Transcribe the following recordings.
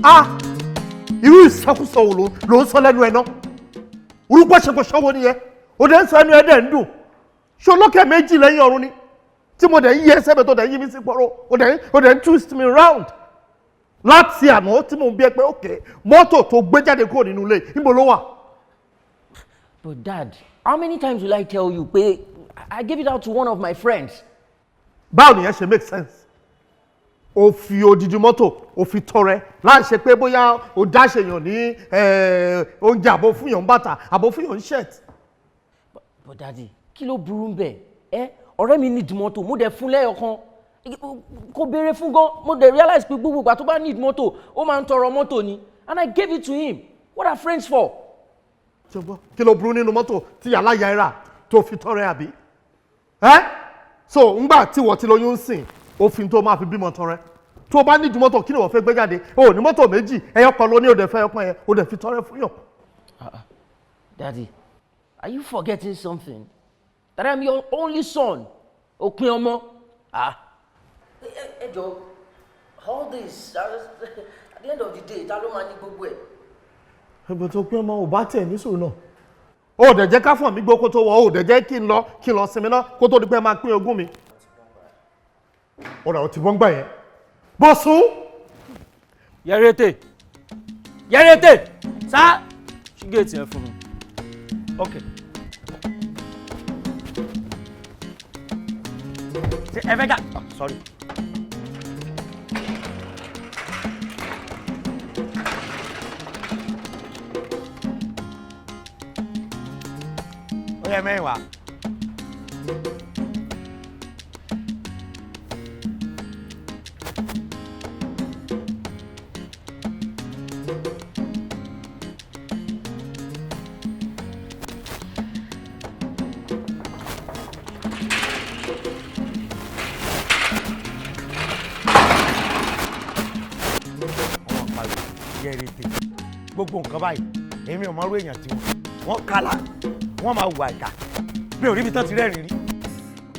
Ah! Irú ìsọkúsọ wo ló ń sọ lẹ́nu ẹ̀ náà? Orúkọ ṣẹkọṣọ wo nìyẹn? O dẹ̀ ń sọ ẹnu ẹ̀ dẹ̀ ń dùn. Ṣé olókè méjì lẹ́yìn ọ̀run ni? Tí mo dẹ̀ ń yí ẹsẹ̀ bẹ̀ tó dẹ̀ ń yí mi sí pọ̀rọ̀, o dẹ̀ ń twist me round. Láti àná tí mo ń bí ẹ pé okay, mọ́tò tó gbé jáde kúrò nínú ilé, níbo ló wà? But Dad, how many times will I tell you pé I gave it out to one of my friends? Báwo nìyẹn ṣe make sense? O fi odidi mọ́tò o fi tọrẹ láì ṣe pé bóyá o dáṣèyàn ní oúnjẹ àbò fúnyàn bàtà àbò fúnyàn shirt. But Daddy, kí ló burú bẹ́ẹ̀? Ọ̀rẹ́ mi need mọ́tò, mo dẹ̀ fún lẹ́yọ̀kan. Kò béèrè fún gan, mo dẹ̀ realize pé gbogbo ìgbà tó bá need mọ́tò, ó máa ń tọrọ mọ́tò ni. And I gave it to him. What are friends for? Kí ló burú nínú mọ́tò tí yàrá yàrá tó fi tọrẹ àbí? So ngbà tí wọ́n ti lóyún ń sìn, òfin tó máa fi bímọ tọrẹ. Tó bá ní ju mọ́tò kí ni wọ́n fẹ́ gbé jáde? O ní mọ́tò méjì, ẹyọ kan ló ní òde fẹ́ ọkàn yẹn, òde fi tọrẹ fún yàn. Daddy, are you forgetting something? That I'm your only son. Òpin ọmọ. Ẹ jọ̀ọ́, all this, at the end of the day, ta ló máa ní gbogbo ẹ̀? Ẹgbẹ́ tó pín ọmọ ò bá tẹ̀ ní sùúrù náà. O dẹ̀ jẹ́ ká fọ̀ mí gbó kó tó wọ̀, o dẹ̀ jẹ́ kí n lọ sinmi náà kó tó di pé máa pín ogún mi. Ọ̀rọ̀ ò ti bọ́ ń gbà yẹn. Bọ́sùn. Yẹ́rẹ́tẹ̀ sá ṣí géètì ẹ fún mi. Okay. Ẹ fẹ́ ká. Sorry. Ó yẹ mẹ́wàá. Gbogbo nǹkan báyìí èmi ò mọ irú èèyàn tí wọ́n kálá wọ́n máa wà ìkà mi ò rí ibi tán ti rẹ́rìn rí.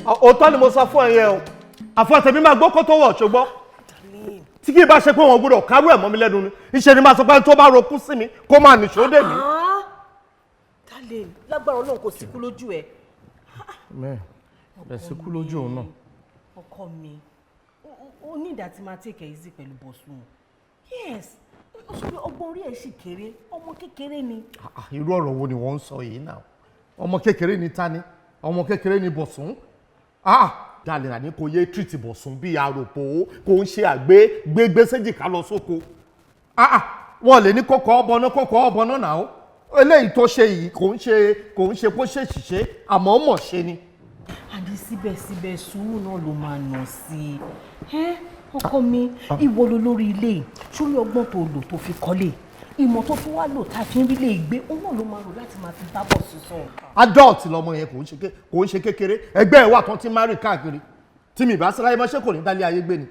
Òótọ́ ni mo sọ fún ẹyẹ o àfọ̀tẹ̀mí máa gbọ́ kó tó wọ̀ ṣùgbọ́n tí kì í bá ṣe pé wọ́n gbọ́dọ̀ kárú ẹ̀ mọ́ mi lẹ́nu ni iṣẹ́ ni máa sọ pé tó bá rokú sí mi kó máa nìṣó dè mí. Darling, lágbára Ọlọ́run kò síkú lójú ẹ. Mẹ́ẹ̀ bẹ̀ síkú lójú òun náà. Ọkọ mi ó ní ìdá tí máa take it easy pẹ̀lú Bọ̀sùn. Yes. Ọgbọ́n orí ẹ̀ sì kéré, ọmọ kékeré ni. Irú ọ̀rọ̀ wo ni wọ́n ń sọ yìí náà? Ọmọ kékeré ni ta ni? Ọmọ kékeré ni Bọ̀sùn? Dalẹ̀ àní kò yé treat Bọ̀sùn bí aròpò kò ń ṣe gbégbé séjìká lọ sóko. Wọ́n lè ní kókó ọbọná náà. Eléyìí tó ṣe yìí kò ń ṣe kó ṣe ṣìṣe àmọ́ mọ̀ ṣe ni. Àdí síbẹ̀síbẹ̀ sùúrù náà ló máa nà sí i. Ọkọ mi ìwọ ló lórí ilé sórí ọgbọ́n tó lò tó fi kọ́lé ìmọ̀ tó fi wá lò tá a fi ń rí lè gbé òun náà ló máa lò láti máa fi bá bọ̀ sísọ. Adult lọmọ yẹn kò ń ṣe kékeré ẹgbẹ́ ẹ̀ wà tán ti marry káàkiri tí mi bá síláyé mọ́ṣẹ́ kò ní dálé ayé gbé ni.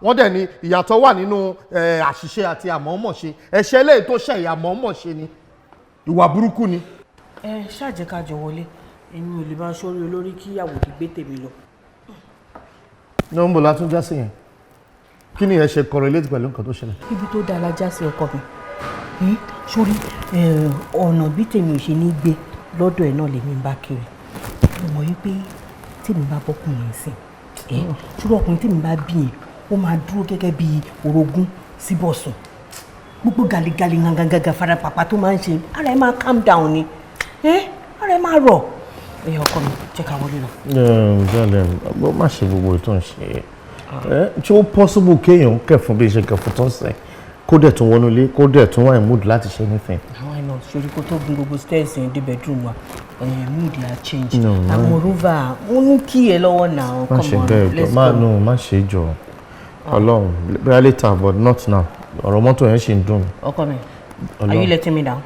Wọ́n dẹ̀ ni ìyàtọ̀ wà nínú àṣìṣe àti àmọ̀ọ́mọ̀ṣe ẹ̀ṣẹ̀ eléyìí tó ṣe àmọ̀ọ́mọ̀ṣe ni ìwà burúkú ni. Ṣáàjẹ́ ká jọ wọlé èmi ò lè máa ṣórí olórí kíyàwó ti gbé tèmi lọ. Ní ń bọ̀ látún já sí yẹn kí ni ẹ ṣe correlate pẹ̀lú nǹkan tó ṣẹlẹ̀. Ibi tó dáa la já sí ọkọ mi sórí ọ̀nà bí tèmi ò ṣe ní gbé lọ́dọ̀ ẹ̀ náà lèmi ń bá kiri mo mọ̀ wípé tèmi bá bọ́kùnrin sìn ṣùgbọ́n ọkùnrin tèmi bá bí yẹn ó máa dúró gẹ́gẹ́ bí orogún sí Bọ̀sùn gbogbo gàlígàlí gangan farapapa tó máa ń ṣe ara ẹ̀ máa calm down ni ara ẹ̀ máa rọ̀ ọkọ mi jẹ́ ká wọlé lọ. Jọ́lẹ̀ bó má ṣe gbogbo ètò ìṣe tí ó possible kéèyàn kẹfún bí iṣẹ́ kẹfún tó ń sẹ́ kó dẹ̀ tún wọnú ilé kó dẹ̀ tún wà ní mood láti ṣe anything. àwọn àìmọ̀ sórí kó tó gun gbogbo stairs yẹn dé bedroom wa mood ya change àwọn rover ó ní kí ẹ lọ́wọ́ náà come on let's go. má ṣe jọ Ọlọ́run bẹ́ẹ̀ later but not now ọ̀rọ̀ mọ́tò yẹn ṣì ń dùn. ọkọ mi are you letting me down?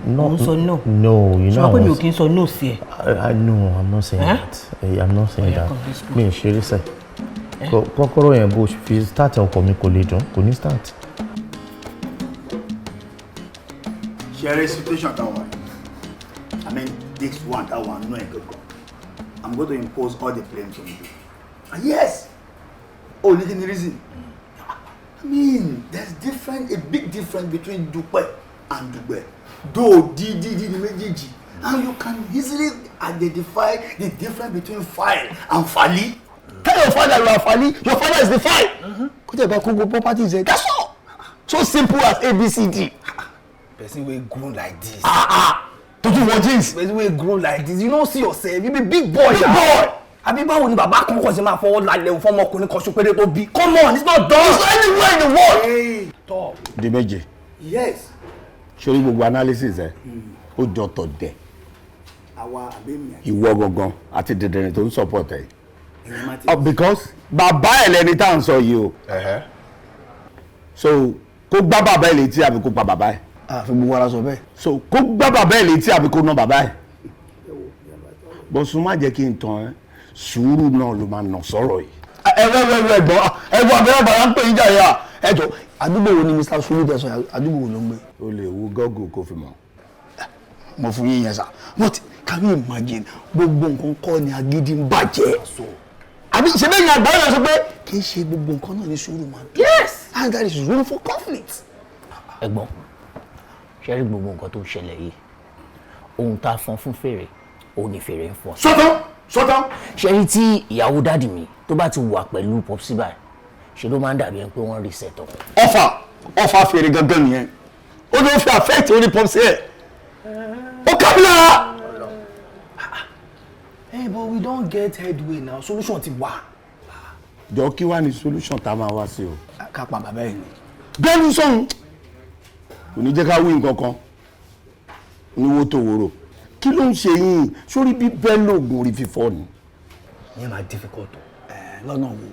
No, so no. No, you know. So you can so no see. No, I'm not saying that. I'm not saying that. Me ṣeré ṣe. Kọ́kọ́rọ́ yẹn bó fi start ọkọ mi kò lè dùn, kò ní start. Share situation that one. I mean this one, that one, no go. I'm going to impose all the blame on you. And yes. Oh, listen the reason. I mean, there's a big difference between Dupe and Dugbe. Though D mejeji, and you can easily identify the difference between file and fali. Tell your father you are fali, your father is the file. Could you buy Congo properties? That's all. So simple as ABCD. Person will grow like this. To do what is? Person will grow like this. You don't see yourself. You be big boy. Big boy. Àbí báwo ni bàbá kan kò ṣe máa fọwọ́ lálẹ́ fún ọmọkùnrin kan ṣopere tó bí. Come on, it's not done. It's anywhere in the world. Hey, talk. Di méje. Yes. Sórí gbogbo analysis ẹ. Ó jọ tọ̀ dẹ̀. Àwa àbẹ́mi. Ìwọ gangan àti dẹ̀dẹ̀rẹ̀ tó ń support ẹ. Because bàbá ẹ̀ lẹni tá à ń sọ yìí o. So kó gbá bàbá ẹ̀ létí àbí kó pa bàbá ẹ̀. Fi gbogbo ara sọ bẹ́ẹ̀. So kó gbá bàbá ẹ̀ létí àbí kó ná bàbá ẹ̀. Bọ̀sùn má jẹ́ kí n tàn ẹ́. Sùúrù náà ló máa nà sọ̀rọ̀ yìí. Ẹ̀gbọ́n abẹ́rẹ́ bàrà ń pè yín jàre à. Ẹjọ́ àdúgbò wo ni Mr. Sulu tẹ̀sán àdúgbò wo ló ń gbé? O lè wo Google kó fi mọ̀. Mo fún yín yẹn sá. But can you imagine gbogbo nǹkan kọ́ ni agídí ń bàjẹ́? Àbí ṣe bẹ́ẹ̀ ni àgbáyé náà sọ pé kì í ṣe gbogbo nǹkan náà ní sùúrù máa ń tó. Yes! And there is room for conflict. Ẹ̀gbọ́n, ṣe rí gbogbo nǹkan tó ń ṣẹlẹ̀ yìí. Ohun tá a fọn fún fèrè, òun ni fèrè ń fọn. Sọ́tán. Ṣé rí tí ìyàwó dádì mi tó bá ti wà pẹ̀lú Popsi báyìí, ṣe ló máa ń dàbí ẹni pé wọ́n reset ọkọ̀. Ọfà fèrè gangan nìyẹn. Ó ló fi affect orí Popsi ẹ̀. Ó kábílà. But we don't get headway now. Solution ti wà. Jọ kí wá ní solution tá a máa wá sí o. Ká pa bàbá ẹ̀ ni. Bẹ́ẹ̀ni sọ̀hún. Kò ní jẹ́ ká wí nǹkan kan. Níwó tó wòrò. Kí ló ń ṣe yín? Sórí bí bẹ́ẹ̀ lóògùn orí fífọ́ ni. Ìyẹn máa difficult lọ́nà wo.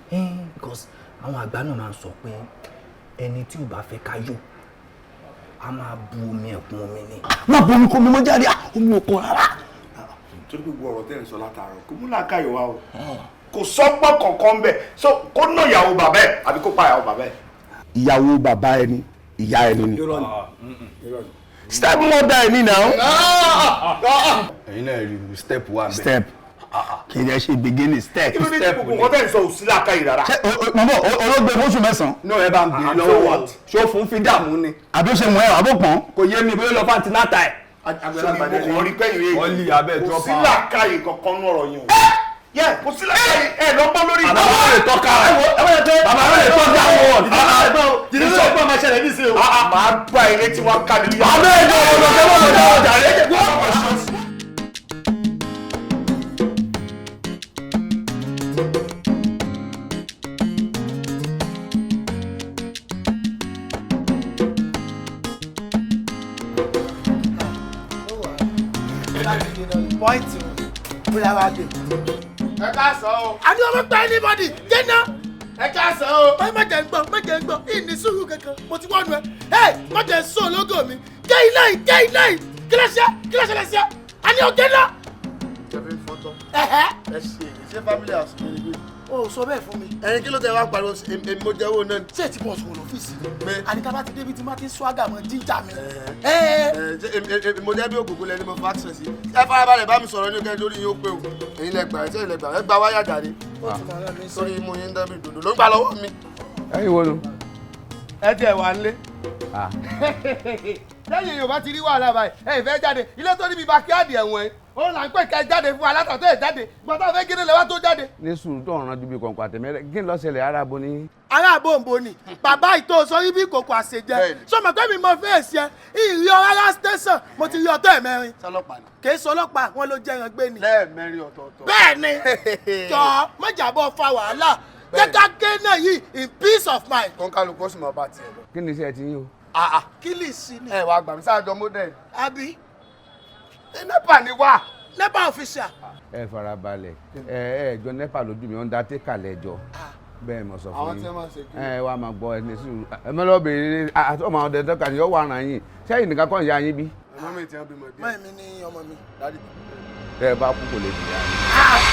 Because àwọn àgbà náà máa ń sọ pé ẹni tí ò bá fẹ́ ká yó a máa bu omi ẹ̀kún omi ni. Má bu omi kó mi mọ́ jáde omi òkun rárá. Torí gbogbo ọ̀rọ̀ tẹ́ ń sọ látàárọ̀ kò mú làákàyè wá o. Kò sọ́gbọ́n kankan bẹ̀ so kó ná ìyàwó bàbá ẹ̀ àbí kó pa ìyàwó bàbá ẹ̀. Ìyàwó bàbá ẹni, ìyá ẹni ni. Step mother ẹni náà. Ẹ̀yin náà rí step one bẹ́ẹ̀. Step. Kì í ṣe beginning step. Kí ló dé tí gbogbo nǹkan tẹ́ ń sọ òsì làákàyè rárá? Mọ̀mọ́ olóògbé fóṣù mẹ́sàn-án. Náà ẹ bá ń bèèrè lọ́wọ́ ṣé ó fún fídàmù ni. Àbí ó ṣe mọ̀ ẹ́ àbó pọ̀n. Kò yé mi bóyá lọ fún antinata ẹ̀. Àgbàlagbà ni mo rí pẹ́yìn rẹ̀. Wọ́n lì abẹ́ drop out. Kò sí làákàyè kankan ní ọ̀rọ̀ yẹn o. Yẹ kò sí làákàyè ẹ̀ lọ bọ́ lórí. Bàbá rẹ̀ lè tọ́ka rẹ̀. Bàbá rẹ̀ lè tọ́ka wọ̀. Jìnnì sọ pé ọmọ ṣẹlẹ̀ ní sí o. Màá gbà eré tí wọ́n ká nínú. Abẹ́ ìjọ ọ̀dọ̀ Pọ́ìntì bóyá wá dé. Ẹ ká sọ o. A ní ọmọ pa anybody jẹ́nà. Ẹ ká sọ o. Báyìí má jẹ́ ń gbọ́, ìní sùúrù kankan, mo ti wọ́nu ẹ. Ẹ má jẹ́ sọ lógo mi. Jẹ́ iná yìí. Kí ló ṣẹlẹ̀ sí ẹ? A ní ọjẹ́ náà. Jẹ́bi fọ́tọ̀. Ẹ ṣe family house mi níbí. O sọ bẹ́ẹ̀ fún mi. Ẹyin kí ló tẹ wá pariwo èmi mo jẹ́ owó náà. Ṣé ti bọ̀ sọ̀rọ̀ lọ́fíìsì? Àníkà bá ti débi tí má ti swaga mọ́ jíjà mi. Mo jẹ́ bí ògùnkùn lẹni mo fa access yìí. Ẹ farabalẹ̀ bá mi sọ̀rọ̀ ní ọkẹ́ lórí yín ó pé o. Èyí lẹ gbà ẹ gba wáyà jáde. Sórí imú yín dábì dòdò ló ń gbà lọ́wọ́ mi. Ẹyin wo nu? Ẹ tiẹ̀ wà nílé. Lẹ́yìn Yorùbá ti rí wàhálà báyìí, ẹ ìfẹ́ jáde, ilé tó níbi backyard ẹ̀wọ̀n ẹ̀, ó là ń pè ká jáde fún alátàtọ̀ ẹ̀ jáde, gbọ́dọ̀ fẹ́ gírí lẹ́wọ́ tó jáde. Ní sùúrù tó ọ̀ràn dúbí kọ̀ǹkọ̀ àtẹ̀mẹ́rẹ́ kí n lọ ṣẹlẹ̀ arábo ní. Aráàbò ń bo ni, bàbá ìtò sọ yí bí kòkò àṣejẹ, sọmọ pé mi mọ fèsì ẹ, ìrì ọ̀rá station, mo ti rí ọ̀tọ̀ ẹ̀mẹ́rin. Sọlọ́pàá ni. Kì í sọlọ́pàá, wọn ló jẹ́ ẹran gbé ni. Lẹ́ẹ̀mẹ́rin ọ̀tọ̀ọ̀tọ̀. Bẹ́ẹ̀ni, jọ mọ̀jàbọ̀ fa wàhálà, jẹ́ ká gé náà yìí in peace of mind. Kọ́ńkálukú sì mọ̀ bá tiẹ̀ lọ. Kí ni iṣẹ́ ti yín o? Kí lè sí ni. Ẹ wá gbà mí sáájọ model. Àbí nepa ni wá nepa official. Ẹ farabalẹ̀ ẹjọ́ nepa lójú mi undertaker lẹ́jọ́ bẹ́ẹ̀ mo sọ fún yín. Àwọn tí wọ́n máa ń ṣe kí. Ẹ wá máa gbọ́ ẹni sùúrù ẹ mọ́ lọ́ọ́ bèrè ọmọ àwọn undertaker ni yóò wà ràn yín sẹ́yìn nìkan kọ́ ìyá yín bí. Ọmọ mi ti hàn bímọ díẹ̀. Mọ́ẹ̀mí ni ọmọ mi dáàdì. Ẹ bá kú kò lè jìyà.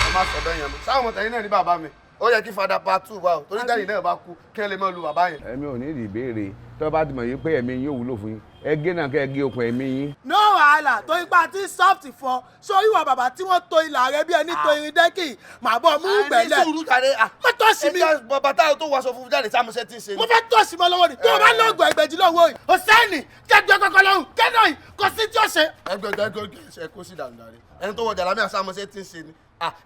Ẹ má sọ bẹ́ẹ̀ yẹn mọ́ sáwọn ọmọ tẹ̀yìn náà ní bàbá mi. ó yẹ kí fada part 2 wà o torí dáàdì náà bá kú kí ẹ lè máa lu bàbá yẹn. Èmi ò ní ìdí ìbéèrè tó bá ti mọ̀ yín pé ẹ̀mí yín ò wúlò fún yín ẹ gé náà kẹ́ ẹ gé okùn ẹ̀mí yín. no wàhálà tó ipa tí soft fọ sórí ìwà bàbá tí wọ́n to ìlà rẹ bí ẹni to irin dẹ́kì màá bọ̀ mú gbẹ̀lẹ̀. sùúrù jáde má tọ́sí mi. bàbá táyọ̀ tó wọṣọ funfun jáde sáàmùsẹ́ tí ń ṣe ni. mo fẹ́ tọ́sí mọ́ lọ́wọ́ ni tó o bá lọ́gọ̀ ẹgbẹ̀jì lọ́wọ́ yìí o sẹ́ni kẹgbẹ́ kọ́kọ́ lọ́hùn kẹ́nà yìí kò sí tí ó ṣe. ẹgbẹ́ kó sí dànù dàrí ẹni tó wọ jàlámì àsáàmùsẹ́ tí ń ṣe ni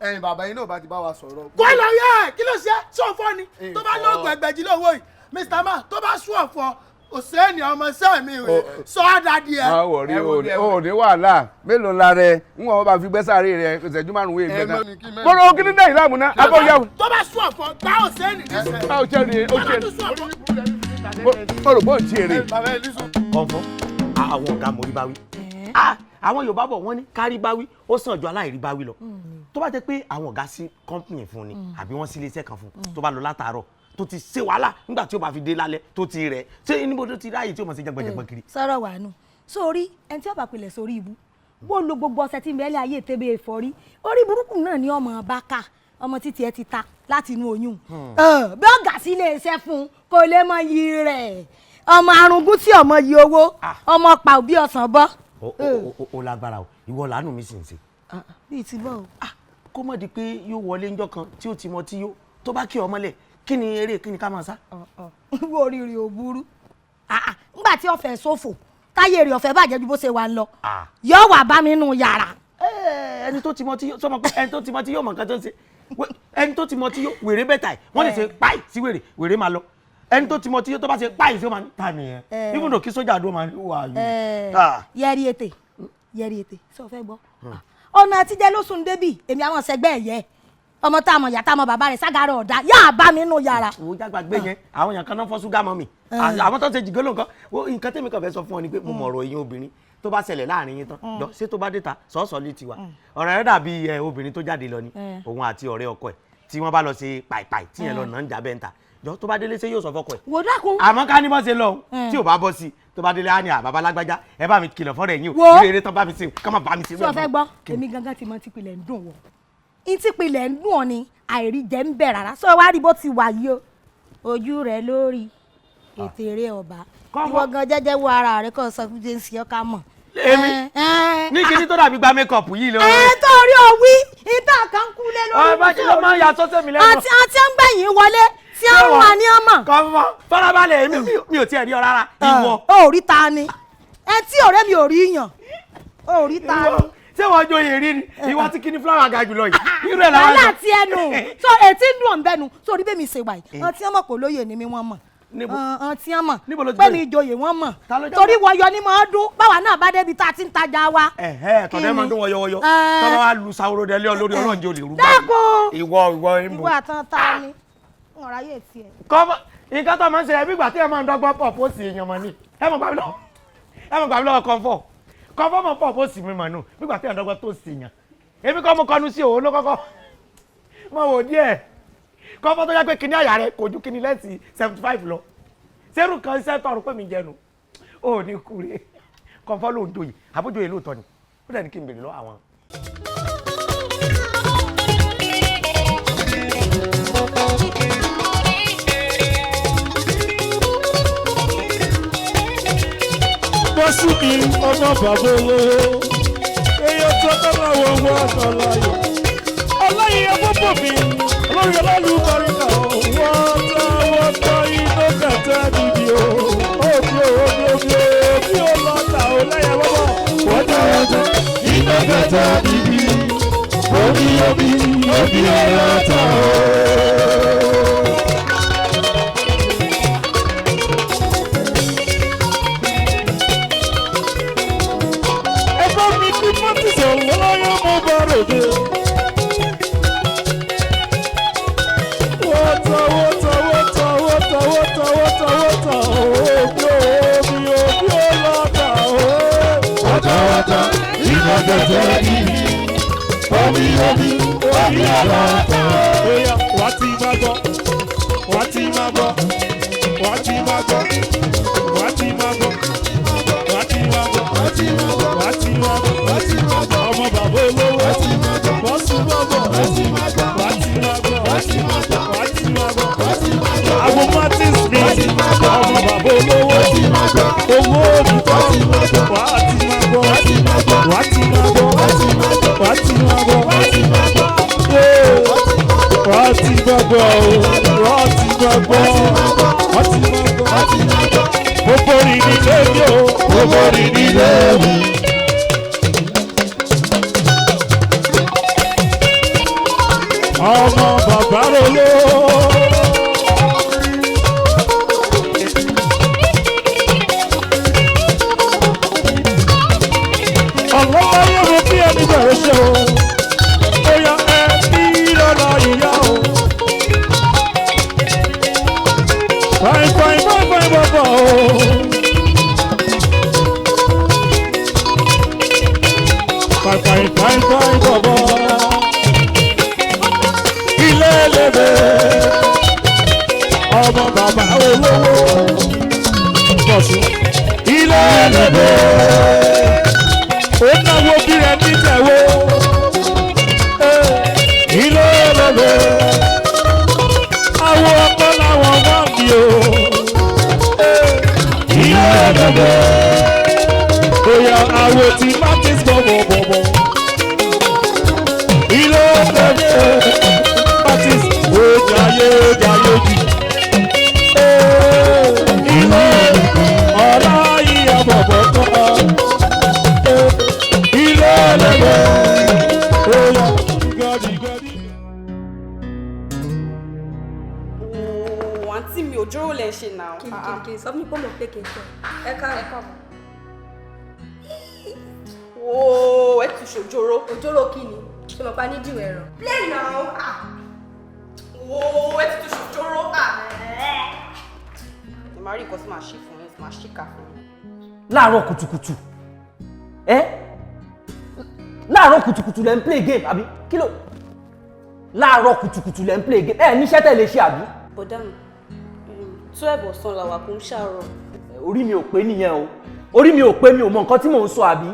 ẹ̀yin bàbá yín náà bá ti bá wa sọ̀rọ̀. kó lọ yẹ kí ló ṣe sọ̀fọ́ ni tó bá lọ́gọ̀ ẹgbẹ̀jì lọ́wọ́ yìí Mr. Man tó bá sún ọ̀fọ̀ òsèèni ọmọ sẹ́ẹ̀ mi rè sọ́ọ́dàdì ẹ̀. má wọrí o ní wàhálà mélòó la rẹ ń wọ́n bá fi gbẹ́ sáré rẹ ìṣẹ́jú márùn-ún wé gbẹ́ta. mọ̀rọ̀ kí ní dẹ́yìn láàmú ná abọ́ yàwó. tó bá sún ọ̀fọ̀ gbá òsèèni níṣẹ́. ó ṣe rí ó ṣe rí mo rò bó ń ṣe rí. kọ̀ǹfọ̀ àwọn ọ̀gá mọ̀rí báwí àwọn Yorùbá bọ̀ wọ́n ní kárí báwí ó sàn ju aláìrí báwí lọ tó bá jẹ́ pé àwọn ọ̀gá sí kọ́ńpìnì fún ni àbí wọ́n sí iléeṣẹ́ kan fún tó bá lọ látàárọ̀ tó ti ṣe wàhálà nígbà tí ó bá fi dé lálẹ́ tó ti rẹ̀ ṣé níbo tó ti ráàyè tí ó mọ̀ sí jẹgbẹjẹgbẹ kiri. sọ̀rọ̀ wà nù sórí ẹni tí ó bá pilẹ̀ sórí ibú bó lo gbogbo ọ̀sẹ̀ tí mẹ́lẹ̀ ayé tẹ́bẹ̀ ìfọ́rí orí burúkú náà ni ọmọ bá kà ọmọ títí ẹ ti ta láti inú oyún bí ọ̀gá sí ilé iṣẹ́ fún kò lè mọ iyì rẹ̀ ọmọ arúgbó tí ọmọ yìí owó ọmọ pa òbí ọ̀sán bọ́. ó lágbára o ìwọ làánù mi sì ń ṣe. bíi ti bọ́ o. kó mọ̀ di pé yóò wọlé ńjọ́ kan tí ó ti mọ tí yó tó bá kí ọmọ lẹ̀ kí ni eré kí ni ká máa sá. wo oríire ò burú ngbà tí ọ̀fẹ́ ṣòfò táyé rẹ̀ ọ̀fẹ́ bàjẹ́ ju bó ṣe wà ń lọ yóò wà bá mi nù yàrá. ẹni tó ti mọ tí yó sọmọ pé ẹni tó ti mọ tí yó mọ nǹkan tó ń ṣe ẹni tó ti mọ tí yó wèrè bẹ́tà ẹ̀ wọ́n lè ṣe páì sí wèrè máa lọ ẹni tó ti mọ tí yó tó bá ṣe páì sí ó máa ń ta nìyẹn even though kí sójà àdó máa ń wà yẹri ètè sọ fẹ́ gbọ́ ọ̀nà àtijọ́ ló sùn débì èmi àwọn ṣẹgbẹ́ ẹ̀yẹ ọmọ tá a mọ̀ yàtá mọ̀ bàbá rẹ̀ ságàrọ̀ ọ̀dà yáà bá mi nù yàrá. òun jágba gbé yẹn àwọn èèyàn kan náà fọ́ ṣúgà mọ́ mi àwọn tó ń ṣe jìgọ́ ló nǹkan tẹ́mi kan fẹ́ sọ fún ọ ni pé mo mọ̀rọ̀ ẹ̀yin obìnrin tó bá ṣẹlẹ̀ láàrin yín tán lọ ṣé tó bá dé ta sọ́ọ̀sọ̀ lé tiwa ọ̀rọ̀ rẹ̀ dàbí obìnrin tó jáde lọ ni òun àti ọ̀rẹ́ ọkọ ẹ̀ tí wọ́n bá lọ ṣe pàìpàì tí yẹn lọ nà ń jà bẹ́ẹ̀ ń ta jọ tó bá délé ṣé yóò sọ fọ́kọ ẹ̀. wò dákun. àmọ́ ká ní bọ́ ṣe lọ tí ò bá bọ́ sí tó bá délé á ní àbábá lágbájá ẹ bá mi kìlọ̀ fọ́rẹ̀ yín o eré tán bá mi ṣe ká má bá mi ṣe. sọ fẹ́ gbọ́ èmi gangan ti mọ tipilẹ̀ ń dùn wọ ìtìpilẹ̀ ń dùn ọ ni àìrí jẹ́ ń bẹ̀ rárá sọ wá rí bó ti wà yìí o ojú rẹ lórí ètè eré ọba ìwọ gan jẹ́jẹ́ wo ara rẹ kọ́ sọ fún jẹ́nsì ọkà mọ̀. èmi ní kíní tó dàbí gba mékọ̀pù yìí lọ. torí òwí ìta kan kú lé lórí. ọba tí ló máa ń ya sọ́sẹ̀ mi lẹ́nu. àti ń gbẹ̀yìn wọlé tí ń wà ní ọmọ. kọ́mọ farabalẹ̀ mi ò tiẹ̀ rí ọ rárá ìwọ. ó rí ta ni ẹ tí ọ̀rẹ́ mi ò rí yàn ó rí ta ni. ṣé wọ́n joyè rí ni ìwọ tí kíní fúláwà ga jùlọ yìí irú ẹ̀ làwọn. wàhálà ti ẹnu so etí ń dùn ọ̀nbẹ́nu sórí bẹ́ẹ̀ mi ṣe wà yìí ọtí ọmọ kò lóye ni mi wọ́n mọ̀ ọtí ọmọ pé mi ìjòyè wọ́n mọ̀ torí wọ̀yọ̀ ni mo dún báwa náà bá débi tá a ti ń tajà wa. tọ́lẹ̀ máa ń dún wọ́yọ́wọ́yọ́ tọ́lẹ̀ wa lu sahoro délé olórí ọlọ́njẹ́ olè rúgbà ìwọ ìbò. ìwọ àtàn ta ni ọ̀rọ̀ ayé tiẹ̀. kọ́mọ nǹkan tó máa ń ṣe ẹbí ìgbà tí ẹ máa ń dọ́gbọ́n pọ̀ pósì èèyàn mọ̀ ni ẹ mọ̀ gbàgbé lọ́wọ́ kọ́ńfọ́ mọ̀ pọ̀ pósì mi mọ̀ nù nígbà tí ẹ dọ́gbọ́n tó sì yàn èmi kọ́ mo kọ́nu sí òun ló kọ́kọ́ mọ̀ wò díẹ̀ kọ́ńfọ́ tó yẹ pé kíní àyà rẹ kò ju kíní lẹ́sì 75 lọ sẹ́rù kan iṣẹ́ tọrọ pé mi jẹnu ó ní kúre kọ́ńfọ́ ló ń joyè àbójoyè lóòótọ́ ni ó dẹ̀ ní kí n bèrè lọ́wọ́ àwọn. bọ́sù mi ọmọ bàbá olówó èèyàn tó tọ́lá wọn wá Ọláìyá Ọláìyá púpọ̀ mi olórí ọlọ́lùbáríkà wọ́n ta iná kẹtẹ́ níbi o òbí ó lọ́ta Ọláìyá bọ́bọ̀ wọ́n ta iná kẹtẹ́ níbi òbí ó lọ́ta o. Olóyún mo bá ròde. Wọ́tà òbí ọlọ́ta o. Wọ́tà iná gẹ̀gẹ̀ yìí. Òbí ọlọ́ta o. Oya wà á ti máa gbọ́. Wà á ti máa gbọ́. Wà á ti máa gbọ́. Wà á ti máa gbọ́. Wà á ti máa gbọ́. Wà á ti máa gbọ́. Wà á ti máa gbọ́. Wà á ti máa gbọ́. Ọmọ bàbá olówó. Wà á ti máa gbọ́. Wọ́n sún bọ́bọ̀. Wà á ti máa gbọ́. Wà á ti máa gbọ́. Wà á ti máa gbọ́. owó òdìbò wà á ti máa gbọ́ wà á ti máa gbọ́ wà á ti máa gbọ́ wà á ti máa gbọ́ wà á ti máa gbọ́ wà á ti máa gbọ́ wà á ti máa gbọ́ wà á ti máa gbọ́ wà á ti máa gbọ́ mo borí nílé mi o mo borí nílé mi. ọmọ bàbá rolo. ọlọ́wọ́ yóò fi ẹni bẹ̀rẹ̀ ṣe o bóyá ẹ bí lọ́la ìyá o. fine fine fine fine bàbá o. fine fine fine fine bàbá. ilé lébè ọmọ bàbá olówó bọ̀sùn. ilé lébè ó náwó bí rẹ ní tẹ̀wó. ilé lébè àwọn ọkọ làwọn wá mi o. ilé lébè bóyá àwọn tí martins bọ̀bọ̀bọ̀bọ̀. ilé lébè martins ó jayé jayé jù. ilé ọ̀la ìyá bọ̀bọ̀ kan. ilé lébè bóyá gàdígàdí. àǹtí mi ò jóró lẹ́ ṣe náà. kìkìkì sọ fún mi pé mo pé kì í sọ ẹ káàbọ̀. ooo ẹ tún ṣòjóró. òjòrò kí ni ṣe mo pa ní dìwọ̀ ẹ̀rọ. play now. ooo ẹ tún ṣòjóró. ẹ máa rí nǹkan tí màá ṣe fún ẹ màá ṣìkà fún ẹ. láàárọ̀ kùtùkùtù láàárọ̀ kùtùkùtù lẹ́ ń play game àbí kí ló láàárọ̀ kùtùkùtù lẹ́ ń play game níṣẹ́ tẹ̀ lè ṣe àbí. bọ̀dá mi 12 ọ̀sán làwà kò ń ṣàárọ̀. orí mi ò pé nìyẹn o orí mi ò pé mi ò mọ nǹkan tí mò ń sọ àbí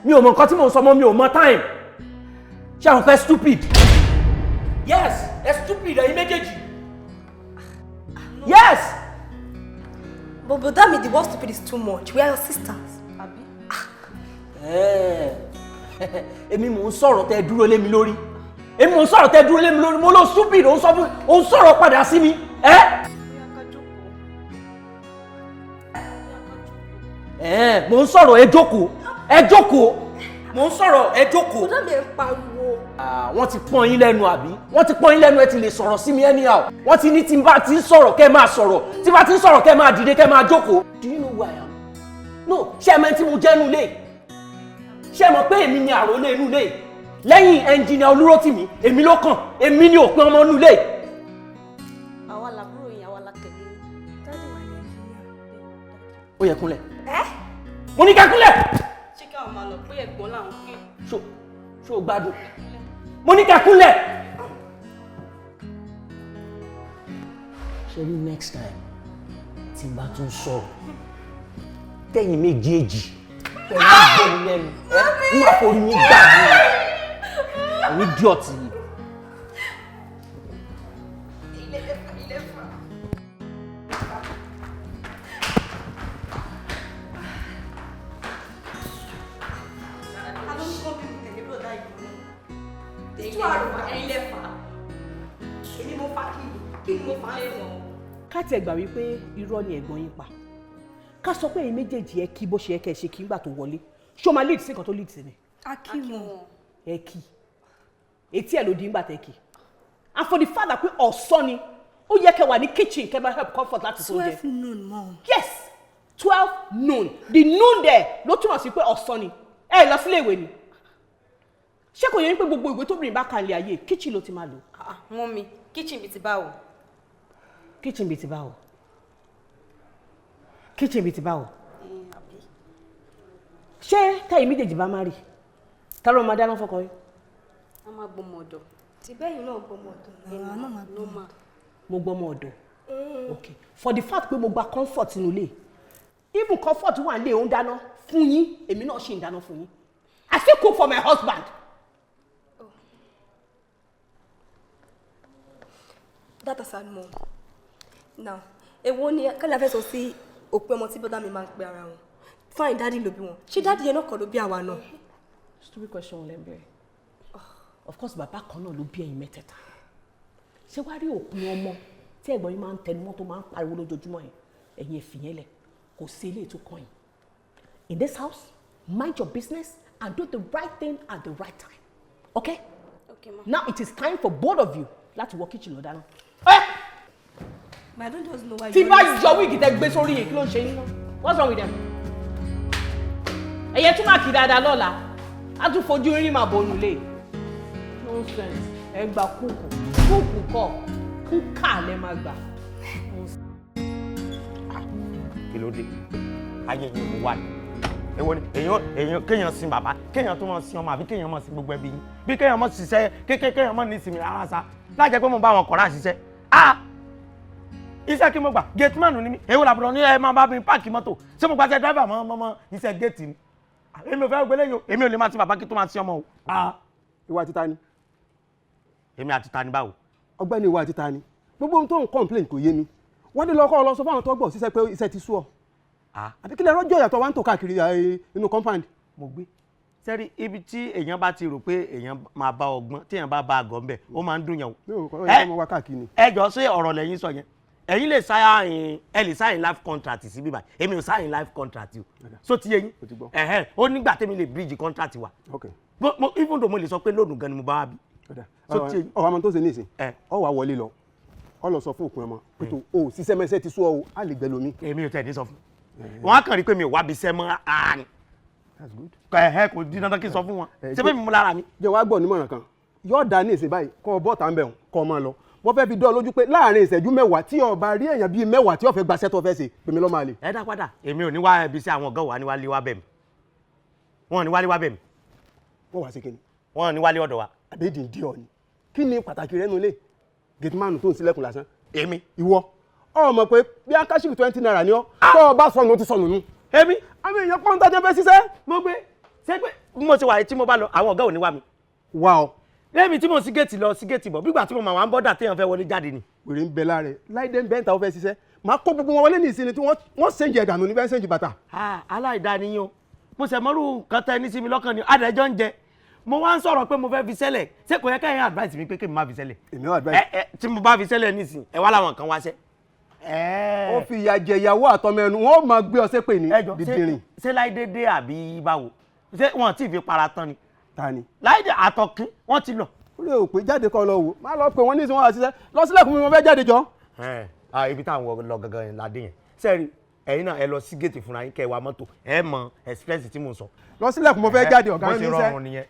mi ò mọ nǹkan tí mò ń sọ mọ́ mi ò mọ time ṣé àwọn fẹ́ stupid yes ẹ stupid ẹ̀yin méjèèjì yes. But bọ̀dá mi the word stupid is too much we are your sisters. àbí. èmi mò ń sọ̀rọ̀ tẹ́ dúró lé mi lórí èmi mò ń sọ̀rọ̀ tẹ́ dúró lé mi lórí mo lọ stupid ó ń sọ̀rọ̀ padà sí mi mò ń sọ̀rọ̀ ẹ jókòó mò ń sọ̀rọ̀ ẹ jókòó. bọ̀dá mi ẹ̀ ń pariwo. wọ́n ti pọ́n yín lẹ́nu àbí wọ́n ti pọ́n yín lẹ́nu ẹ ti lè sọ̀rọ̀ sí mi anyhow wọ́n ti ní tí n bá ti ń sọ̀rọ̀ kẹ́ máa sọ̀rọ̀ tí bá ti ń sọ̀rọ̀ kẹ́ máa dìde kẹ́ máa jókòó. do you know who I am? no ṣé ẹ mọ̀ tí mo jẹ́ inú ilé ṣé ẹ mọ̀ pé èmi ni àròlé inú ilé lẹ́yìn ẹnjìnìà Olúrótìmí èmi ló kàn èmi ni òpin ọmọ inú ilé. àwa làbúrò yín àwa la tẹ̀lé. dáàdì wà ní ẹnjìnìà. ó yẹ kúnlẹ̀. mo ní kẹ́ kúnlẹ̀. ṣé kí àwọn máa lọ pé ẹ̀gbọ́n làwọn pé. ṣó gbádùn mo ní kẹ́ kúnlẹ̀. ṣe rí next time tí n bá tún sọ̀rọ̀ tẹ̀yin méjèèjì tẹ̀yin gbọ́ mi lẹ́nu n máa forí yín gbà mí àwọn idiot yìí. ká tiẹ̀ gbà wípé irọ́ ni ẹ̀gbọ́n yín pa ká sọ pé ẹ̀yin méjèèjì ẹ kí bó ṣe yẹ kẹ́ ẹ ṣe kí ńgbà tó wọlé ṣó máa lead sí nǹkan tó lead sí ni. akíwọ̀n ẹ kí etí ẹ̀ ló di ńgbà tẹ́ kí and for the fact that pé ọ̀sán ni ó yẹ kẹ́ wà ní kitchen kẹ́ máa help comfort láti tó jẹ. 12 noon mom. yes 12 noon the noon there ló túmọ̀ sí pé ọ̀sán ni ẹ lọ sílé ìwé ni ṣé kò yẹ ní pé gbogbo ìwé tóbìnrin bá kà lé ayé kitchen ló ti máa lò. mọ́mì kitchen bíi ti báwo. kitchen bíi ti báwo kitchen bíi ti báwo ṣé tẹ́yìn méjèèjì bá má rí ta ló máa dáná fọ́kọ yín. a máa gbọmọ ọ̀dọ̀. ti bẹ́yìn náà gbọmọ ọ̀dọ̀ náà náà máa gbọmọ. mo gbọmọ ọ̀dọ̀ okay for the fact pé mo gba comfort nínú ilé even comfort wà nílé òun dáná fún yín èmi náà ṣì ń dáná fún yín I still cook for my husband. That aside, mom. Now, èwo ni kálí afẹ́ sọ sí òpin ọmọ tí bọ́dá mi máa ń pe ara wọn fine daddy ló bí wọn ṣé daddy yẹn náà kọ́ ló bí àwa náà. stupid question lẹ́ ń bẹ̀rẹ̀ of course bàbá kan náà ló bí ẹ̀yin mẹ́tẹ̀ẹ̀ta ṣé wàá rí òpin ọmọ tí ẹ̀gbọ́n yín máa ń tẹnu mọ́ tó máa ń pariwo lójoojúmọ́ yẹn ẹ̀yin ẹ̀fìyẹn lẹ̀ kò sí ilé ètò kan yìí in this house mind your business and do the right thing at the right time okay? Okay ma. Now it is time for both of you láti wọ kitchen lọ dáná. But I don't just know why you. tí bá yọ wíìgì tẹ gbé sórí yẹn kí ló ń ṣe yín náà what's wrong with them? ẹ̀yẹ tún máa kí dáadáa lọ́la á tún fojú rí màá bọ̀ nulẹ̀ nonsense ẹ gba kúùkù kọ kúkà lẹ máa gbà. kí ló dé ayé yẹn mo wà ní èwo ni èèyàn kéèyàn sin bàbá kéèyàn tó mọ sin ọmọ àbí kéèyàn mọ sin gbogbo ẹbí yín bí kéèyàn mọ ṣiṣẹ́ kéèyàn mọ ní ìsinmi rárá sa lájẹ pé mo bá wọn kọ̀ọ̀rá ṣiṣẹ́ iṣẹ́ kí mo gbà gate man ni mi èwo làbúrò ní ẹ máa bá mi páàkì mọ́tò ṣé mo gbàṣẹ driver mọ́ iṣẹ́ gate ni èmi ò fẹ́ gbélé yìí èmi ò lè máa sin bàbá kí tó máa sin ọmọ o. ìwà àti ta ni. èmi àti ta ni báwo. ọ̀gbẹ́ni ìwà àti ta ni gbogbo ohun tó ń complain kò yé mi wọ́n dé lọ́kọ́ lọ sọ fún àwọn tó gbọ́ síṣẹ́ pé iṣẹ́ ti sú ọ. àbí kílẹ̀ rọ́jò ìyàtọ̀ wa ń tò káàkiri inú compound. mo gbé sẹ́rí ibi tí èèyàn bá ti rò pé èèyàn máa bá ọgbọ́n tí èèyàn bá bá àgọ́ ńbẹ̀ ó máa ń dùn yàn o. ẹ jọ ṣé ọ̀rọ̀ lẹ́yìn sọ yẹn ẹ̀yin lè sáyìn ẹ lè sáyìn life contract sí bíbá èmi ò sáyìn life contract o so ti yé yín ó nígbà tẹ́mi lè bridge contract wa even though mo lè sọ pé lónìí gan ni mo bá wá bí so ti yé yín. ọ̀rọ̀ àmọ́ tó ṣe ní ìsìn ọ wà wọlé lọ ọ lọ sọ fún òpin ọmọ pé tó o ṣiṣẹ́ mẹ́sẹ̀ ti sú ọ o á lè gbẹ lómi. èmi ò tẹ̀ ní sọ fún wọn á kàn rí pé mi ò wá bí iṣẹ́ mọ́ ara ni kò di dandan kí n sọ fún wọn ṣé pé mi mú lára mi. jẹ́ wàá gbọ́ nímọ̀ràn kan yóò dá ní ìsìn báyìí kọ́ ọ bọ́ọ̀tà ń bẹ̀ kọ́ ọ máa lọ wọ́n fẹ́ fi dán lójú pé láàrin ìṣẹ́jú mẹ́wàá tí o bá rí èèyàn bíi mẹ́wàá tí o fẹ́ gbaṣẹ́ tó fẹ́ ṣe pèmí lọ́ máa lè. ẹ dá padà èmi ò ní wá ibi sí àwọn ọ̀gá wa ní wálé wá bẹ̀ mí wọn ò ní wálé wá bẹ̀ mí. wọ́n wá sí kíni. wọn ò ní wálé ọ̀dọ̀ wa. àbí dìndín ọ ni kí ni pàtàkì rẹ nulẹ̀ gate man tó ń ṣílẹ̀kùn lásán. èmi. ìwọ ọ mọ̀ pé bí akáṣíkì 20 naira ni ọ tó o bá sọnù ó ti sọnù nù. èmi. àwọn èèyàn pọ́n tó fẹ́ ṣiṣẹ́. mo gbé ṣé pé bí mo ti wà yìí tí mo bá lọ àwọn ọ̀gá ò ní wá mi. wá ọ. lẹ́mi tí mo sí géètì lọ sí géètì bọ̀ bígbà tí mo máa wá ń bọ́dà téèyàn fẹ́ wọlé jáde ni. wèrè ń bẹ lára ẹ láìdé ń bẹ ń ta ó fẹ́ ṣiṣẹ́ máa kó gbogbo wọn wọlé ní ìsinmi tí wọ́n ṣèǹjì ẹ̀dànù ní bẹ́ẹ̀ ṣèǹjì bàtà. aláìdáni o mo ṣe mọ́rú nǹkan tẹ ní sí mi lọ́kàn ni adẹ́jọ́ ń jẹ mo wá ń sọ̀rọ̀ pé mo fẹ́ fi sẹ́lẹ̀ ṣé kò yẹ kẹ́yìn advice mi pé kí n má fi sẹ́lẹ̀. èmi ò advice. tí mo bá fi sẹ́lẹ̀ nísìn ẹ wá láwọn kan wáṣẹ́. ó fi ìyà jẹ ìyàwó àtọmẹnu wọn máa gbé ọṣẹ pè ní dídìrín. ṣé láìdédé àbí báwo ṣé wọn ti fi para tán ni. ta ni. láìdé àtọkín wọn ti lọ. ó lè ò pé jáde kọ́ lọ wò má lọ pé wọ́n ní ìsìn wọn àti iṣẹ́ lọ sílẹ̀kùn mi mo fẹ́ jáde jọ. ibi táwọn lọ gangan yẹn ládé yẹn sẹ́ẹ̀rì ẹ̀yin náà ẹ lọ sí géètì fúnra yín kẹ́ ẹ wá mọ́tò ẹ mọ express tí mò ń sọ. lọ sílẹ̀kùn mo fẹ́ jáde ọ̀gá mi níṣẹ́. bó ṣe rọrùn nìyẹn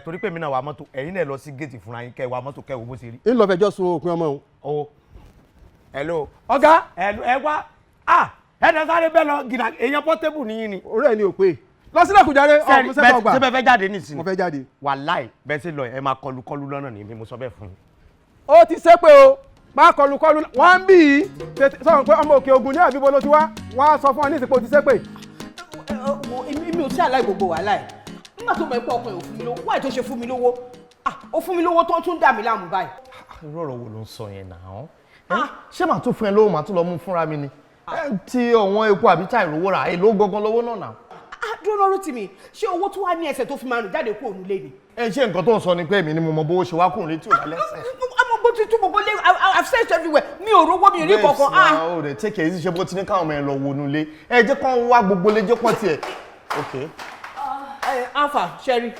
torí pé mi náà wá mọ́tò ẹ̀yin náà lọ sí géètì fúnra yín kẹ́ ẹ wá mọ́tò kẹ́ ẹ wò bó ṣe rí. ń lọ fẹjọ́ sun òpin ọmọ o. hello ọ̀gá ẹ wá ẹ dẹ sáré bẹ́ẹ̀ lọ gìnà èèyàn pọ́tébù nìyí ni. orí ẹ ní òpè lọ sílẹ̀kùn jáde ọ̀hún sẹ́kọ̀ọ́ gbà. ṣé bẹ́ẹ̀ fẹ́ jáde nísìnyí. mo fẹ́ jáde. wàláì bẹ́ẹ̀ sì lọ ẹ máa kọlu lọ́nà ní mo sọ bẹ́ẹ̀ fún yín. ó ti ṣépè o máa kọlu wọ́n ń bì í sọ̀rọ̀ pé ọmọ òkè ògùn ní àbíbo ló ti wá wá sọ fún ọ ní ìsìnkú ti ṣépè. èmi ò sí àláì gbogbo wàhálà ẹ̀ nígbà tó mọ̀ ẹ́ pé ọkùnrin ò fún mi lówó wáyé tó ṣe fún mi lówó ó fún mi lówó tó tún dà mí láàmú báyìí. irú ọ̀rọ̀ wo ló ń sọ yẹn náà ṣé màá tún fún ẹ lówó màá tún lọ mú fúnra mi ni tí ọ̀wọ́n epo àbí táì rówó rà èlò gangan lówó náà náà. dúró lọ́rùn tì mí ṣé owó tó wá ní ẹsẹ̀ tó fi máa rìn jáde kúrò nílé ni. ṣé nǹkan tó ń sọ ni pé èmi ni mo mọ bówó ṣe wá kúrò létí òdà lẹ́sẹ̀. àmọ́ bó ti tún gbogbo lé I've searched everywhere mi ò rówó mi ò rí kankan. bẹ́ẹ̀ sì náà ó rẹ̀ take it easy ṣe bó ti ní káwọn ọmọ ẹ lọ wọnú ilé ẹ jẹ́ kán wá gbogbo lé jẹ́ pọ̀ tiẹ̀. ok. alpha sherry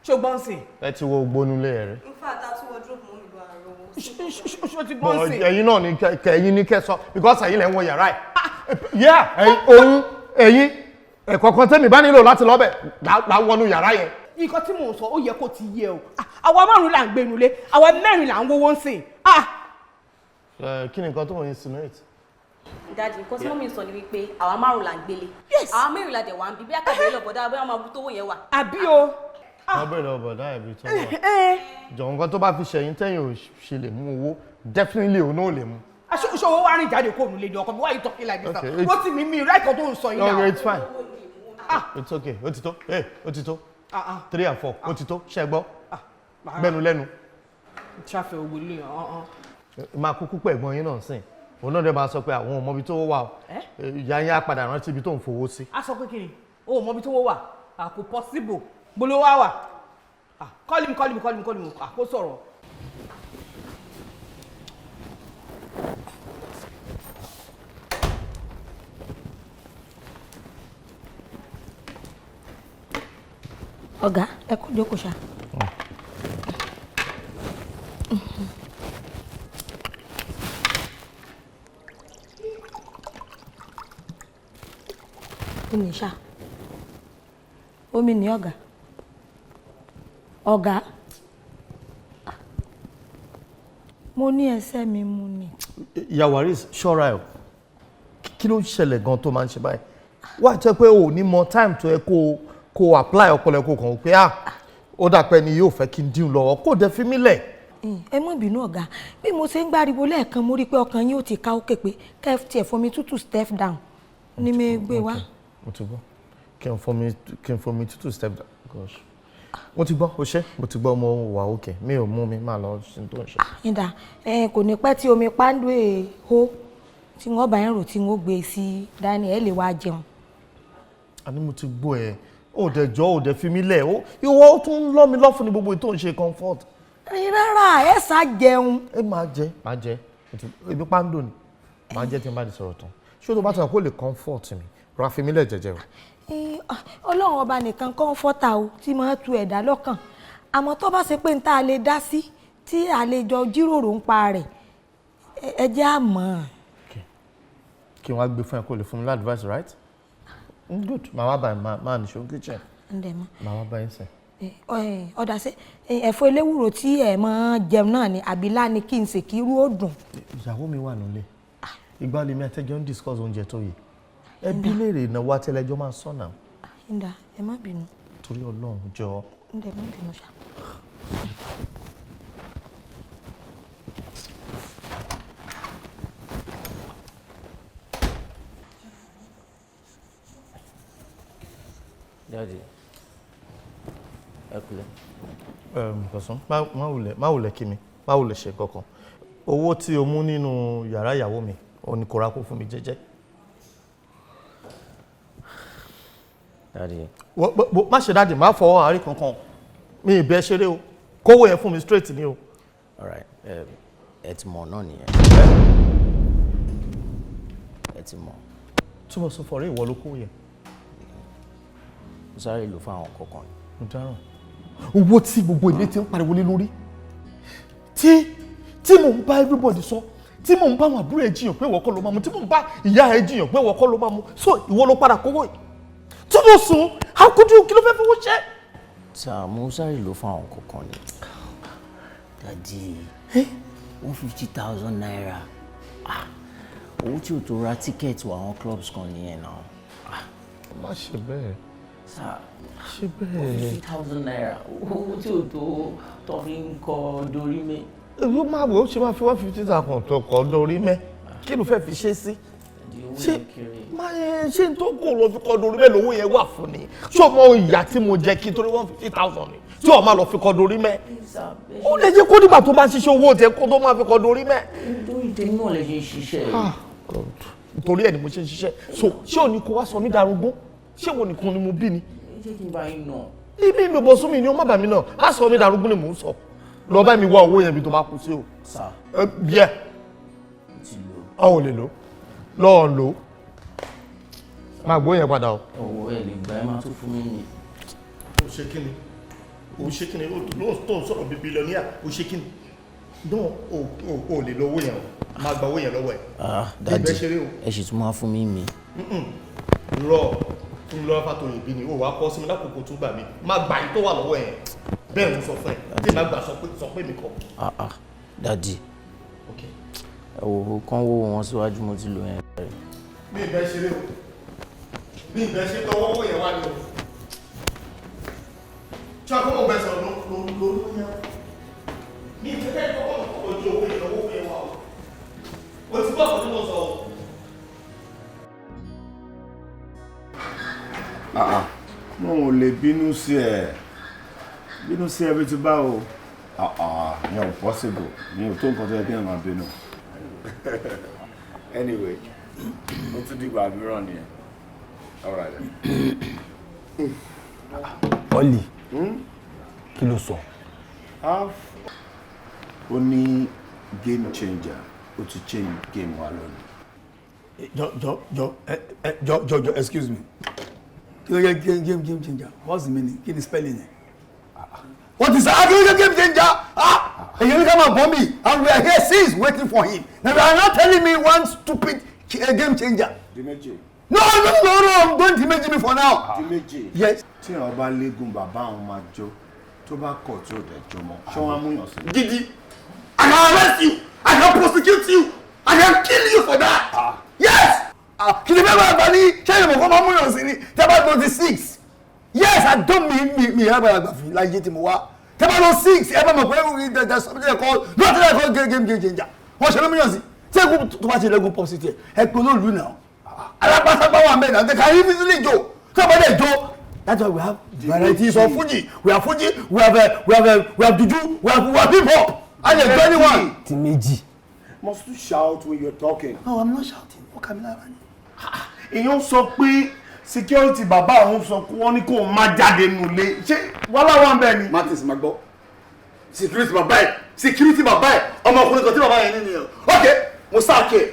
ṣùgbọ́n sí. ẹ ti wo gbónúlé rẹ. in fact a tún wardrobe mọ́ mi bá a rọ. ṣó ti gbọ́n sí. ẹ̀yin náà ni ẹ̀yin ní kẹ́ sọ because ẹ̀yin lẹ ń wọ yàrá ẹ̀. ẹ̀yin ẹ̀kọ̀ọ̀kan tẹ́mi bá nílò láti lọ́bẹ̀ láwọnú yàrá yẹn. nǹkan tí mò ń sọ ó yẹ kó ti yé o àwa márùn-ún là ń gbé nulẹ̀ àwa mẹ́rin là ń wọ́wọ́ ń sìn. kí ni nǹkan tó ń insinuate. Daddy, nǹkan tí mọ́mí sọ ni wípé àwa márùn-ún là ń gbélé. àwa mẹ́rin la dẹ̀ wá ń bí bí àkàbẹ̀rẹ̀ lọ́bọ̀dá bóyá máa bú tówó yẹn wà. àbí o. wọ́n bẹ̀rẹ̀ ọ̀bọ̀dá ẹ̀bí tó wà. jọ̀wọ́n nǹkan tó bá fi ṣẹ̀yìn tẹ́yìn ò ṣe lè mú owó definitely òun náà lè mú. aṣọ́wó wá rìn jáde kó òun lè ní ọkọ mi why you talking like this now wọ́n ti mi láìkọ́ tó ń sọ yìí náà. no it's fine it's okay ó ti tó ó ti tó 3 and 4 ó ti tó ṣẹ́gbọ́ gbẹnu lẹ́nu. ṣàfẹ́ owó lè máa kúkú pẹ̀ ẹ̀gbọ́n yín náà sìn òun náà dẹ̀ máa sọ pé àwọn ò mọ ibi tó wà o ìyá yẹn á padà rántí ibi tó ń fowó sí. a sọ pé kí ni o ò mọ ibi tó wà kò possible gbolo wà call him kó sọ̀rọ̀. ọ̀gá ẹ kú jókòó ṣá. omi ṣá omi ní ọ̀gá mo ní ẹsẹ̀ mi mú ni. Yawaris ṣọ́ra ẹ̀ kí ló ń ṣẹlẹ̀ gan tó máa ń ṣe báyìí wá jẹ́ pé o ò ní mọ time tó yẹ kó apply ọpọlọ kó kàn ó pé ó dà pé ni yóò fẹ́ kí n dín lọ́wọ́ kó dẹ fi mí lẹ̀. ẹ má bínú ọ̀gá bí mo ṣe ń gbáriwo lẹ́ẹ̀kan mo rí i pé ọkàn yín ò ti ká òkè pé kẹ́ẹ̀fì tiẹ̀ fomi tútù step down ni mi gbé wá. mo ti gbọ́ kí n fomi tútù step down gosh mo ti gbọ́ o ṣe mo ti gbọ́ mo wà òkè mi ò mú mi máa lọ sí tó ń ṣe. ìdá kò ní pẹ́ tí omi pàǹdù èèho tí wọ́n bá ń rò tí wọ́n gbé sí dání ẹ̀ lè wá jẹun. àní mo ti gbọ́ ẹ ó dẹ̀ jọ́ ó dẹ̀ fi mí lẹ̀ ìwọ tún lọ́ mi lọ́fun ní gbogbo ètò ìṣe comfort. rárá ẹ sá jẹun. ẹ máa jẹ ebi pàǹdù ni máa jẹ tí n bá di sọ̀rọ̀ tán ṣé o tó bá tàn kó lè comfort mi ra fi mí lẹ̀ jẹ́jẹ́ o. ọlọ́run ọba nìkan kọ́ńfọ́tà o tí máa tu ẹ̀dá lọ́kàn àmọ́ tó bá ṣe pé n ta lè dá sí tí àlejò jíròrò ń pa rẹ̀ ẹ jẹ́ àmọ́. kí wọ́n á gbé fún ẹ kó lè fún mi advice right good màá wá bá máa nìṣó kitchen màá wá bá yín sẹ́. ọ̀dà ṣe ẹ̀fọ́ eléwúro tí ẹ̀ máa jẹun náà ni àbílá ni kí n ṣe kí irú ó dùn. ìyàwó mi wà nílé ìgbà lèmi àtẹ́jọ́ ń discuss oúnjẹ tó yìí ẹbí léèrè ìnáwó àtẹlẹjọ máa sọnà. ǹda ẹ má bínú. torí Ọlọ́run jọ. ǹda ẹ má bínú ṣá. Daddy ẹ kúlẹ̀. Kọ̀sán má wulẹ̀ kí mi má wulẹ̀ ṣe kankan owó tí o mú nínú yàrá ìyàwó mi ò ní kó ra kó fún mi jẹ́jẹ́. Daddy. má ṣe dáàdì má fọwọ́ àárí kankan mi ì bẹ́ ṣeré o kówó yẹn fún mi straight ni o. Alright ẹ ti mọ̀ náà nìyẹn ẹ ti mọ̀. tí mo sọ fọ̀rẹ́ ìwọ ló kówó yẹn. mo sáré lò fún àwọn kọ̀ọ̀kan. mo dáràn owó tí gbogbo ilé ti ń pariwo lé lórí tí mò ń bá everybody sọ tí mò ń bá àwọn àbúrò ẹ jiyàn pé ìwọ kọ́ ló máa mu tí mò ń bá ìyá ẹ jiyàn pé ìwọ kọ́ ló máa mu so ìwọ ló padà kówó yìí tí mo sùn how could you kí ló fẹ́ fowó ṣe. sà mo sáré lò fún àwọn kọ̀ọ̀kan ni. Daddy 150,000 naira owó tí o tó ra tíkẹ́ẹ̀tì wọ àwọn clubs kan nìyẹn náà. má ṣe bẹ́ẹ̀. sà ṣe bẹ́ẹ̀. 50,000 naira owó tí o tó tọ́ fi ń kọ dorí mi. èyí máa wò ó ṣe máa fi 150,000 tó kọ dorí mẹ́ kí ló fẹ́ fi ṣe sí. ṣé n tó kò lọ fi kọ dorí mẹ́ lówó yẹn wà fún ni ṣé o mọ ìyà tí mo jẹ kí torí 150,000 ni tí o máa lọ fi kọ dorí mẹ́ ó lè jẹ́ kó nígbà tó bá ṣiṣẹ́ owó tẹ kó tó máa fi kọ dorí mẹ́. nítorí tèmi náà lè ṣe ṣiṣẹ́. nítorí ẹ̀ ni mo ṣe ń ṣiṣẹ́ so ṣé o ní kó wá sọ mí darúgbó ṣé wo nìkan ni mo bí ni. jẹ́ kí n bá yín nà. ibi ìbò sún mi ni ó má bà mí náà á sọ mí darúgbó ni mò ń sọ lọ bá mi wá owó yẹn bí tó bá kú sí o. yẹ ọ ò lè lò lọ́ọ̀ lò máa gbó yẹn padà o. owó ẹ lè gbà ẹ máa tó fún mi ni. o ṣe kí ni o ṣe kí ni o tó ń sọ̀rọ̀ bíi bílíọ̀nìyà o ṣe kí ni dán o lè lo owó yẹn o máa gba owó yẹn lọ́wọ́ ẹ̀. Daddy ẹ sì tún máa fún mi mi. ń lọ fàtò ìbí ni o wàá kọ́ sí mi lákòókò tún gbà mí máa gbà yín tó wà lọ́wọ́ yẹn bẹ́ẹ̀ mo sọ fún ẹ tí màá gbà sọ pé mi kọ́. Daddy ẹ wò kán wó wọn síwájú mo ti lò yẹn rẹ. bí ìbẹ́ ṣe lé o bí ìbẹ́ ṣe tọwọ́ owó yẹn wá ní o tí a kọ́ mọ̀ bẹ́ẹ̀ sọ̀rọ̀ lórí yẹn ní ìfẹ́ kọ́kọ́ ojú owó yẹn lọ́wọ́ yẹn wá o ti gbọ́ ọ̀pọ̀ tí mo sọ o. mo ò lè bínú sí ẹ bí ti bá o yẹn ò possible mi ò tó nǹkan tó yẹ kí ẹ máa bínú. Anyway, mo tún dìgbà mìíràn nìyẹn. All right then. Ollie, kí ló sọ? Ó ní game changer, ó ti change game wa lónìí. Joe, excuse me. Game changer. What's the meaning? Kí ni spelling it? What is that? Game changer? And you come upon me, and we are here since waiting for him. Now you are not telling me one stupid game changer. Dimeji. No, I'm going to Dimeji me for now. Dimeji. Yes. Tí o bá légun bàbá àwọn máa jó, tó bá kọ̀ tí ó dẹ̀ jó mọ́, ṣé wọ́n á mú yàn sí? Gidi, I can arrest you, I can prosecute you, I can kill you for that. Yes. Kí ni bẹ́ẹ̀ bá gbà ní ṣé ìmọ̀ kọ́ máa mú yàn sí ni tẹ́bá 26. Yes, I don't mean me àgbàlagbà fi láyé tí mo wá. Tẹ́bá lọ 6 ẹ bá mọ̀ pé there's something called game changer. Wọ́n ṣe ló mú yàn sí. Tí ẹ̀kú tó bá ṣe lẹ́gùn pọ̀ sí tiẹ̀ ẹ pé olóòlù náà. Alápásápá wà mẹ́rin àti káyé easily jó. Tí ọba dẹ̀ jó. That's why we have varieties of Fuji. We have Fuji, we have Juju, we have hip hop. And there's anyone. Dimeji. Must you shout when you're talking? No, I'm not shouting. What can I do? Èèyàn sọ pé security bàbá àwọn sọ pé wọ́n ní kó má jáde nulẹ̀. Ṣé wàhálà wà ń bẹ ni? Martins ma gbọ́. Security bàbá ẹ̀ ọmọkùnrin kan tí bàbá yẹn ní nìyẹn. Okay, mo sack ẹ̀.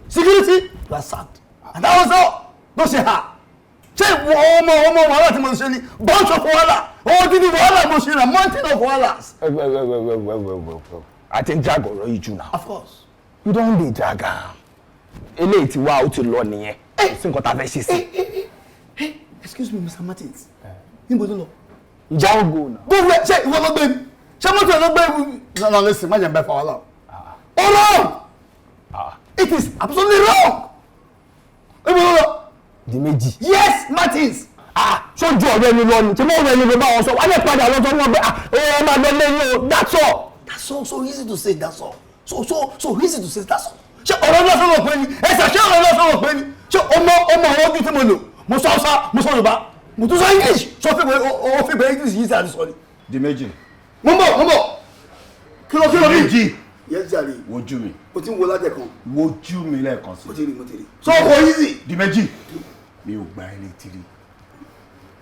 Security was sacked. And that was all. No ṣe ha. Ṣé ọmọ wàhálà tí mo ṣe ni bunch of wàhálà. Odidi wàhálà mo ṣe na mountain of wàhálà. Well. I think drag ọ̀rọ̀ yìí jù now. Of course. You don't dey drag am. Eléyìí ti wá ó ti lọ nìyẹn. Sí nǹkan tá a fẹ́ ṣe sí. Excuse me, Mr. Martins. Níbo ló lọ? Ìjà ògo náà. Gbogbo ẹ̀ ṣé ìwọ ló gbé mi? Ṣé mọ́tò ẹ̀ ló gbé mi? No, listen, má jẹ́ bẹ́ẹ̀ fà wàhálà. Oh wrong! It is absolutely wrong! Níbo ló lọ? Dimeji. Yes, Martins! Ṣojú ọ̀rẹ́ mi lọ ni, tí mo rẹ̀ ni mo bá wọn sọ, wọ́n lè padà lọ sọ fún wọn pé ẹ máa lọ lẹ́yìn o, that's all. That's all, so easy to say, that's all. So easy to say, that's all. Ṣé ọ̀rọ̀ náà sọ̀rọ̀ pé ni? Ẹ̀sà ṣé ọ̀rọ̀ náà sọ̀rọ̀ pé ni? Ṣé ọmọ àwọn ojú tí mo lò? Mo sọ Hausa, mo sọ Yorùbá, mo tún sọ English. Sọ fẹ́ pé English yìí sàdí sọ ni. Dimeji. Mo ń bọ̀. Kí ló rí? Dimeji. Yes, jàre. Wojú mi. O ti ń wo lájẹ kan. Wojú mi lẹ́ẹ̀kan sí. Mo ti rí. So ọkọ̀ easy. Dimeji. Mi ò gba ẹni tiri.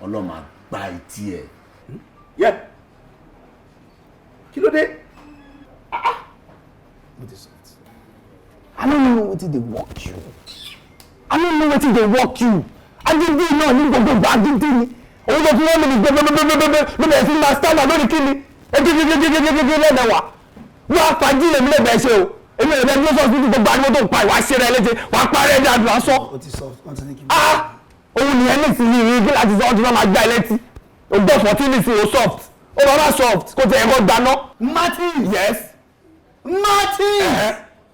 Ọlọ́run máa gba etí ẹ̀. Yẹ. Kí ló dé? I don't know wetin dey work you. Agídí náà ní gbogbo agídí ni. Òun tó tún wọ́n mi ní gbẹgbẹgbẹgbẹgbẹ ló bẹ̀rẹ̀ sí máa stand lórí kíni. Egegegegegege lẹ́dẹ̀ wá. Wọ́n á fají lèmi lẹ́gbẹ̀ẹ́ ṣe o. Èmi ò lẹ́gbẹ̀ẹ́ lọ́sọ̀ sí gbogbo àdúgbò tó ń pa ìwà ṣe rẹ̀ léṣe. Wà á parẹ́ ní àdúrà sọ. Òun nìyẹn ní ìsinyìí rí bí láti sọ ọdún náà máa gbá ẹ létí. O gbọ́ fọ́tí ní ìsìn o soft. O bàbá soft kò tẹ̀ ẹ̀kọ́ gbaná. Martins. Yes.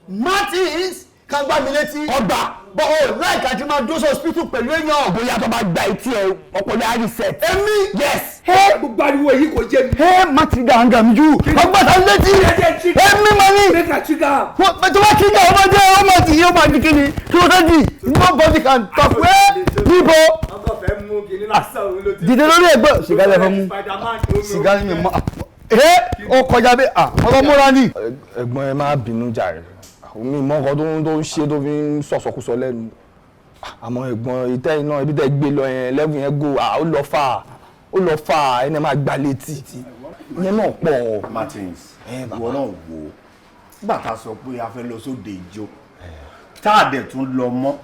Martins kan gbá mi létí. Ọgbà. But like àti máa dúró sí hospital pẹ̀lú èèyàn. Bóyá tó bá gba etí ẹ ọpọlọ á reset. Èmi. Yes. Gbogbo ariwo èyí kò jẹ́ mi. Martins gàǹgà mi jù. Ọgbà tán létí. Èmi mọ ní. Tó bá kíga ọmọ tí yóò máa di kíni. Kí ló dé di? Nobody can talk. Bimbo. Dìde lórí ẹgbẹ́. Sìgá lẹ fẹ́ mú. Sìgá ni mi mọ. Ó kọjá bí ọlọ́múra ni. Ẹ̀gbọ́n ẹ má bínú jàre. Mi mọ nǹkan tó ń ṣe tó fi ń sọ̀sọ̀kúsọ lẹ́nu. Àmọ́ ẹ̀gbọ́n ìtẹ́ iná ibi tẹ́ gbé lọ yẹn lẹ́gùn yẹn go ó lọ fà ẹni máa gbá létí. Ìyẹn náà pọ̀. Martins, ìwọ náà wò ó. Nígbà tá a sọ pé a fẹ́ lọ sóde ìjó, tá a dẹ̀ tún lọ mọ́.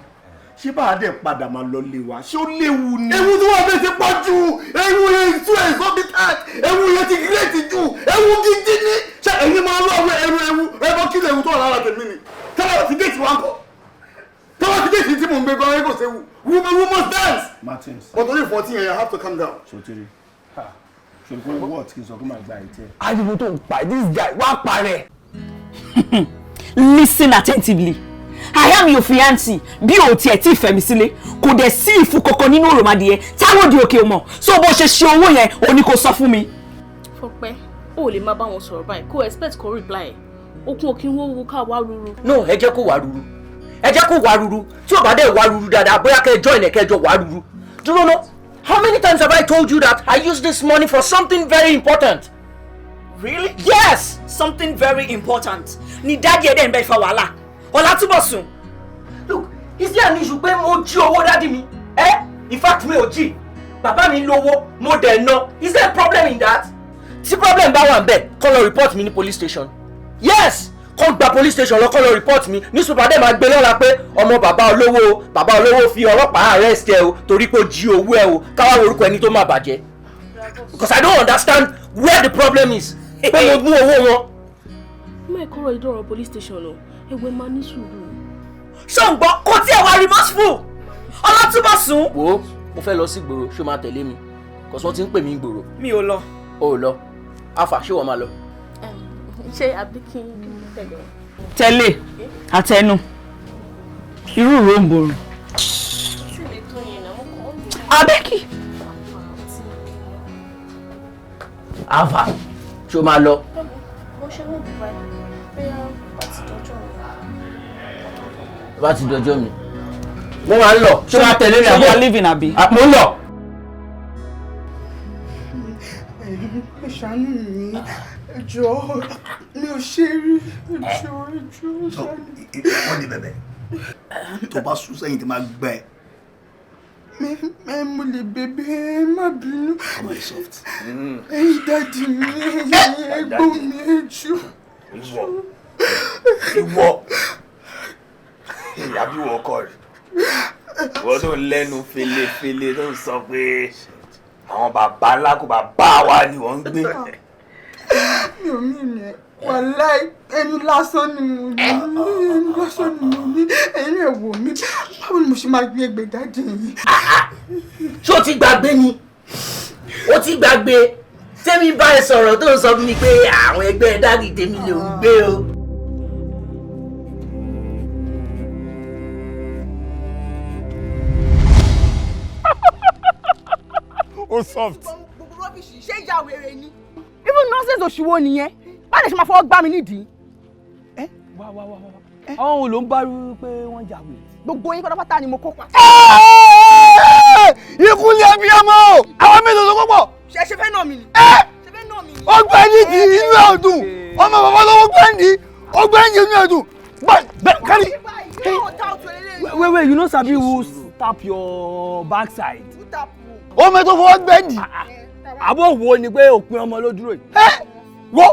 Ṣé bá a dẹ̀ padà máa lọ lé wa? Ṣé ó léwu ni? Ewu tí wọ́n fẹ́ ti pọ̀ jù. Ewu yẹn tún ẹ̀ sọ́bí káàt. Ewu yẹn ti gírètì jù. Ewu gidi ni. Ṣé ẹ̀yin máa lọ àwọn ewu? Ẹ̀fọ́ kí lè ewu tó wà lára tèmi ni? Tẹ́lẹ̀ ti déètì wa ń kọ́. Tẹ́lẹ̀ ti déètì tí mò ń gbé gan-an kò séwu. We must dance. Martins. But only 14 years, you have to calm down. Sotiri. Ṣòkòrò what kì í sọ kó máa gba ìtẹ́. Ariwo tó ń pa this guy wá parẹ́. Listen attentively. I am your fiancé. Bí o tiẹ̀ tí fẹ́ mi sílé, kò dẹ̀ sí ìfún kankan nínú òròmọdìyẹ táwọn di òkè mọ̀. So bó ṣe ṣe owó yẹn, o ní kó sọ fún mi. Fọpẹ́, o lè máa bá wọn sọ̀rọ̀ báyìí. Kò expect kó reply. Okun òkè wo wo ká wá ruru. No, ẹ jẹ́ kó wá ruru. Ẹ jẹ́ kó wá ruru. Tí o bá dẹ̀ wá ruru dáadáa, bóyá kẹ́ join ẹ̀ kẹ́jọ wá ruru. Dúró ná. How many times have I told you that I use this money for something very important? Really? Yes! Something very important. Ni daddy ẹ̀ dẹ̀ ń bẹ fa wàhálà. Ọlátúbọ̀sún. Is there an issue pé mo jí owó dádì mi? In fact mi ò jí. Bàbá mi lówó, mo dẹ̀ ná. Is there a problem in that? Tí problem bá wà ńbẹ̀, kó lọ report mi ní police station. Yes! Kó gba police station lọ kó lọ report mi. Newspaper dẹ̀ máa gbé lọ́la pé ọmọ bàbá olówó fi ọlọ́pàá arrest ẹ o torí pé ó jí owó ẹ o. Káwá orúkọ ẹni tó máa bàjẹ́. Because I don't understand where the problem is. Pé mo mú owó wọn. Má ìkọ́rọ̀ ìdọ̀rọ̀ police station o. Ẹgbẹ́ máa ní sùúrù. Ṣọ́ǹgbọ́n kò tí ẹ̀ wá remorseful. Ọlọ́túnbọ̀sùn. Wo mo fẹ́ lọ sí gbòòrò ṣó máa tẹ̀lé mi. Kò sọ ti ń pè mí gbòòrò. Mi ò lọ. O ò lọ. Afa ṣé wọ́n máa lọ? Ṣé àbí kí n tẹ̀lé? Tẹ̀lé àtẹnu. Irú ìró ń borò. Abẹ́kì. Afa ṣó máa lọ? Mo ṣe wọ́n bùbá bóyá bá ti dọjọ́ mi. Mo máa ń lọ. Ṣé máa tẹ̀lé mi àbí? Ṣé living àbí? Mo ń lọ. Ẹ ṣàánú mi, ẹ jọ̀ọ́, mi ò ṣe rí, ẹ jọ̀ọ́ ṣàánú. Wọ́n ní bẹ̀bẹ̀ tó bá sún sẹ́yìn tí máa gbẹ. Mo lè bẹ̀bẹ̀, ẹ má bínú. Ẹ̀yin dáàdì mi, ẹ̀yin ẹ̀gbọ́n mi, ẹ jọ̀ọ́. Ìwọ àbí wọ ọkọ rẹ ìwọ tó ń lẹ́nu felefele tó ń sọ pé àwọn bàbá ńlá kò bàbá wa ni wọ́n ń gbé. Mi ò mí ni wàláì ẹnu lásán ni mo ní ẹnu lásán ni mo ní ẹ̀yin ẹ̀ wò mí báwo ni mo ṣe máa gbé ẹgbẹ́ dáàdì yìí. Ṣé o ti gbàgbé ni? O ti gbàgbé tèmi bá ẹ sọ̀rọ̀ tó ń sọ fún mi pé àwọn ẹgbẹ́ dáàdì tèmi lè ń gbé o. O soft. Gbogbo rọ́bìṣì ṣé ìyá wèrè ni. Even nonsense òṣìwò nìyẹn bá lè ṣe máa fọwọ́ gbá mi nídìí. Wá. Àwọn ò ló ń bá rú pé wọ́n jà wèrè. Gbogbo yín pátápátá ni mo kópa. Ikú ni ẹbí ọmọ àwọn mélòó ló kọ́pọ̀. Ṣé fẹ́ nà mí ni? Ó gbẹ́ nídìí inú ẹ̀ ọdún ọmọ bàbá lọ́wọ́ gbẹ́ndì ó gbẹ́ndì inú ẹ̀ ọdún. Kárí. Wait, you no sabi who tap your backside? Who tap who? Ó mẹ́tò fọwọ́ gbẹ́ndì. Àbọ̀ wo ni pé òpin ọmọ ló dúró yìí? Wo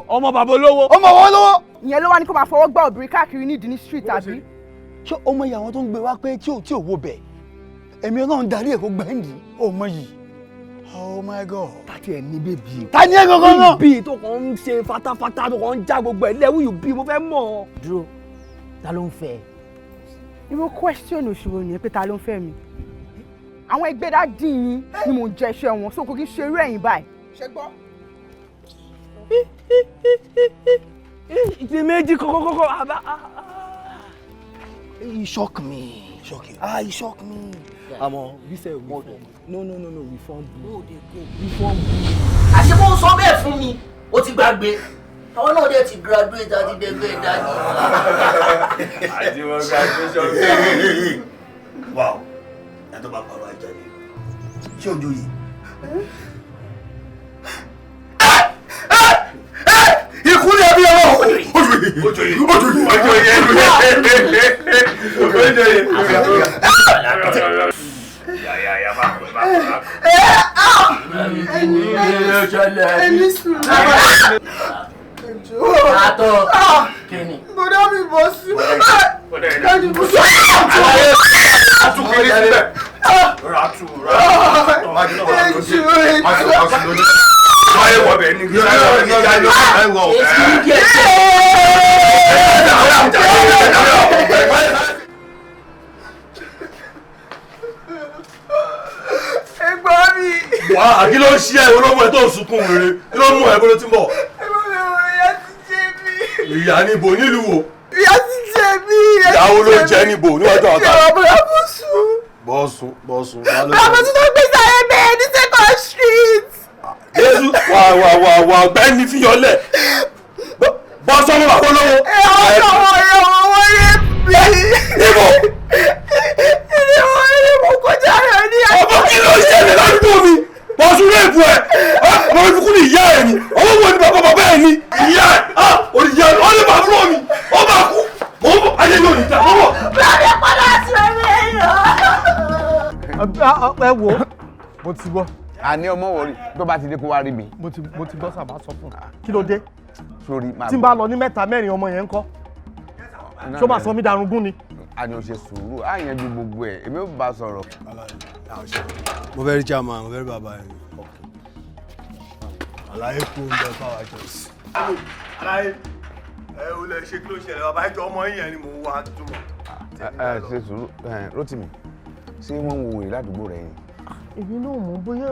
ọmọ bàbá olówó. Ọmọ bàbá olówó. Ìyẹn ló wá ní kó máa fọwọ́ gbá obìnrin káàkiri nídìí ní street àbí? Ṣé ọmọ ìyá wọn tó ń gbé wá pé tí ò wo bẹ̀? Èmi Ọlọ́run darí ẹ̀ kó gbẹ́ndì ọmọ yìí. Oh my God. Tàtí ẹ̀ ní bèbí. Ta ni ẹ gangan náà? Bíbí tó kàn ń ṣe fatafata tó kàn ń já gbogbo ẹ̀ lẹ́wù yìí bí mo fẹ́ mọ̀. Dúró, ta ló ń fẹ́ ẹ? Irú question òṣìwò nìyẹn pé ta ló ń fẹ́ mi? Àwọn ẹgbẹ́ dáàdì yín ni mò ń jẹ iṣẹ́ wọn so kò kí ṣe irú ẹ̀yìn báyìí. Ṣé gbọ́? Ìdí méjì kọ́kọ́. You shock me. Shocking. You shock me. Àmọ́ bí sẹ́ wọ́n no we form blue. Àṣé bó ń sọ bẹ́ẹ̀ fún mi, ó ti gbàgbé. Àwọn náà dẹ̀ ti graduate àti dẹgbẹ́ dájú. Àti wọn graduation. Wow. Ẹ tó bá pàrọ̀ ajá ni. Ṣé ojú yìí? Ikú ni ẹbí ọmọ. Ojú yìí. Ẹni sùn. Àtọ̀ kíni. Bọ́dá mi bọ̀ sí. Dájú bọ̀ sí. Àtúkiri síbẹ̀. Ràtú. Báyé wọ̀ bẹ̀ ní kí Ẹ̀gbọ́n mi. wà á kí ló ń ṣe ẹ olómọ ẹ tó ń sunkún rere kí ló mú ẹ bó ló ti ń bọ̀. Ẹ̀gbọ́n mi ò ìyá ti jẹ mí. Ìyá níbo nílùú wo. Ìyá ti jẹ mí. Ìyàwó ló jẹ níbo níwájú àwọn Ìyàwó bọ̀dá bọ̀ sùn. bọ́ọ̀sùn. Bọ̀dá bọ̀ sùn tó gbé sáré bẹ́ẹ̀ ní second street. Jésù wà ọ̀gbẹ́ni fi yọlẹ̀ bọ́ọ̀sùn ọmọ bàbá olówó. Wọ́n yé mi. Níbo. Mo kọjá rẹ̀ ní àná. Ọmọ kí ló ṣẹlẹ̀ ládùúgbò mi? Bọ́ọ̀sùn ló èbú ẹ̀. Ọmọ ìbùkún ni ìyá ẹ̀ ni. Ọmọ wo ni bàbá ẹ̀ ni? Ìyá ẹ̀ olùyá ẹ̀ ọ̀lẹ́ bàbá mi. Ọ máa kú. Ayé yóò ní ìjà. ẹ wo mo ti gbọ́. àní ọmọ wọrí tó bá ti dé kó wá rí mi. mo ti gbọ́ sábà sọ fún un kí ló dé. sórí máa tí n bá lọ ní mẹ́ta mẹ́rin ọmọ yẹn ń kọ́ ṣó máa sọ mí darungún ni. àní o ṣe sùúrù á yẹn ju gbogbo ẹ̀ èmi ò bá sọ̀rọ̀. mo fẹ́ rí chairman mo fẹ́ rí bàbá yẹn. àlàyé kú oúnjẹ fáwọn àjọsí. àlàyé ẹ ò lè ṣe kí ló ṣẹlẹ̀ bàbá ìjọ ọmọ yẹn ni mò ń wá túmọ̀. ṣe sùúrù Rótìmí ṣé wọ́n ń wo wèrè ládùúgbò rẹ̀ yẹn. èmi náà mọ̀ bóyá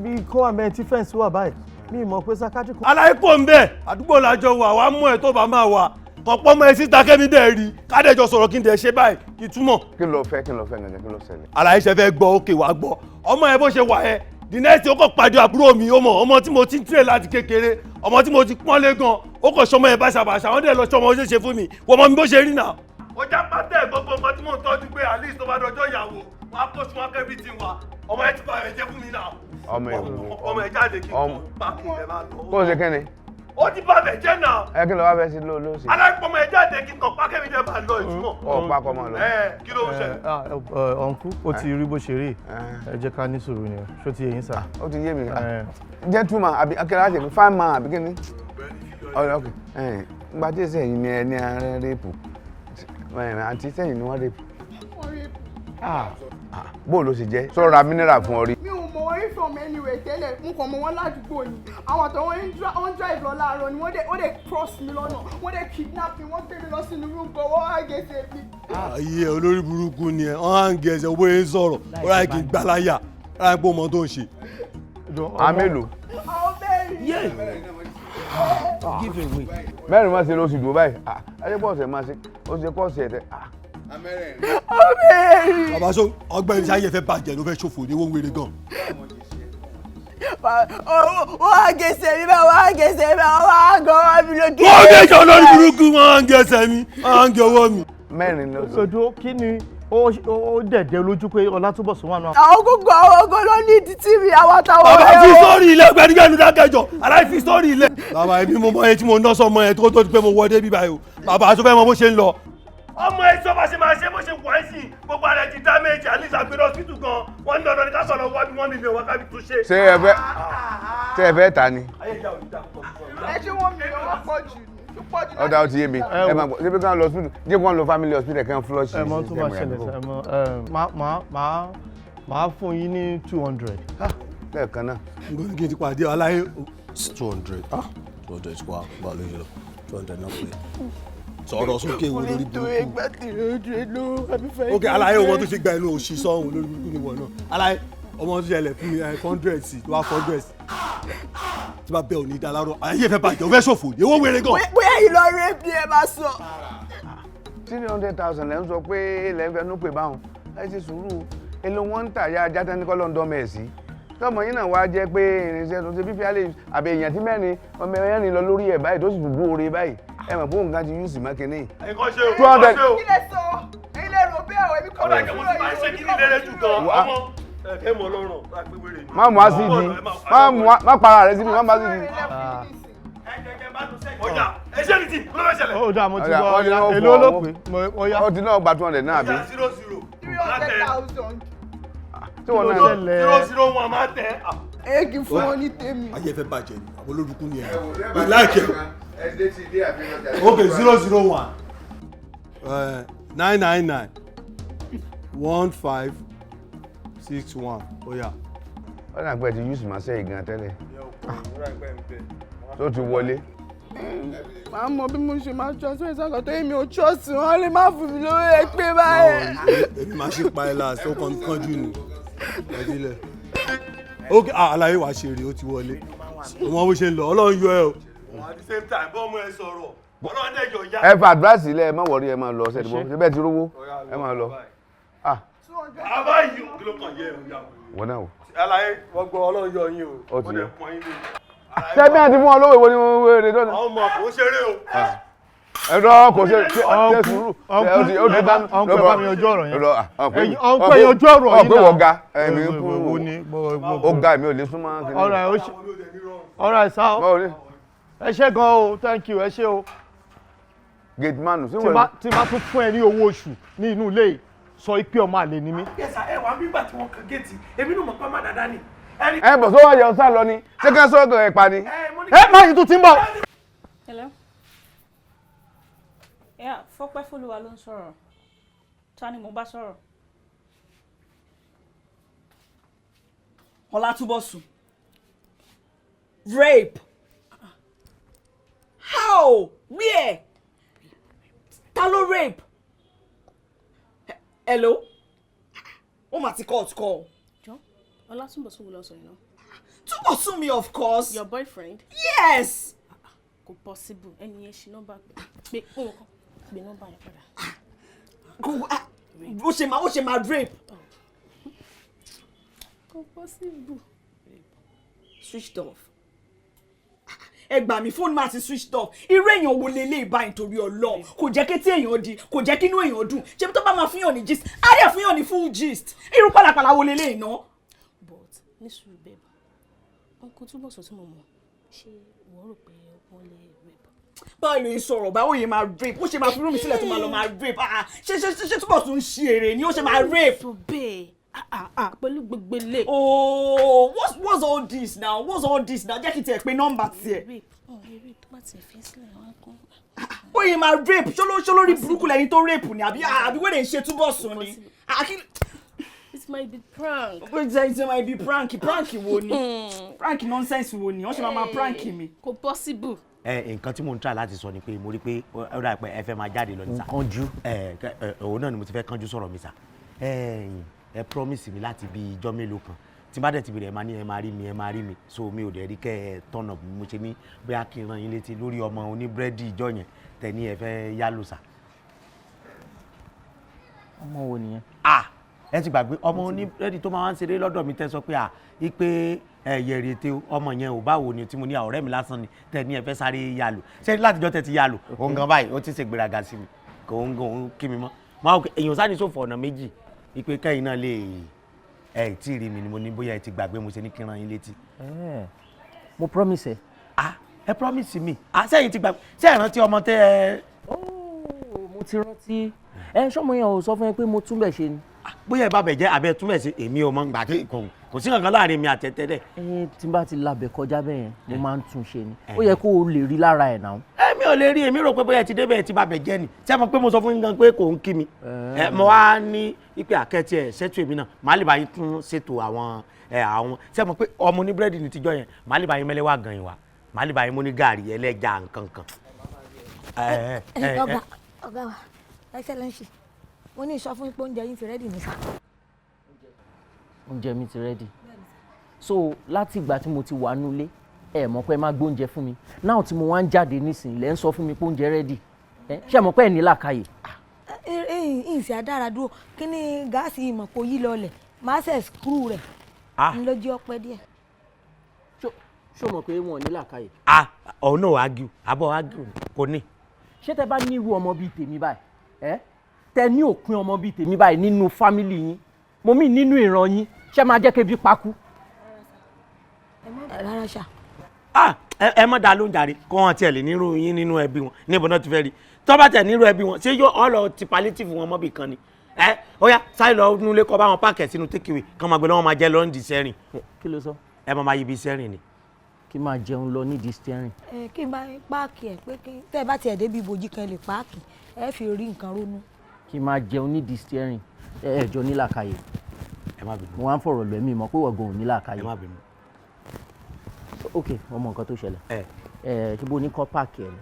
bí kó àmẹ́ tí fẹ́ǹsì wà báyìí mi mọ̀ pé sakati kò. àlàyé kò ń bẹ̀ àdúgbò làjọ wà wá mú ẹ tó bá máa wà kọ̀pọ̀ mọ́ ẹ síta kẹ́mi dẹ̀ rí kádẹ́jọ sọ̀rọ̀ kí n dẹ̀ ṣe báyìí kí túmọ̀. kí ló fẹ́ gẹ́gẹ́ kí ló ṣẹlẹ̀. àlàyé ṣe fẹ́ gbọ́ òkè wá gbọ́ ọmọ ẹ bó ṣe wà ẹ the next day ó kàn pàdé àbúrò mi ó mọ̀ ọmọ tí mo ti ń tírè láti kékeré ọmọ tí mo ti pọ́n lé gan ó kàn ṣọmọ yẹn báṣabàṣà wọ́n dẹ̀ lọ ṣọmọ ó ṣe ṣe fún mi wọ́n mọ mi bó ṣe rí náà. ó já pátẹ́ gbogbo nǹkan tí mò ń tọ́jú pé at least tó bá dọjọ́ ìyàwó wọn á post wọn kẹ́bí tí wa ọmọ ẹ ti bá ẹ jẹ́ fún mi náà. ọmọ ẹ jáde kí n bá kí ẹ máa lọ. kó o ṣe kẹ́ni. ó ti bá bẹ̀ jẹ́ náà. ẹ kí ló wá fẹ́ sí lóṣì. aláìpọ̀ ọmọ ẹ jáde kí n kàn pákẹ́ mi jẹ́ máa lọ ìtumọ̀. ọ̀ pákọ́ máa lọ. kí ló ń ṣe. ọ̀nkú ó ti rí bó ṣe rí ẹ jẹ́ ká ní sùúrù ni ṣó ti yé yín sà. ó ti yé mi gentleman àbí akẹ́rẹ́ àti èmi fine man àbí kí ni. ok gba tí èsì ẹ̀yìn ni ẹni arẹ́ rẹ́pù àǹtí sẹ́yìn ni wọ́n rẹ́pù. bó ló ṣe jẹ́ sọ̀rọ̀ ra mineral fún ọ rí. mi ò mọ̀ wọ́n rí from anywhere tẹ́lẹ̀ mo kàn mọ̀ wọ́n ládùúgbò ni àwọn àtọ̀ wọ́n drive lọ láàárọ̀ ni wọ́n dẹ̀ cross mi lọ́nà wọ́n dẹ̀ kidnap mi wọ́n gbé mi lọ sínú room kan wọ́n á gẹ̀ẹ́sẹ̀ mi. ayé olórí burúkú ni ẹ wọ́n á ń gẹ̀ẹ́sẹ̀ owó yẹn sọ̀rọ̀ ó ráyè kí n gbá láyà ráyè pé ọmọ tó ń ṣe. amélòó. àwọn mẹ́rin. give away. mẹ́rin máa ṣe lóṣù tó báyìí adébọ̀sẹ̀ máa ṣe ó ṣe kọ́ọ̀sì ẹ̀tẹ̀. bàbá sọ ọgbẹ́ni sáyẹ fẹ́ bàjẹ́ ló fẹ́ ṣòfò ní wọ́n wéré gan. wọ́n á gẹ̀ẹ́sẹ̀ mi bá wọ́n á gẹ̀ẹ́sẹ̀ mi bá wọ́n á gan wọ́n mi lókè. wọ́n á gẹ̀ẹ́sẹ̀ olórí burúkú wọ́n á gẹ̀ẹ́sẹ̀ mi wọ́n á gẹ̀ ọwọ́ mi. mẹ́rin ló sọ. ojú kí ni ó dẹ̀dẹ̀ lójú pé Ọlátúbọ̀sún wà náà. àwọn gbogbo àwọn ọgọ́ ló ní títí mi àwọn àtàwọn ọ̀rẹ́ wọn. bàbá fi sórí ilé gbẹdúgbẹdú dákẹjọ aláì fi sórí ilé. bàbá èmi mo mọ ẹyẹ tí mo ná sọmọ ẹ tó di pé mo wọlé bíbá yìí o bàbá aṣọ fẹ́ mọ bó ṣe ń lọ. ọmọ ẹ sọ bá ṣe máa ṣe bó ṣe wọ ẹ sí gbogbo ara ẹ ti damage at least àgbèrè hospital gan wọn ní dandan ní ká sọ̀rọ̀ wá bí 1 million wá kábi tún ṣe. ṣé ẹ fẹ́ ta ni. ẹ ṣé 1 million wọ́n pọ̀ jù ọ̀dà ó ti yé mi ẹ máa gbọ́ ṣébí kan lọ hospital jẹ́ kó lọ family hospital kan flush. ẹ mọ tó máa ṣẹlẹ̀ máa fún yín ní 200. lẹ́ẹ̀kan náà. n kò ní kí n ti pàdé aláyé 200 200 wà bá lóye lọ 200 náà pé sọ̀rọ̀ sókè wo lórí burúkú. ok aláyé ọmọ tó ṣe gba inú òṣì sọ́hún lórí burúkú ni wọ́n náà aláyé ọmọ tó ṣẹlẹ̀ fún mi 100 sí tó wá 400 sí tí bá bẹ́ẹ̀ ò ní dá lárọ̀ ayé fẹ́ bàjẹ́ ò fẹ́ ṣòfò ní owó wéré gan. bóyá ìlọ rẹ bí ẹ bá sọ. 300,000 lẹ́ ń sọ pé ilẹ̀ ń fẹ́ nú pè báwọn ẹ ti sùúrù èlò wọn ń tà ya ajá tán ní kọ́lọ́ ń dán mẹ́ẹ̀sì tọmọ yín náà wá jẹ́ pé irinṣẹ́ tó ṣe fífi alẹ́ àbẹ̀ èèyàn tí mẹ́rin ọmọ mẹ́rin lọ lórí ẹ̀ báyìí tó sì dùdú oore báyìí ẹ mọ̀ fún nǹkan ti yún sí mákìnní. ẹ̀kọ́ ṣe o ẹ̀kọ́ ṣe o. kí lè sọ èyí lè rò bẹ́ẹ̀ wẹ̀ mí kọ́ ọ̀rọ̀ ìjọba ti máa ń ṣe kí ní lẹ́rẹ́ jù gan ọmọ ẹ mọ̀ lọ́rùn lágbègbè rẹ̀. má mú àsìdì má para rẹ síbi má mú àsìdì. ọjà ẹ ṣe ní ti ló fẹ́ ṣẹlẹ̀. ó dà mo ti gbọ́ èlò ló pé ó ti náà gba 200 náà bí. 300,000. tí wọn náà 001 máa tẹ. ẹ kì í fún wọn ní tèmi. ayé fẹ́ bàjẹ́ ni àwọn olórúkú ni ẹ láìkẹ́. ok 001 999 1561 oya. ó dà pé ti yúùsì máa ṣe ìgan tẹ́lẹ̀ tó ti wọlé. màá mọ bí mo ṣe máa transfer ìsàkọ̀ tó èmi ò trust wọn lè má fún mi lówó ẹ pé báyẹn. èmi máa ṣe pa ẹ láàṣẹ ó kàn ń kánjú ni ẹdílẹ. ok àlàyé wàá ṣe rè ó ti wọlé ọmọ bó ṣe ń lọ Ọlọ́run yọ ẹ o. at the same time bọ́ ọmọ ẹ sọ̀rọ̀ Ọlọ́run dẹ̀ yọ ya. ẹ fa àdúrásì ilẹ̀ ẹ má wọrí ẹ máa lọ ṣẹ́ni bọ́ ṣe bẹ́ẹ̀ ti rówó ẹ máa lọ. àbá yìí kí ló kàn yẹ ẹ o. wọ́n náà wò. àlàyé wọ́n gbọ́ Ọlọ́run yọ yín o. ó ti yẹ tẹ́bí àti fún ọ lówó ìwọ ni wọ́n wéèrè tó ní. àwọn ọmọ kò ṣeré o. ẹ̀rọ kò ṣe sùúrù. ọ̀npẹ̀ bá mi ojú ọ̀rọ̀ yẹn. ọ̀npẹ̀ ojú ọ̀rọ̀ yìí náà. ọ̀pẹ̀ wọ̀ ga ẹ̀mí ó ga èmi ò lè súnmọ́. ọ̀rọ̀ ẹ̀sà ẹ ṣé gan o thank you ẹ ṣé o. gate man tí bá tún fún ẹ ní owó oṣù ní inú ilé sọ pé ọmọ àlè ni mí. yẹ́sà ẹ wà nígbà tí wọ́n kan géètì èmi náà mọ̀ pé má dáadáa ni. ẹ bọ̀ sọ wá yọ sá lọ ni ṣé ká sọ ẹ̀ pa ni. ẹ má yìí tún ti ń bọ̀. Hello. Yeah, Fọ́pẹ́ Fọlúwa ló ń sọ̀rọ̀. Ta ni mo bá sọ̀rọ̀? Ọlátúbọ̀sùn. Rape. How? Where? Ta ló rape? Hello? Ó mà ti court call. Jọ, Ọlátúbọ̀sùn wo ló sọ yìí náà? Túbọ̀sùn mi, of course. Your boyfriend? Yes. Kò possible. Ẹni yẹn ṣe nọ́mbà pé gbé nọ́mbà yẹn padà. Ó ṣe máa rape. Kò possible. Switched off. Ẹ gbà mí, fóònù máa ti switched off. Irú èèyàn wo lélẹ́yìí báyìí nítorí Ọlọ́run? Kò jẹ́ kétí èèyàn di, kò jẹ́ kínú èèyàn dùn. Ṣé tó bá máa fihàn ní gist? Á dẹ̀ fihàn ní full gist. Irú pàlàpàlà wo lélẹ́yìí náà? But ní sùúrù bẹ́ẹ̀ bá ọkọ̀ Túbọ̀sùn tí mo mọ̀ ṣé wọ́n rò pé wọ́n lè rape? Báwo ló ń sọ̀rọ̀ báwo yẹn máa rape? Ó ṣe máa fi rúmi sílẹ̀ tó máa lọ máa rape. Ṣé Túbọ̀sùn ń ṣe èrè ni ó ṣe máa rape? So bẹ́ẹ̀ pẹ̀lú gbogbo ilé. Oh, what's all this now? What's all this now? Jẹ́ kí n tiẹ̀ pé nọ́mbà tiẹ̀. Rape tó bá tiẹ̀ fi sílẹ̀ wọ́n kọ́. Ó yẹ máa rape ṣó lórí burúkú lẹni tó rape ni àbí wẹ́rẹ̀ ń ṣe Túbọ̀sùn ni. It might be prank. It might be prank. Prank wo ni? Prank nonsense wo ni? Wọ́n ṣe máa prank mi. Kò possible. Nǹkan tí mo ń try láti sọ ni pé mo rí pé ó dà pé ẹ fẹ́ máa jáde lọ ní sà. Kánjú. Òun náà ni mo ti fẹ́ kánjú sọ̀rọ̀ mi sà. Ẹ promise mi láti bí ijọ́ mélòó kan tí bá dẹ̀ ti bẹ̀rẹ̀ ẹ máa ní ẹ máa rí mi so mi ò dẹ̀ rí kẹ́ ẹ tọ̀nà bí mo ṣe ní bóyá kí n rán yín létí lórí ọmọ oníbúrẹ́dì ìjọ yẹn tẹ̀ ní ẹ fẹ́ yálò sà. ọmọ wo nìyẹn? Ẹ ti gbàgbé ọmọ oníbúrẹ́dì tó máa ń ṣeré lọ́dọ̀ mi tẹ́ sọ pé ipe yẹ̀rì ètè ọmọ yẹn ò báwo ni tí mo ní ọ̀rẹ́ mi lásán ni tẹ̀ ní ẹ fẹ́ sáré yálò ṣé látijọ́ tẹ̀ ti yálò òun gan báyìí ó ti ṣe gbéraga sí mi kò ń gan òun kí mi mọ́ máa èèyàn sáà ní sòfò ọ̀nà méjì ipe kẹ́yìn náà lè tí ì rí mi ni mo ní bóyá ẹ ti gbàgbé mo ṣe ní kí n rán yín létí. Mo promise ẹ. Ẹ promise mi sẹ́yìn ti gbàgbé ṣé ẹ rántí ọmọ tẹ́ ẹ. Mo ti rántí ṣọmọ yẹn ò sọ fún ẹ pé mo túnbẹ̀ ṣe ni. Bóyá ẹ bá bẹ̀ jẹ́ abẹ́ túnbẹ̀ ṣe èmi ò mọ̀ gbà tí kò sí kankan láàrin mi àtẹ̀tẹ̀ dẹ̀. Tí n bá ti labẹ̀ kọjá bẹ́ẹ̀ yẹn mo máa ń tún ṣe ni ó yẹ kó o lè rí lára ẹ̀ náà. Mi ò lè rí èmi rò pé bóyá ti débẹ̀ ti bá bẹ̀ jẹ́ ni ṣé mo pé mo sọ fún yín gan pé kò ń kí mi mo wá ní ipe àkẹ́tì ẹ̀ ṣètò èmi náà màá lè bá yín tún ṣètò àwọn ṣé mo pé ọmọ ní búrẹ́dì ní tijọ́ yẹn màá lè bá yín mẹ́lẹ́wà gan ìwà màá lè bá yín mú ní gàrí ẹlẹ́ja nǹkankan. ọ̀gá wa Excellency mo ní ìsọ fún pé oúnjẹ yín ti rẹ́dì ní sá. Oúnjẹ mi ti rẹ́dì so láti ìgbà tí mo ti wà nulẹ̀ ẹ mọ̀ pé ẹ má gbóúnjẹ fún mi náà tí mo wá ń jáde nísìnyí lẹ́ ń sọ fún mi pé oúnjẹ rẹ́dì ṣé mọ̀ pé ẹ ní làákàyè. ìsì àdára dúró kí ni gáàsì ìmọ̀pọ̀ yìí lọlẹ̀ máa ṣe skru rẹ̀ ńlọ́jọ́ ọpẹ́ díẹ̀. ṣó mọ̀ pé wọn ò ní làákàyè. ọ̀hún náà wàá àbọ̀ wàá kò ní. ṣé tẹ bá ní irú ọmọ bíi tèmi báyìí tẹ ní òpin ọmọ bíi tèmi báyìí nínú fámìlì yín mo mí nínú ìran yín ṣé máa jẹ́ kébi pakú. rárá ṣá. ẹ mọ̀ dá ló ń jàre kó wọn tiẹ̀ lè nírú yín nínú ẹbí wọn níbo náà ti fẹ́ rí tó bá tẹ̀ nírú ẹbí wọn ṣé yóò ọ̀lọ́ ti palliative wọn mọ́bì kan ni ó yá sáré lọ nulẹ̀ kọ́ bá wọn páàkì ẹ̀ sínú takeaway kán máa gbé lọ́wọ́ máa jẹ́ lọ nídìí sẹ́rìn. Kí ló sọ? Ẹ máa yí ibi sẹ́rìn ni. Kí máa jẹun lọ nídìí steering. Kí n bá páàkì ẹ̀ pé tẹ́ ẹ bá tiẹ̀ débi ibojì kan lè páàkì ẹ fi rí nǹkan ronú. Kí máa jẹun nídìí steering ẹ̀jọ̀ nílàkàyè. Ẹ má bínú. Mo wá ń fọ̀rọ̀ lọ ẹ̀mí mọ̀ pé wọ̀gàn ò nílàkàyè. Ẹ má bínú. Ok ọmọ nǹkan tó ṣẹlẹ̀. Ṣé bó ní kọ́ páàkì ẹ̀ ni.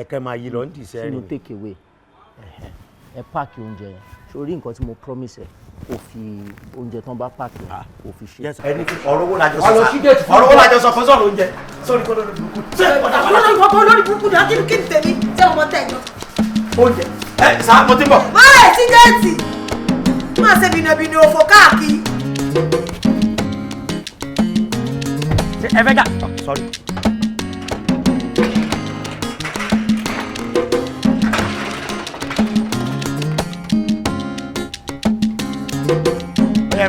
Kẹ́ máa yí lọ nídìí sẹ́rìn. Sínú take away ẹ páàkì oúnjẹ yẹn sórí nǹkan tí mo promise ẹ o fi oúnjẹ tán bá páàkì o fi ṣe. ẹni tí ọ̀rọ̀ owó lajọ sọ ọ̀rọ̀ owó lajọ sọ fún sọ̀rọ̀ oúnjẹ sórí kó lórí burúkú. olórí burúkú náà kí ni tèmi ṣé ọmọ tẹ̀ jọ. oúnjẹ sá mo ti bọ̀. bọ́lá sí géètì máa ṣe bìnàbìnà òfò káàkiri. ẹ fẹ́ gà sorry.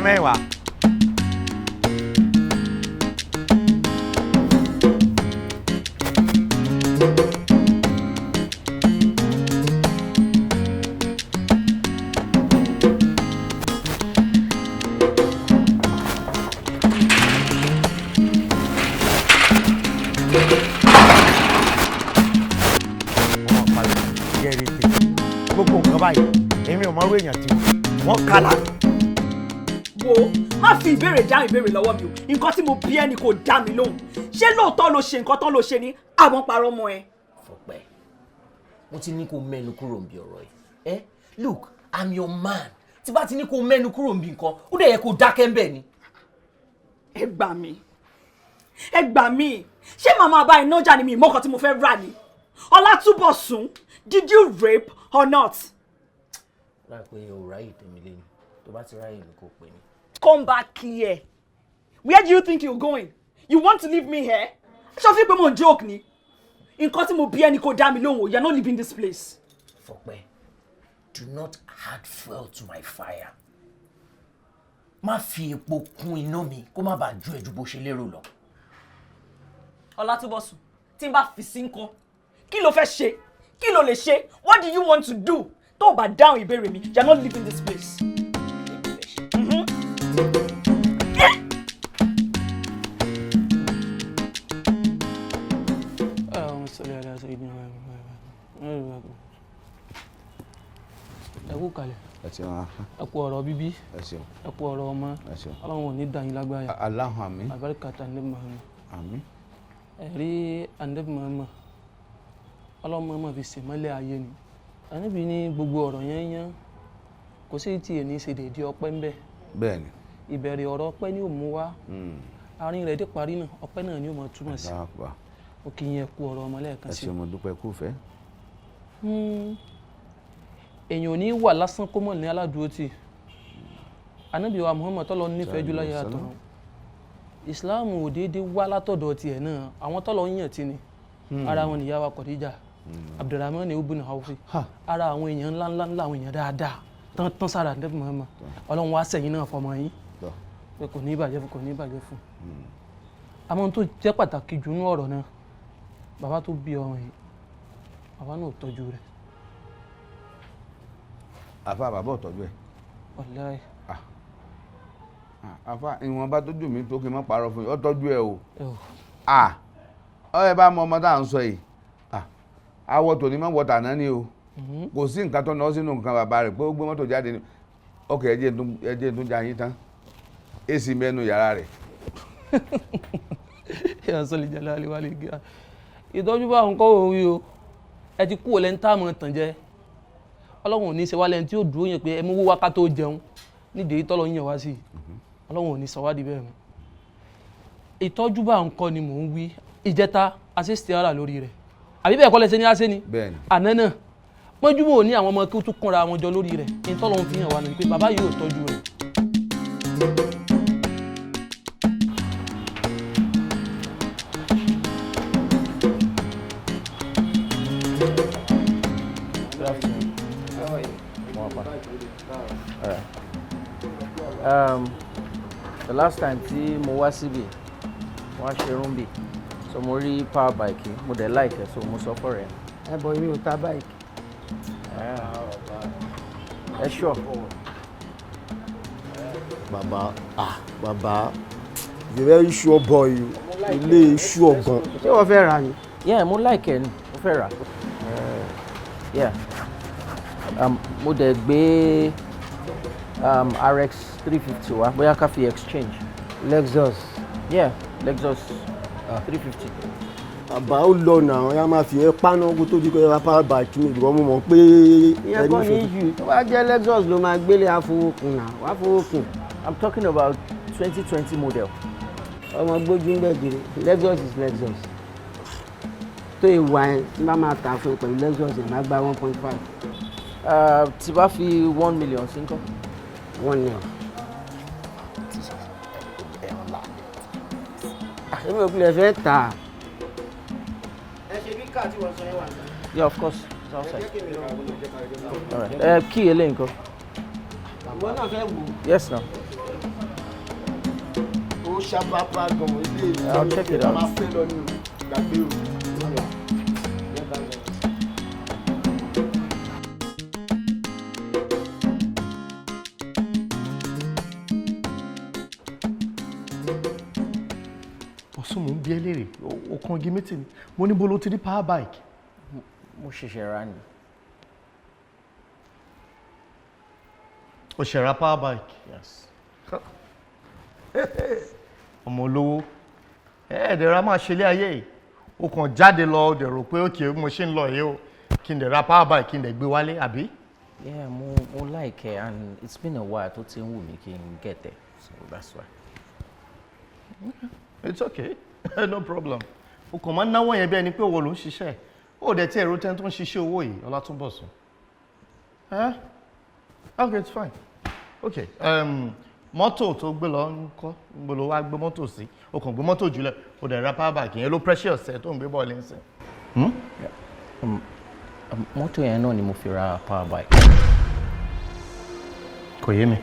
Mẹ́wàá. gẹ̀rẹ́tẹ̀ gbogbo nǹkan báyìí èmi ò mọ̀rú èèyàn tí wọ́n kálá. wo má fi ìbéèrè dáhùn ìbéèrè lọ́wọ́ mi o nǹkan tí mo bí ẹni kò dá mi lóhùn ṣé lóòótọ́ ló ṣe nǹkan tán ló ṣe ní àwọn parọ́ mọ́ ẹ. Fọpẹ́ mo ti ní kó mẹ́nu kúrò níbi ọ̀rọ̀ yìí look I'm your man tí bá ti ní kó mẹ́nu kúrò níbi nǹkan ó dẹ̀ yẹ kó dákẹ́ ń bẹ̀ ni. ẹ gbà mí ṣé màmá bá iná jà ní mi ìmọ̀kan tí mo fẹ́ rà ni Ọlátúbọ̀sún did you rape or not. láì pé o ráyè tèmi lẹ́yìn tó bá ti ráyè mi kò pè mí. Come back here. Where do you think you're going? You want to leave me here? Ṣé fi pé mo joke ni? Nǹkan tí mo bí ẹni kò dá mi lóhùn o, you're not leaving this place. Fọpẹ́, do not add fuel to my fire. Má fi epo kún iná mi kó má bàa jó ẹjú bó ṣe lérò lọ. Ọlátúbọ̀sún, tí n bá fi sí nǹkan, kí ló fẹ́ ṣe? Kí ló lè ṣe? What do you want to do? Tó o bá dáhùn ìbéèrè mi, you're not leaving this place. ẹ kú kalẹ̀ ẹ kú ọ̀rọ̀ bíbí ẹ kú ọ̀rọ̀ ọmọ Ọlọ́run ò ní dá yín lágbára Allahu àmín àbáríkàtà Ànábì Muhammad àmín ẹ̀rí Ànábì Muhammad Ọlọ́run Muhammad fi ṣèmọ́lẹ̀ ayé ni Ànábì ní gbogbo ọ̀rọ̀ yẹn kò sí tí èní ṣe déédéé ọpẹ́ ń bẹ bẹ́ẹ̀ni ìbẹ̀rẹ̀ ọ̀rọ̀ ọpẹ́ ni ó mú wá àárín rẹ̀ dé parí náà ọpẹ́ náà ni ó mọ túmọ̀ sí ó kì í yẹn kú ọ̀rọ̀ ọmọ lẹ́ẹ̀kan sí. ẹ ṣé mo dúpẹ́ kú fẹ́. èèyàn ò ní wà lásán kó mọ̀ ní aládùúró tì Ànábì wa Muhammad tọ́lọ nífẹ̀ẹ́ jù láyé àtọ̀ ìsìláàmù ò déédéé wá látọ̀dọ̀ tiẹ̀ náà àwọn tọ́lọ ń yàn tí ni ara wọn nìyá wa Khadija Abdurrahman ibn Awf ara àwọn èèyàn ńláńlá àwọn èèyàn dáadáa tán sára Ànábì Muhammad Ọlọ́run wá sẹ́yìn náà fọmọ yín pé kò ní ìbàjẹ́ fún àmọ́ tó jẹ́ pàtàkì jù ní ọ̀rọ̀ náà bàbá tó bí ọmọ yìí bàbá náà ò tọ́jú rẹ̀. àfa bàbá ò tọ́jú ẹ̀. Wallahi. àfa ìwọ̀nba tó dùn mí tó kí n má parọ́ fún yín ó tọ́jú ẹ̀ o. ọ̀rẹ́ bá mọ ọmọ tá à ń sọ yìí àwọ̀ tòní má wọ tàná ni o kò sí nǹkan tó náà sínú nǹkan bàbá rẹ̀ pé ó gbé mọ́tò jáde ni ọkọ̀ ẹ̀jẹ̀ tó já yín tán èsì mẹ́nu yàrá rẹ̀. yà sọ lè jẹ́lá àlewà lè gíga ìtọ́jú bá ń kọ́ orí o ẹ ti kú olè ń tààmù tàn jẹ́ Ọlọ́run ò ní ṣe wálẹ̀ tí ó dúró yẹn pé ẹ mú wá ká tó jẹun nídìí tọ́lọ́ yẹn wá sí Ọlọ́run ò ní sọwádìí bẹ́ẹ̀ mọ́ ìtọ́jú bá ń kọ́ ni mò ń wí ìjẹta assist ara lórí rẹ̀ àbí bẹ́ẹ̀ kọ́ lẹ́sẹ̀ ní àṣẹ ni àná náà mọ́júmọ́ ò ní àwọn ọmọ kí ó tún kúnra wọn jọ lórí rẹ̀ ìtọ́lọ́ fi hàn wá ní pé bàbá yìí ò tọ́jú rẹ̀. The last time tí mo wá síbi wọ́n á ṣe rúmbì so mo rí power bike mo dẹ̀ like ẹ̀ so mo sọ fọ́ rẹ̀. ẹ bọ̀ mi ò ta bike. ẹ ṣọ́. bàbá the very sure boy ilé sure gan. ṣé wọ́n fẹ́ ra ni. yeah mo like ẹ̀ ni mo fẹ́ rà. yeah mo dẹ̀ gbé RX 350 wá bóyá ká fi exchange. Lexus. yeah Lexus 350. àbá ó lọ nà àwọn yá máa fi ẹ paná kó tó di pé ẹ power bike mi ìgbọ́n mo mọ̀ pé. ìyẹn kọ́ ní jù tó bá jẹ́ Lexus ló máa gbélé àfọwọ́kùn náà wá fọwọ́kùn. I'm talking about 2020 model. ọmọ gbójú ń bẹ̀ gèrè Lexus is Lexus. tó ìwà ẹ tí bá máa tà fún ẹ pẹ̀lú Lexus ẹ máa gba 1.5. tí bá fi 1 million sí nǹkan. 1 million. èmi ò pilẹ̀ fẹ́ tà. ẹ ṣe bí káà tí wọ́n sọ yẹn wà ní. yeah of course it's outside. all right kí eléyìí nǹkan. ìwọ náà fẹ́ wò. yes now. ó ṣàpápá gan-an ilé ìlú. I'll check it out. máa fẹ́ lọ ní ìgbàgbé o. Ọ̀sùn mò ń bí ẹ léèrè ọkàn igi mẹ́tì ni mo ní bó ló ti rí power bike. mo ṣẹ̀ṣẹ̀ ra ni. O ṣe ra power bike. Yes. Ọmọ olówó. Ẹ̀ẹ́dẹ̀ra máa ṣe ilé ayé yìí. O kàn jáde lọ dẹ̀ rò pé okay mo ṣe ń lọ yìí o. Kí n dẹ̀ ra power bike kí n dẹ̀ gbé wálé àbí? Yeah, mo like it and it's been a while tó ti ń wù mí kí n get there. So that's why. Okay. It's okay. No problem. O kàn máa ń náwó yẹn bí ẹni pé owó ló ń ṣiṣẹ́. O dẹ̀ tí ẹ̀rọ tẹ́ tó ń ṣiṣẹ́ owó yìí Ọlátúnbọ̀sún. Okay, it's fine. Okay. Mọ́tò tó gbé lọ ń kọ́ gbé lọ wá gbé mọ́tò sí. O kàn gbé mọ́tò jùlẹ̀. O dẹ̀ ra power bike yẹn ló precious ẹ̀ tó ń gbé bọ́ọ̀lù ń sìn. Mọ́tò yẹn náà ni mo fi ra power bike. Kò yé mi.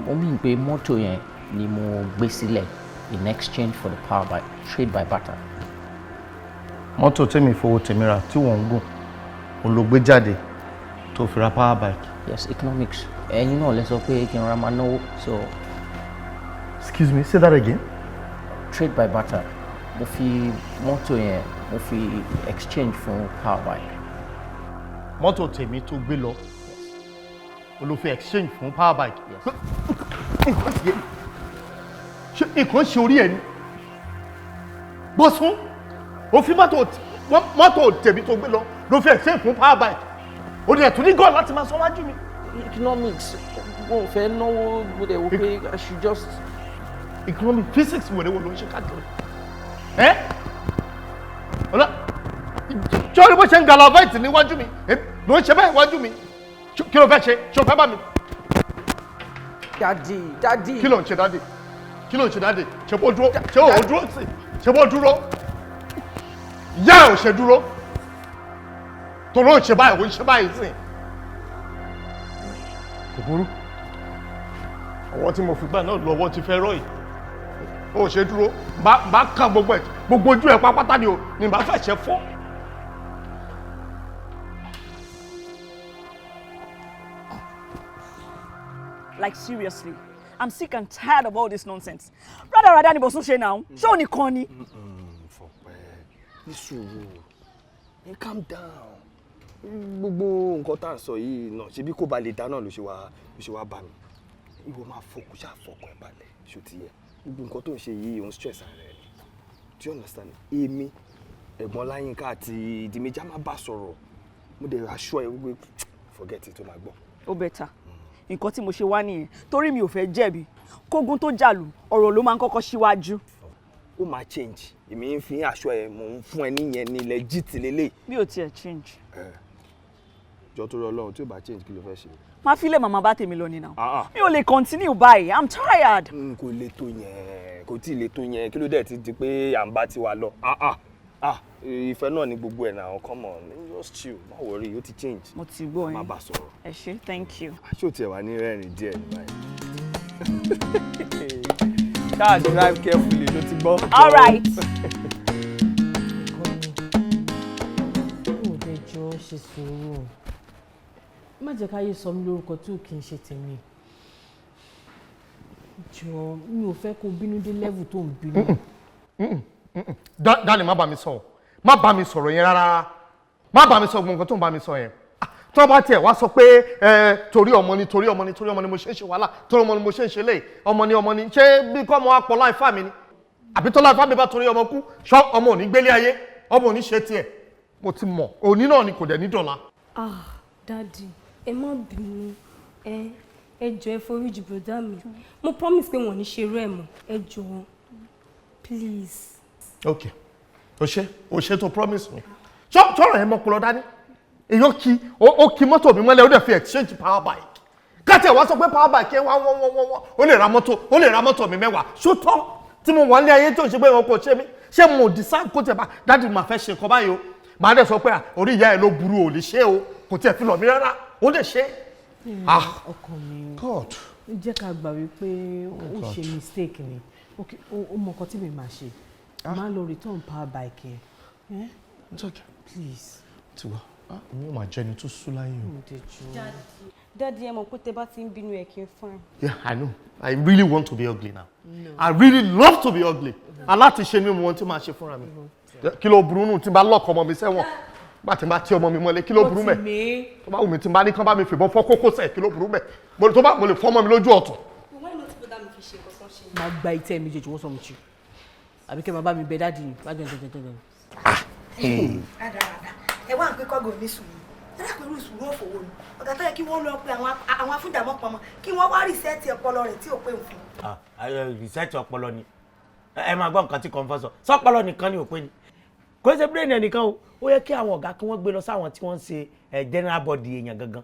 Mo mí pé mọ́tò yẹn ni mo gbé sílẹ̀ in exchange for the power bike, trade by barter. Mọ́tò tèmi fowó tèmi rà tí wọ́n ń gùn o ló gbé jáde tó fi ra power bike. Yes, economics. Ẹ̀yin náà lẹ sọ pé kí n ra máa náwó, so. Excuse me, say that again. Trade by barter. Mo fi mọ́tò yẹn mo fi exchange fún power bike. Mọ́tò tèmi tó gbé lọ o ló fi exchange fún power bike. Nǹkan ṣe orí ẹ̀ ni. Bọ́sún o fi mọ́tò tèmi tó gbé lọ ló fi exchange fún power bike. O dẹ̀ tún ní gọ́ọ̀ láti máa sọ wájú mi. Economics mo fẹ́ náwó mo dẹ̀ wò pé I should just. Economic physics wèrè wo ló ń ṣe káàkiri. Sọ́ọ́rí bó ṣe ń galavite níwájú mi ló ń ṣe bẹ́ẹ̀ níwájú mi. Kí ló fẹ́ ṣe? Ṣé o fẹ́ bá mi? Daddy. Kí ló ń ṣe daddy? Kí ló ń ṣe daddy? Ṣé bó dúró? Ṣé o dúró sí? Ṣé bó dúró? Ìyá ẹ̀ ò ṣe dúró. Tòró ń ṣe báyìí, ò ń ṣe báyìí sí. Kò burú. Ọwọ́ tí mo fi gbà náà lọ́wọ́ ti fẹ́ rọ́ yìí. Ó ṣe dúró. Bá kàn gbogbo ẹ̀ gbogbo ojú ẹ̀ pápátá ni o ní bá fẹ́ ṣe fọ́. Like seriously, I'm sick and tired of all this nonsense. Rather ni Bosun ṣe now. Ṣé o nìkan ni? Fọpẹ́, ní sùúrù. Calm down. Gbogbo nǹkan tá à ń sọ yìí náà ṣebí kó ba lè dá náà ló ṣe wá bá mi. Ìwọ máa fọkàn ẹ̀ balẹ̀ ṣó ti yẹ. Gbogbo nǹkan tó ń ṣe yìí òun stress ara ẹ̀. Do you understand? Èmi, ẹ̀gbọ́n Láyínká àti Ìdìmẹ́jà máa bá sọ̀rọ̀. Mo dẹ̀ assure ẹ wípé forget it tó máa gbọ́. Ó better. Nǹkan tí mo ṣe wá nìyẹn torí mi ò fẹ́ jẹ̀bi kógun tó jàlù ọ̀rọ̀ ló máa ń kọ́kọ́ síwájú. Ó máa change èmi ń fi aṣọ ẹ mò ń fún ẹ níyẹn ní legit lélẹ̀. bí o tiẹ̀ change. Jọ tó rọ Ọlọ́run tí ò bá change kí ló fẹ́ ṣe. máa fi lè màmá bá tèmi lọ ní náà mi ò lè continue báyìí I'm tired. Kò lè tó yẹn kò tí ì lè tó yẹn kí ló dẹ̀ ti di pé à ń bá tiwa lọ. Ìfẹ́ náà ni gbogbo ẹ̀ náà come on just chill má worry ó ti change. Mo ti gbọ́ yín má bá sọ̀rọ̀. Ẹ ṣé thank you. Ṣé o tiẹ̀ wá ní rẹ́rìn díẹ̀ ní báyìí. Ṣáà drive carefully ló ti gbọ́. All right. Ó dẹ̀ jọ ṣe sùúrù má jẹ́ káyé sọ mí lórúkọ tí ò kí n ṣe tèmi jọ mi ò fẹ́ kó bínú dé level tó ń bínú. Dálẹ̀ má bá mi sọ̀rọ̀ yẹn rárá má bá mi sọ gbogbo nǹkan tó ń bá mi sọ yẹn tó bá tiẹ̀ wá sọ pé torí ọmọ ni mo ṣe ń ṣe wàhálà torí ọmọ ni mo ṣe ń ṣe léyìí ọmọ ni ṣé bí kọ́ ọmọ apọ̀ láìfà mi ni àbí tó láìfà mi bá torí ọmọ kú ṣọ́ ọmọ ò ní gbélé ayé ọmọ ò ní ṣe tiẹ̀ mo ti mọ̀ òní náà ni kò dẹ̀ ní dọ̀la. Daddy ẹ má bínú ẹ jọ̀ọ́ ẹ foríjì bùrọ̀dá mi mo promise pé wọn ò ní ṣe rẹ̀ mọ́ ẹ jọ̀ọ́ please. Okay o ṣe tó promise mi ṣọ́ọ̀rọ̀ ẹ̀ mọ́ kúrọ̀ dání èyí ó kí mọ́tò mi mọ́lẹ̀ ó dẹ̀ fi exchange power bike káàtẹ̀ wá sọ pé power bike ẹ̀ wọ́n ó lè ra mọ́tò mi 10 ṣótọ́ tí mo wà ní ayé tó ṣe pé wọn kò ṣe mí ṣé mo decide kó tẹ̀ bá dáàdì máa fẹ́ ṣe nǹkan báyìí o màá dẹ̀ sọ pé orí ìyá ẹ̀ ló burú ò lè ṣe o kò tiẹ̀ fi lọ̀ mí rárá ó lè ṣe. ọkọ mi jẹ́ ká gbà wípé ó ṣe mistake ni ó mọ nǹkan tí mi máa ṣe máa lọ return power bike yẹn. It's okay. Please. Tiwa, mi ò máa jẹ́ ẹni tó sú láyé o. Daddy, ẹ mọ̀ pé tẹ́ bá ti ń bínú ẹ kí n fine. Yeah, I know. I really want to be ugly now. No. I really love to be ugly. Aláti ṣe ni mo want tí máa ṣe fúnra mi. Kí ló burú nù tí n bá lọ́kọ̀ ọmọ mi sẹ́wọ̀n. bá ti máa tí ọmọ mi mọ́lé kí ló burú mẹ́ tó bá wù mí tí n bá ní kán bá mi fìbọn fọ́ kókósẹ̀ kí ló burú mẹ́ tó bá mo lè fọ́ ọmọ mi lójú ọ̀tún. máa gba ìtẹ́ méjèèjì wọ́n sọ mi jù àbí kẹ́ máa bá mi bẹ dáàdì yìí bá jẹun. ẹ wá ń pé kọ́gò ní sùúrù ẹ dákun irú ìṣòro òfòwò ni ọ̀gá tó yẹ kí wọ́n lọ pe àwọn afúndàmọ́ pamọ́ kí wọ́n wá rìsẹ́ẹ̀tì ọpọlọ rẹ̀ tí ò pé òfin. rìsẹ́ẹ̀tì ọpọlọ ni ẹ máa gbọ́ nǹkan tí kò ń fọ́ sọ sọpọlọ nìkan ni ò pé ni kò ṣe brain ẹnìkan o ó yẹ kí àwọn ọ̀gá kí wọ́n gbé lọ sáwọn tí wọ́n ń ṣe general body èèyàn gangan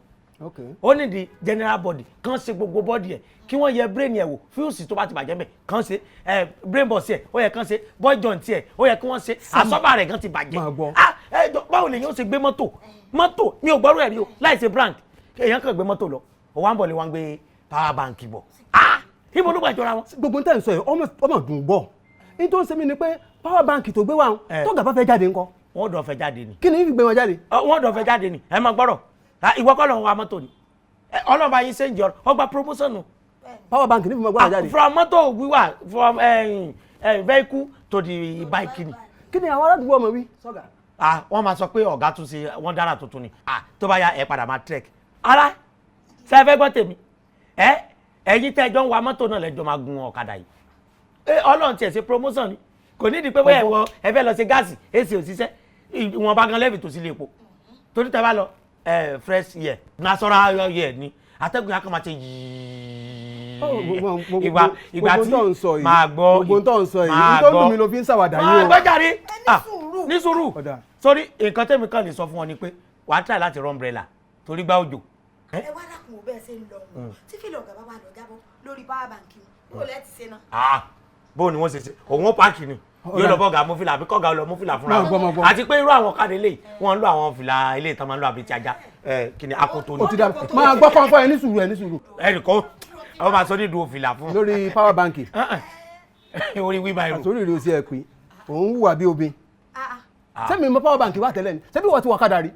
ó ní di general body kàn ṣe gbogbo body ẹ̀ kí wọ́n yẹ brain ẹ̀ wò fíùsì tó bá ti bàjẹ́ mẹ́ kàn ṣe brain box ẹ̀ ó yẹ kàn ṣe boy joint ẹ̀ ó yẹ kí wọ́n ṣe àsọ́bà rẹ̀ gan ti bàjẹ́ báwo lèyàn ó ṣe gbé mọ́tò mi ò gbọ́rú ẹ̀ rí o láì ṣe brand èèyàn kàn gbé mọ́tò lọ òwò àǹbọ̀ lè wá gbé power bank bọ̀ ibo ló gbàjọra wọn. gbogbo nǹkan sọ yìí ọmọ dùn gbọ́ ní tó ń ṣe mí ni pé power bank tó gbé wa tọ́gà bá fẹ́ jáde ńkọ́. wọ́n dọ̀ fẹ́ jáde ni. kí ni fi gbé wọn jáde. wọ́n dọ̀ fẹ́ jáde ni ẹ máa gbọ́rọ̀ ìwọ kọ́ lọ́n wa mọ́tò ni ọlọ́ba yín ṣe ń jọ ọgbà promotion nù. power bank ní fi mọ gbọ́dọ̀ jáde. from mọ́tò wíwà from vehicle to the bike ni. kí ni àwọn aládùúgbò ọmọ wí sọ́gà. wọ́n máa sọ pé ọ̀gá tún ṣe wọ́n dára tuntun ni tó bá yá ẹ padà máa trek. ara ṣe fẹ́ gbọ́ tèmi ẹ̀yin tẹ́jọ́ ń wa mọ́tò náà lẹ́jọ́ máa gun ọ̀kadà yìí ọlọ́run tiẹ̀ ṣe promotion ni kò nídìí pé bóyá ẹ fẹ́ lọ ṣe gáàsì èsì òṣìṣẹ́ ìwọ̀nba gan lẹ́bì tó sí ilé epo torí tẹ́ bá lọ fresh air natural air ni atẹ́gùn yà kàn máa ṣe yìí ìgbà tí máa gbọ́ gbogbo tó ń sọ yìí tó dùn mí ló fi ń ṣàwàdà yìí o. máa gbọ́jàre ní sùúrù sórí nǹkan tẹ́mi kàn lè sọ fún ọ ni pé wàá try láti run umbrella torí gbá òjò. ẹ wá dákun bẹ́ẹ̀ ṣe ń lọ wọn tí fílẹ̀ ọ̀gá bá wà lọ jábọ́ lórí power bank ni kò lẹ́ẹ̀ ti ṣe náà. bó ni wọ́n ṣe òun ó páàkì ni yóò lọ bọ́ọ̀gà mú fìlà àbí kọ́gà lọ mú fìlà fúnra wọn àti pé irú àwọn káàdì lè wọ́n ń lo àwọn fìlà ilé ìtàn máa ń lo àbí ti ajá kí ni akoto ni. o ti da máa gbọ́ kọ́ńfọ́ ẹ ní sùúrù ẹ ní sùúrù. ẹnì kan ọ máa sọ nídùú fìlà fún. lórí power bank. orí wíwá irú. àtòrí ìrìn òsì ẹ̀ pé òun wùwà bí obìn. sẹ́mi mọ power bank wà tẹ́lẹ̀ ni sẹ́bi wọ́n ti wọ kádà rí.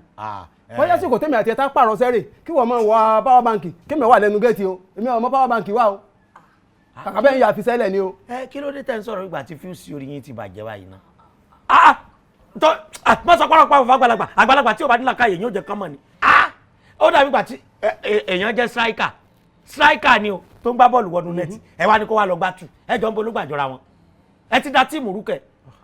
bóyá sì kò tẹ́mi àti ẹ̀ta pààrọ̀ sẹ́rè kí wọ́n máa wọ power bank kí mi wà lẹ́nu gẹ́ẹ̀tì o èmi ọmọ power bank wà o kàkà bẹ́ẹ̀ yà fi sẹ́lẹ̀ ni o. kí ló dé tẹ́ ń sọ̀rọ̀ ìgbà tí fíùsì orí yín ti bàjẹ́ báyìí náà. mọ sọ pọ́nrọ́pọ́ àwọn àgbàlagbà tí ò bá nílà káyè yóò jẹ kọ́mọ̀ ni. ó dàbí ìgbà tí èèyàn jẹ́ striker ni o tó ń gbá bọ́ọ̀lù wọnú nẹ́ẹ̀tì ẹ wá ní kó wá lọ gbá tù ẹ jọ ń bolú gbàjọra wọn. ẹ ti da tíìmù rúkẹ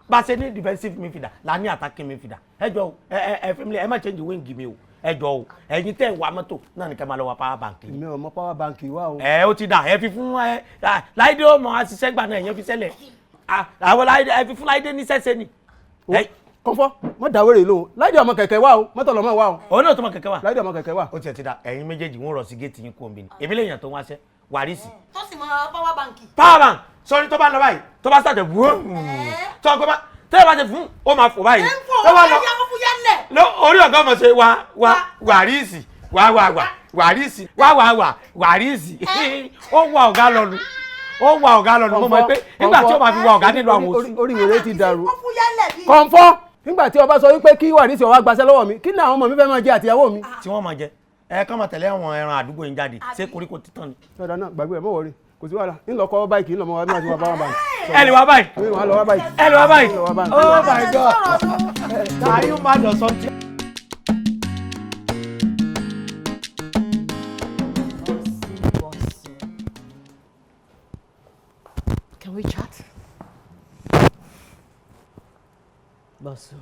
bá a ṣe ní defensive midfielder la ní attacking midfielder ẹ jọ ẹ fi mi ẹ má change wing mi o ẹ jọ o ẹ̀yin tẹ́ wà mọ́tò náà ní kẹ́ máa lọ wá power bank. èmi ò mọ power bank wà o. ó ti dà ẹ fi fún láìdé ó mọ àṣìṣe gbà náà ẹ̀yẹn fi sẹ́lẹ̀ àwọn láìdé ẹ fi fún láìdé ní sẹ́sẹ́ ni. kọ́ńfọ́ mọ́ dàwérè lóhùn láìdé ọmọ kẹ̀kẹ́ wà o mọ́tò lọ́mọ wà o. òun náà tó mọ kẹ̀kẹ́ wà. láìdé ọmọ kẹ̀kẹ́ wà. ó tiẹ̀ ti dà ẹ̀yin méjèèjì wọ́n rọ̀ sí géètì yín kú omi ni èmi lèèyàn tó ń wáṣẹ́ wàrísì. tó sì mọ power bank. power bank sọrí tó bá lọ báyìí tó bá sàtẹ̀ wúwo tó ọkọ bá tẹ́lẹ̀ bá ti fún ó máa fò báyìí. tó bá lọ orí ọ̀gá ọmọ ṣe wàrísì wàrísì wàrísì ó wà ọ̀gá lọ́nu mo mọ̀ pé nígbà tí ó máa fi wà ọ̀gá nínú àwọn oṣù. orí ìwé ti dàrú. kọ̀ǹfọ́ nígbà tí ọba sọ wípé kí wàrísì ọwá gbaṣẹ́ lọ́wọ́ mi kí ni àwọn ọmọ mi fẹ́ máa jẹ àtìyàwó mi. tí wọ́n máa jẹ kán máa tẹ̀lé àwọn ẹran àdúgbò yín jáde ṣé koríko títàn ni. ọ̀dà náà gbàgbé ẹ̀ mọ̀ wọ̀rí kò sí wàhálà ńlọkọ báyìí kì í lọ mọ wa bí wọ́n ti wá báwọn báyìí. ẹ lè wá báyìí. ẹ lè wá báyìí. Oh my God. Are you mad or something? Can we chat? Bosu.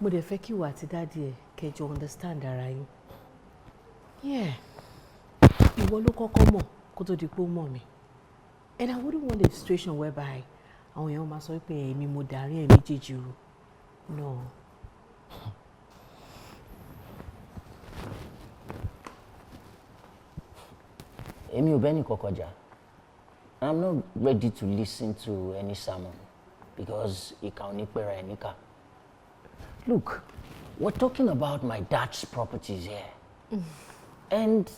Mo dẹ̀ fẹ́ kí ìwà àti dáàdì ẹ̀ kẹjọ understand ara yín. Yeah. Ìwọ ló kọ́kọ́ mọ̀ kó tó di pé ó mọ̀ mi. And I wouldn't want a situation whereby àwọn èèyàn máa sọ pé èmi mo darí ẹ̀ méjèèjì rú. No. Èmi ò bẹ́ni kọ̀kọ̀ jà. I'm not ready to listen to any sermon because ìkà ò ní pẹ́ra ẹ̀ níkà. Look, we're talking about my dad's properties here. And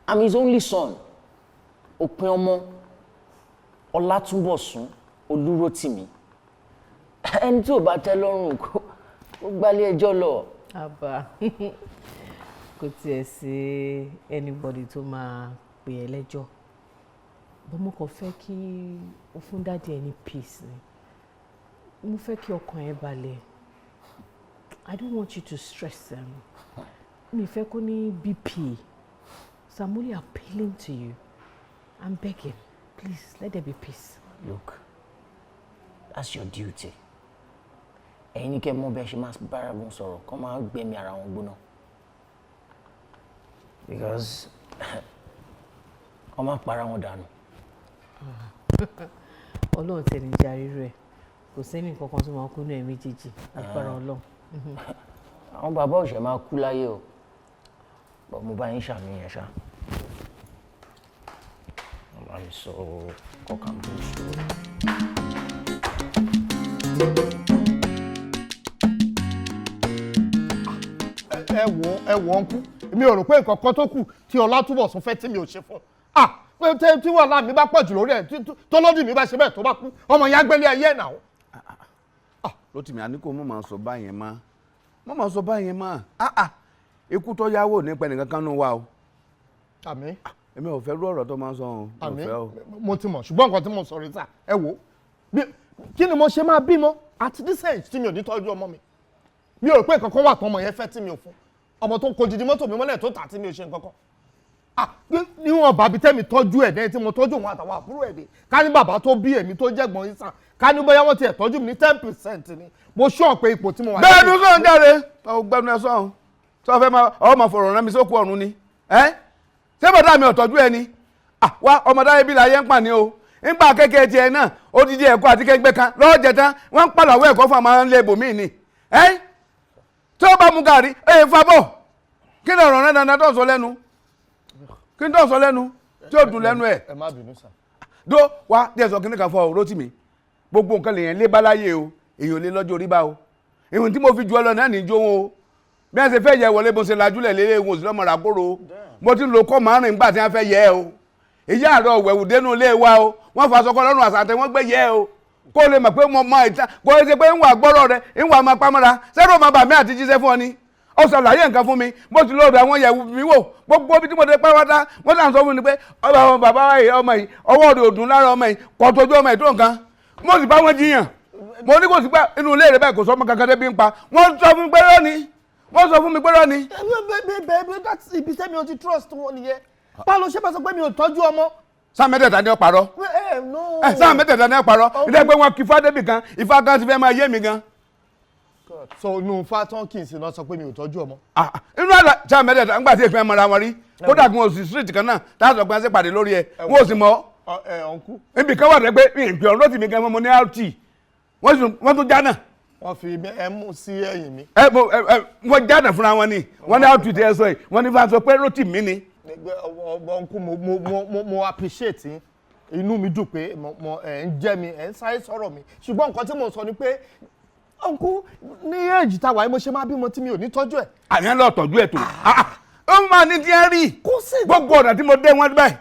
I'm his only son. Òpin ọmọ, Ọlátúnbọ̀sún, Olúrótìmí. Ẹni tí ò bá tẹ́ lọ́rùn kó gbálé ẹjọ́ lọ. Àbá kò tiẹ̀ sí anybody tó máa pè ẹ́ lẹ́jọ́. bó mo kàn fẹ́ kí o fún dáàdì ẹ ní peace ni mo fẹ́ kí ọkàn ẹ balẹ̀ I don't want you to stress them mi fẹ́ kó ní BP so I'm only appealing to you I'm begging please let there be peace. Look, that's your duty. Ẹ̀yin ní kẹ́ mọ̀ bẹ́ẹ̀ ṣe máa bára wọn sọ̀rọ̀ kó máa gbẹ̀mí ara wọn gbóná. Because wọ́n máa para wọn dànù. Ọlọ́run tẹ̀ ní jàre rẹ̀ kò sẹ́ni kankan tó máa kú ní ẹ̀ méjèèjì agbára Ọlọ́run. Àwọn bàbá òṣè máa kú láyé o bọ̀ mo bá yín ṣàmì yẹn ṣá. Mo bá mi sọ kọkàn bó ṣe. ẹ wọ ọ̀nkú èmi ò rò pé nǹkan kan tó kù tí Ọlátúbọ̀sún fẹ́ tí mi ò ṣe fún pé tí wàhálà mi bá pọ̀ jù lórí ẹ̀ tó lọ́dún mi bá ṣe bẹ́ẹ̀ tó bá kú ọmọ yẹn á gbélé ayé ẹ̀ náà. Rótìmí àníkò mo máa sọ báyẹn mọ́ ikú tó yáwó nípa ẹnìkan kan nù wa o. àmín. èmi ò fẹ́ rú ọ̀rọ̀ tó máa ń sọ ọ́n. àmín mo ti mọ̀ ṣùgbọ́n nǹkan tí mo sọ rí sà ẹ wò kí ni mo ṣe máa bímọ at this age tí mi ò ní tọ́jú ọmọ mi ò rò pé nǹkan kan wà tọmọ yẹn fẹ́ tí mi ò fún ọmọ tó ń kó didi mọ́tò mi mọ́lẹ̀ tó tà tí mi ò ṣe nǹkan kan níwọ̀n bàbí tẹ́mi tọ́jú ẹ̀ dẹ́yìn tí mo tọ́jú òun àtàwọn àbúrò ẹ̀ dé ká ní bàbá tó bí èmi tó jẹ́gbọ́n yín sàn ká ní bóyá wọ́n ti ẹ̀ tọ́jú mi ní 10% ni mo ṣọ́ pé ipò tí mo wà. bẹ́ẹ̀ ni sọ̀n jáde ọgbẹ́nu ẹ sọ̀n sọ fẹ́ máa ọmọ fọ̀rọ̀ rán mi sókú ọ̀run ni ṣé bàtà mi ò tọ́jú ẹ ni wá ọmọdáyé bí láyé ń pà ní o nígbà kékeré tiẹ̀ náà odidi ẹ̀kọ́ àti kẹgbẹ́ kan lọ́ọ̀jẹ̀ tán wọ́n ń pàlàwọ́ ẹ̀kọ́ fún àwọn ilé ibòmíì ni tí ó bá mu gàrí fabọ́ kí ni ọ̀rọ̀ rẹ̀ dandan tó sọ lẹ́nu kí ni tó sọ lẹ́nu tí ó dùn lẹ́nu ẹ̀. ẹ má bínú sà. dó wá díẹ̀ sọ kíní kan fọ ọ̀rọ̀ tì mí gbogbo nǹkan lèèyàn lé báláyé o èèyàn lé lọ́jọ́ orí bá o ìhun tí mo fi ju ọ lọ náà ní jó wọn o bí wọ́n ṣe fẹ́ yẹ wọlé bó ṣe lajúlẹ̀ lélẹ̀ wọn ò sí lọ́mọ ràkóró mo ti lo kọ́ márùn-ún nígbà tí wọ́n fẹ́ yẹ o èyí àárọ̀ wẹ̀wù dénú ilé wa o wọ́n fa aṣọ kan lọ́rùn àṣàtẹ̀ wọ́n gbé yẹ o kó lè mọ̀ pé mo mọ ìtàn kó lè ṣe pé ń wà gbọ́rọ̀ rẹ ń wà máa pamọ́ra sẹ́rọ̀ máa bà mí àti jíṣẹ́ fún ọ ni ó ṣàlàyé nǹkan fún mi bó ti lóòdù àwọn yẹ̀wù mi wò gbogbo bí tí mo ti pẹ́ wá wọ́n tàn sọ fún mi pé ọba bàbá ọmọ yìí ọwọ́ rẹ̀ òdùn lára ọmọ yìí kò tójú ọmọ yìí tó nǹkan mo sì bá wọn jiyàn mo ní kò sí pé inú ilé rẹ báyìí kò sọ ọmọ kankan débi ń pa wọ́n sọ fún mi pé rọ́ọ̀ni wọ́n sọ fún mi pé rọ́ọ̀ni. bẹ́ẹ̀ that's ibi tẹ́mi o ti trust wọn nìyẹn báwo ló ṣe bá sọ pé mi ò tọ́jú ọmọ. sáà mẹ́tẹ̀ẹ̀ta ni ó parọ́ sáà mẹ́tẹ̀ẹ̀ta ni ó parọ́ ilé ẹgbẹ́ wọn kí ifá débì kan ifá kan ti fẹ́ máa yé mi gan. so inú fátán kì í sì náà sọ pé mi ò tọ́jú ọmọ. inú àlà sáà mẹ́tẹ̀ẹ̀ta ńgbà tí èèpẹ̀ mọ́ra wọn rí kódà kí wọn ò sì street kan náà táà sọ pé wọ́n ṣe pàdé lórí ẹ̀ wọ́n ò sì mọ́. ibì kan wà rẹ pé ìpè ọ̀rọ̀ tì mí gan mo ní rt wọ́n tún já náà. wọ́n fi ẹmú sí ẹ̀yìn mi. wọ́n já náà fúnra wọn ni wọ́n ní rt tẹ́ ẹ sọ yìí wọ́n ní fà sọ pé rotì mí ni. ọ̀nkú mo appreciate inú mi dùn pé ẹ̀ ń jẹ́ mi ẹ̀ ń sáré sọ̀rọ̀ mi ṣùgbọ́n nǹkan tí mo sọ ni pé ọ̀nkú ní èjì táwa yìí mo ṣe máa bímọ tí mi ò ní tọ́jú ẹ̀. àyàn lọ tọ́jú ẹ̀ tó ó máa ní díẹ̀ rí gbogbo ọ̀nà tí mo dé wọn báyìí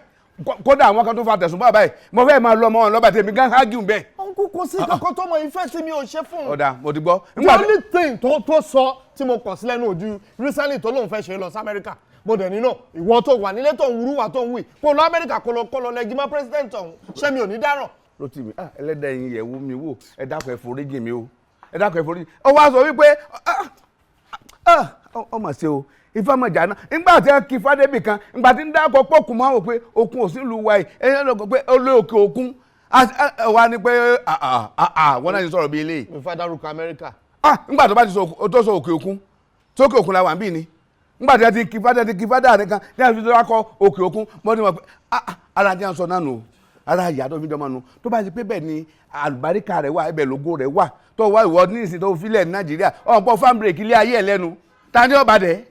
kódà àwọn kan tó fa tẹ̀sùn bá báyìí mo fẹ́ máa lọ ọmọ wọn lọ́ba tèmi gán hágìún bẹ́ẹ̀. ọ̀nkú kò sí kankan tó mọ ìfẹ́ tí mi ò ṣe fún un. ọ̀dà mo ti gbọ́. the only thing tó sọ tí mo kàn sí lẹ́nu ojú recently tó lóun fẹ́ ṣe lọ sí Amẹ́ríkà mo dẹ̀ nínú ìwọ tó wà nílé tó ń wúrú wà tó ń wí kó lọ Amẹ́ríkà kó lọ lẹ́gìmọ́ president ọ̀hún ṣé mi ò ní dáràn. Rótìmí ẹlẹ́dàá ẹ̀yin yẹ̀wù mi wò ẹ dákun ẹ foríjì mi o ẹ dákun ẹ foríjì ọ wá sọ wípé ọmọ ṣe o ifá mọ̀jà náà nígbà tí kí ifá débì kan nígbà tí ń dákọ̀ pé òkun máa wò pé òkun ò sí ìlú wa yìí ẹ̀yìn lọ́kọ̀ pé olè òkè òkun wa ni pé wọ́n náà ti sọ̀rọ̀ bí eléyìí. ifá dárúkọ Amẹ́ríkà. nígbà tó bá ti sọ òkè òkun sókè òkun la wà ń bì ní nígbà tí a ti kí ifá dáa nìkan ní àti tó dákọ̀ òkè òkun mo ní wọn pé ara ti à ń sọ náà nù ara ìyá tó fi jọmọ nù tó bá ti pé bẹ́ẹ̀ ni àlùbáríkà rẹ̀ wà ibẹ̀ lógo rẹ̀ wà tó wá ìwọ ní ìsìn tó filẹ̀ ní Nàìjíríà ọ̀pọ̀ fan break ilé ayé ẹ̀ lẹ́nu ta ni ọba dẹ̀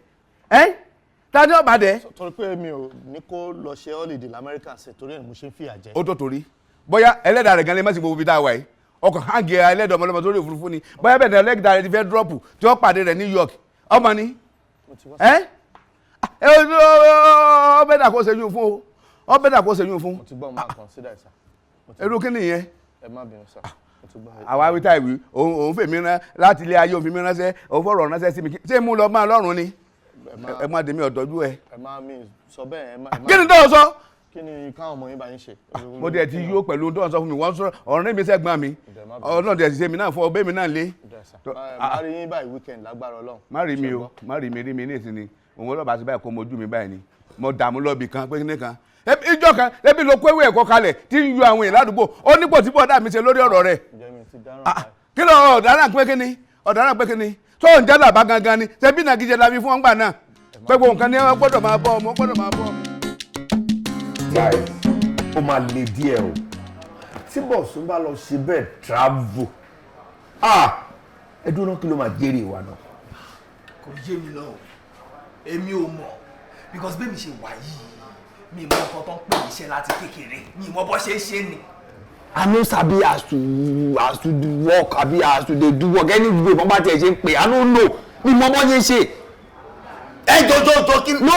ta ni ọba dẹ̀. torí pé mi ò ní kó lọ ṣe holiday lamẹ́ríkà ṣe torí ẹ̀ mo ṣe ń fìyà jẹ. ó tó torí bóyá ẹlẹ́dàá rẹ̀ gan lè má sì gbogbo ibi tá a wà yìí ọkàn hangi ẹlẹ́dàá ọmọlọ́mọ sórí òfurufú ni bóyá bẹ́ẹ̀ ni ẹlẹ́dàá rẹ̀ ti fẹ́ drop tí ó pàdé rẹ̀ New York ọmọ ni ọbẹ̀ dà kó ṣẹ́yún fún o ọbẹ̀ dà kó ṣẹ́yún fún. mo ti gbọ́ máa consider sir. irú kí nìyẹn. ẹ má bínú sir. àwa wíta ìwé òun fèmí rán láti ilé ayé òun fi mí ránṣẹ́ òun fọ̀rọ̀ ránṣẹ́ sí mi ṣé mú lọ máa lọ́rùn ni ẹ má dèmí ọ̀tọ́jú ẹ. ẹ má mi sọ bẹ́ẹ̀ ẹ má. kí ni tó o sọ kí ni káwọn ọmọ yín bá yín ṣe. mo dẹ̀ ti yó pẹ̀lú ohun tó ń sọ fún mi wọ́n sọ ọ̀rẹ́ mi sẹ́gbọ́n mi ọ̀nà dẹ̀ ṣe mi náà fọ ọbẹ̀ mi náà lé. má rí yín báyìí weekend lágbára Ọlọ́run. má rí mi o má rí mi ní ìsinmi òun ọlọ́ba sí báyìí kó mojú mi báyìí ni mo dààmú lọ́ọ̀bì kan pé kíní kan ìjọ kan ẹbí ló kó ewé ẹ̀kọ́ kalẹ̀ tí ń yọ àwọn èèyàn ládùúgbò ó nípò tí bọ́ọ̀dà mi ṣe lórí ọ̀rọ̀ rẹ̀. kí ló ọ̀daràn pé kíni tó ń jẹ́ làbá gangan ni ṣebí nàgíjẹ la fi fún wọn gbà náà pé gbogbo nǹkan ni wọ́n gbọ́dọ̀ máa bọ́ ọmọ gbọ́dọ̀ máa bọ́ ọmọ. guys ó máa le díẹ̀ o tí Bọ̀sún bá lọ ṣe bẹ́ẹ̀ travel ẹ dúró kí ló máa jèrè wa náà. kò yé mi lọ èmi ò mọ̀ because bẹ́ẹ̀ mi ṣe wà yìí mi mọ nǹkan tó ń pè ní iṣẹ́ láti kékeré mi mọ bó ṣe é ṣe ni. I no sabi as to do work abi as to dey do work anyway bọ́n bá tiẹ̀ ṣe ń pè I no know mi mọ bó ṣe é ṣe. ẹ jọjọ kí. no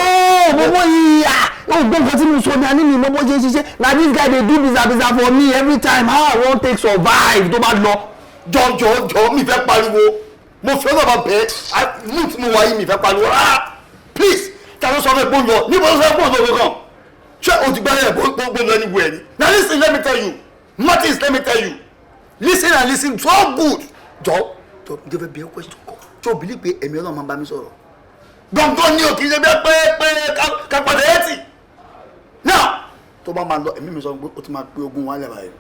gbogbo yìí o gbọ́ nǹkan tí mo sọ ní àní mi mọ bó ṣe é ṣiṣẹ́ na this guy dey do biza for me every time how I wan take survive tó bá lọ. jọjọ mi fẹ́ pariwo mo fẹ́ bàbá bẹ́ẹ̀ mú tí mo wà yìí mi fẹ́ pariwo please ta ló sọ fẹ́ gbóyọ níbo ló sọ fẹ́ gbóyọ kankan ṣé o ti gbá yẹn gbóyọ ní wẹ̀ẹ́ ni na listen let me tell you Martins let me tell you listen and listen so good jọ ǹjẹ́ fẹ́ bí ẹ question kọ tí o believe pé ẹ̀mí Ọlọ́run máa bá mi sọ̀rọ̀ gbọ̀ngàn ni o kì í ṣe bí pé kápẹ́tẹ̀ ẹ̀ tì náà tó bá máa lọ ẹ̀mí mi sọ pé o ti máa pé ogun wálẹ̀ báyìí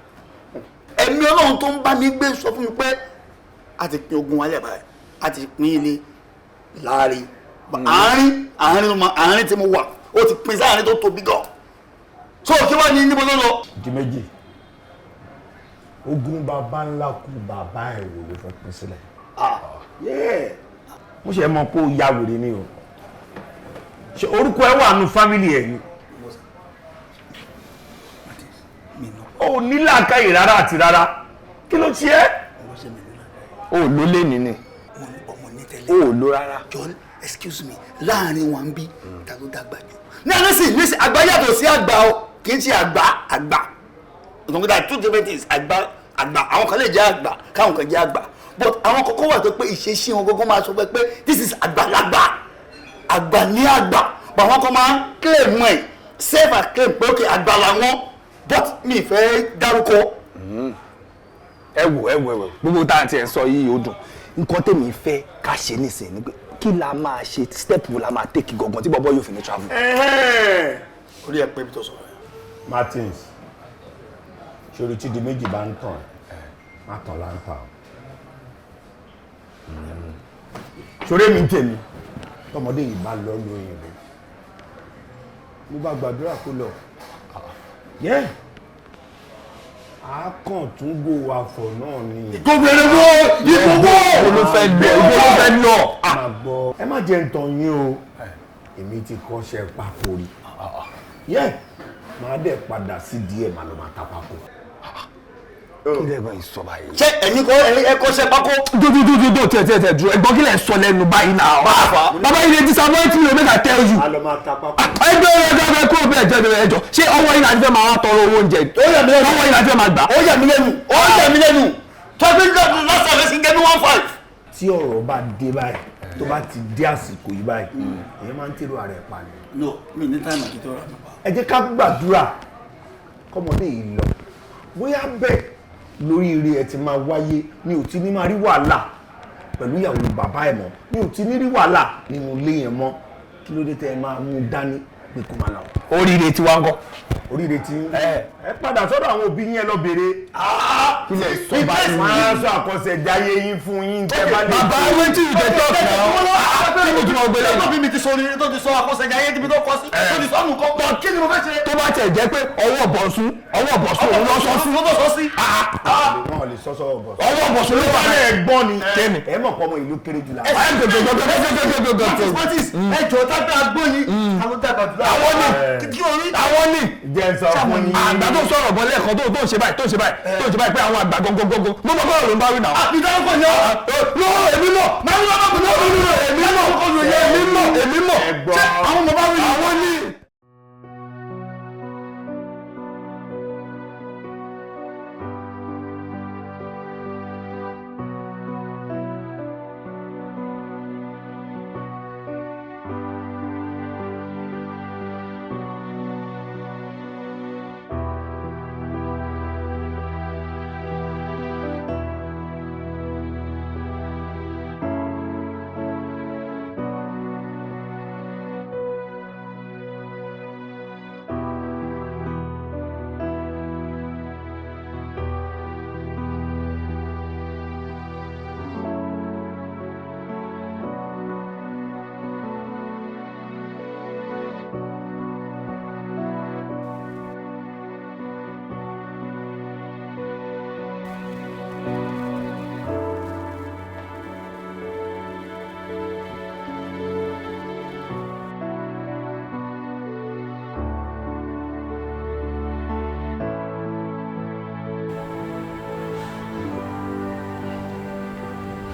ẹ̀mí Ọlọ́run tó ń bá mi gbé sọ fún mi pé a ti pín ogun wálẹ̀ báyìí a ti pín ilé láàrin àárín tí mo wà ó ti pín sáàrin tó tóbi gan so kí wá ní níbo ló lọ. di méjì ogun bàbá ńlá kú bàbá ẹ̀ wò ló fẹ́ pín sílẹ̀. mo ṣe mọ̀ pé ó ya wèrè ni o ṣe orúkọ ẹ wà nù fámìlì ẹ ni o ní làákàyè rárá àti rárá kí ló ti ẹ́. o ló lé nìní o ló rárá. John excuse me láàrin wọn bí ta ló dàgbà jù. ní àlẹ́sìn àgbà yàtọ̀ sí àgbà o kì í ṣe àgbà ìgbọ̀ngàn two different things àgbà àwọn kan lè jẹ́ àgbà káwọn kan jẹ́ àgbà but àwọn kọ́kọ́ wà tó pé ìṣesí wọn gbogbo máa sọ pé this is àgbà ní àgbà but àwọn kan máa ń claim ẹ̀ self acclaim pé okay àgbà làwọn but mi fẹ́ dárúkọ. ẹ wò gbogbo tá à ń tiẹ̀ sọ yìí ó dùn nǹkan tèmi fẹ́ ká ṣe nísìnyí pé kí la máa ṣe step wo la máa take gangan tí bọ́bọ́ yóò fi ní travel. orí ẹ pé bí tó sọ. Martins ṣorí tí di méjì bá ń tàn má tàn láǹtà ṣorí mi tèmi tọmọdé yìí bá lọ lóyìn rẹ mo bá gbàdúrà kó lọ yẹ àákàn tún gbò àfọ̀ náà ni. ìgbòmìnira wo ìgbòho ló fẹ́ lọ. ẹ má jẹ́ ntàn yín o èmi ti kọ́ṣẹ́ pákó rí yẹ máa dẹ̀ padà sí díẹ̀ máa lọ máa ta pákó. kí lè bá yìí sọ báyìí. ṣé ẹ̀yin kọ́ṣẹ́ pákó. dúdú tẹ̀ dúró ẹ̀gbọ́n kí lè sọ lẹ́nu báyìí náà. bàbá yìí lè disappoint me make I tell you. a lọ máa ta pákó. ẹgbẹ́ kúrò bẹ́ẹ̀ jẹ́ ẹjọ́ ṣé ọwọ́ yìí láti fẹ́ máa tọrọ owó oúnjẹ. ọwọ́ yìí láti fẹ́ máa gbà. ó yà mí lẹ́nu tọ́pẹ́ lọ́sàn rẹ̀ sí gẹ́gẹ́ bí 1.5. tí ọ̀rọ̀ bá dé báyìí tó bá ti dé àsìkò yìí báyìí èyí máa ń tèrò ààrẹ pa ni. no mi ní táìmù àti tọrọ àmì pa. ẹ jẹ́ ká gbàdúrà kọ́mọdé yìí lọ bóyá bẹ́ẹ̀ lórí ire ẹ ti máa wáyé mi ò ti ní máa rí wàhálà pẹ̀lú ìyàwó bàbá ẹ̀ mọ́ mi ò ti ní rí wàhálà nínú ilé yẹn mọ́ kí ló dé tẹ́ ẹ máa mú dání pé kó máa lọ. oríire tí wàá ń kọ́. oríire tí ẹ padà sọ́dọ̀ àwọn òbí yẹn lọ béèrè. kí lè sọ báyìí. máa sọ àkọsẹ̀jáyé yín fún yín tẹ́ bá lè. bàbá wetin you dey talk now. kí ni tí mo gbé lẹ́nu. ẹgbẹ́ mi ti sọ oríire tó ti sọ àkọsẹ̀jáyé tí mi tó kọ sí. tó ti sọ ọ̀nù kọ́ pọ̀ kí ni mo fẹ́ ṣe. tó bá tẹ̀ jẹ́ pé ọwọ́ bọ̀sùn òun lọ sọ sí. wọ́n lè sọ́sọ́ bọ̀sùn. ọwọ́ bọ̀sùn ló wà ní ẹ̀gbọ́n ni. ẹ mọ̀ pọ̀ ọmọ ìlú kéré jù la. àwọn ní jẹ́ sọ fún yín. àgbà tó sọ̀rọ̀ bọ́ lẹ́ẹ̀kan tó ń ṣe báyìí pé àwọn àgbà gangan mo mọ̀ bọ́ọ̀lù ló ń bá wí náà. ìdárúkọ ni ọ́ èmi mọ̀ máa ń lọ́wọ́ èmi mọ̀ ṣé àwọn ọmọ bá wí àwọn ní.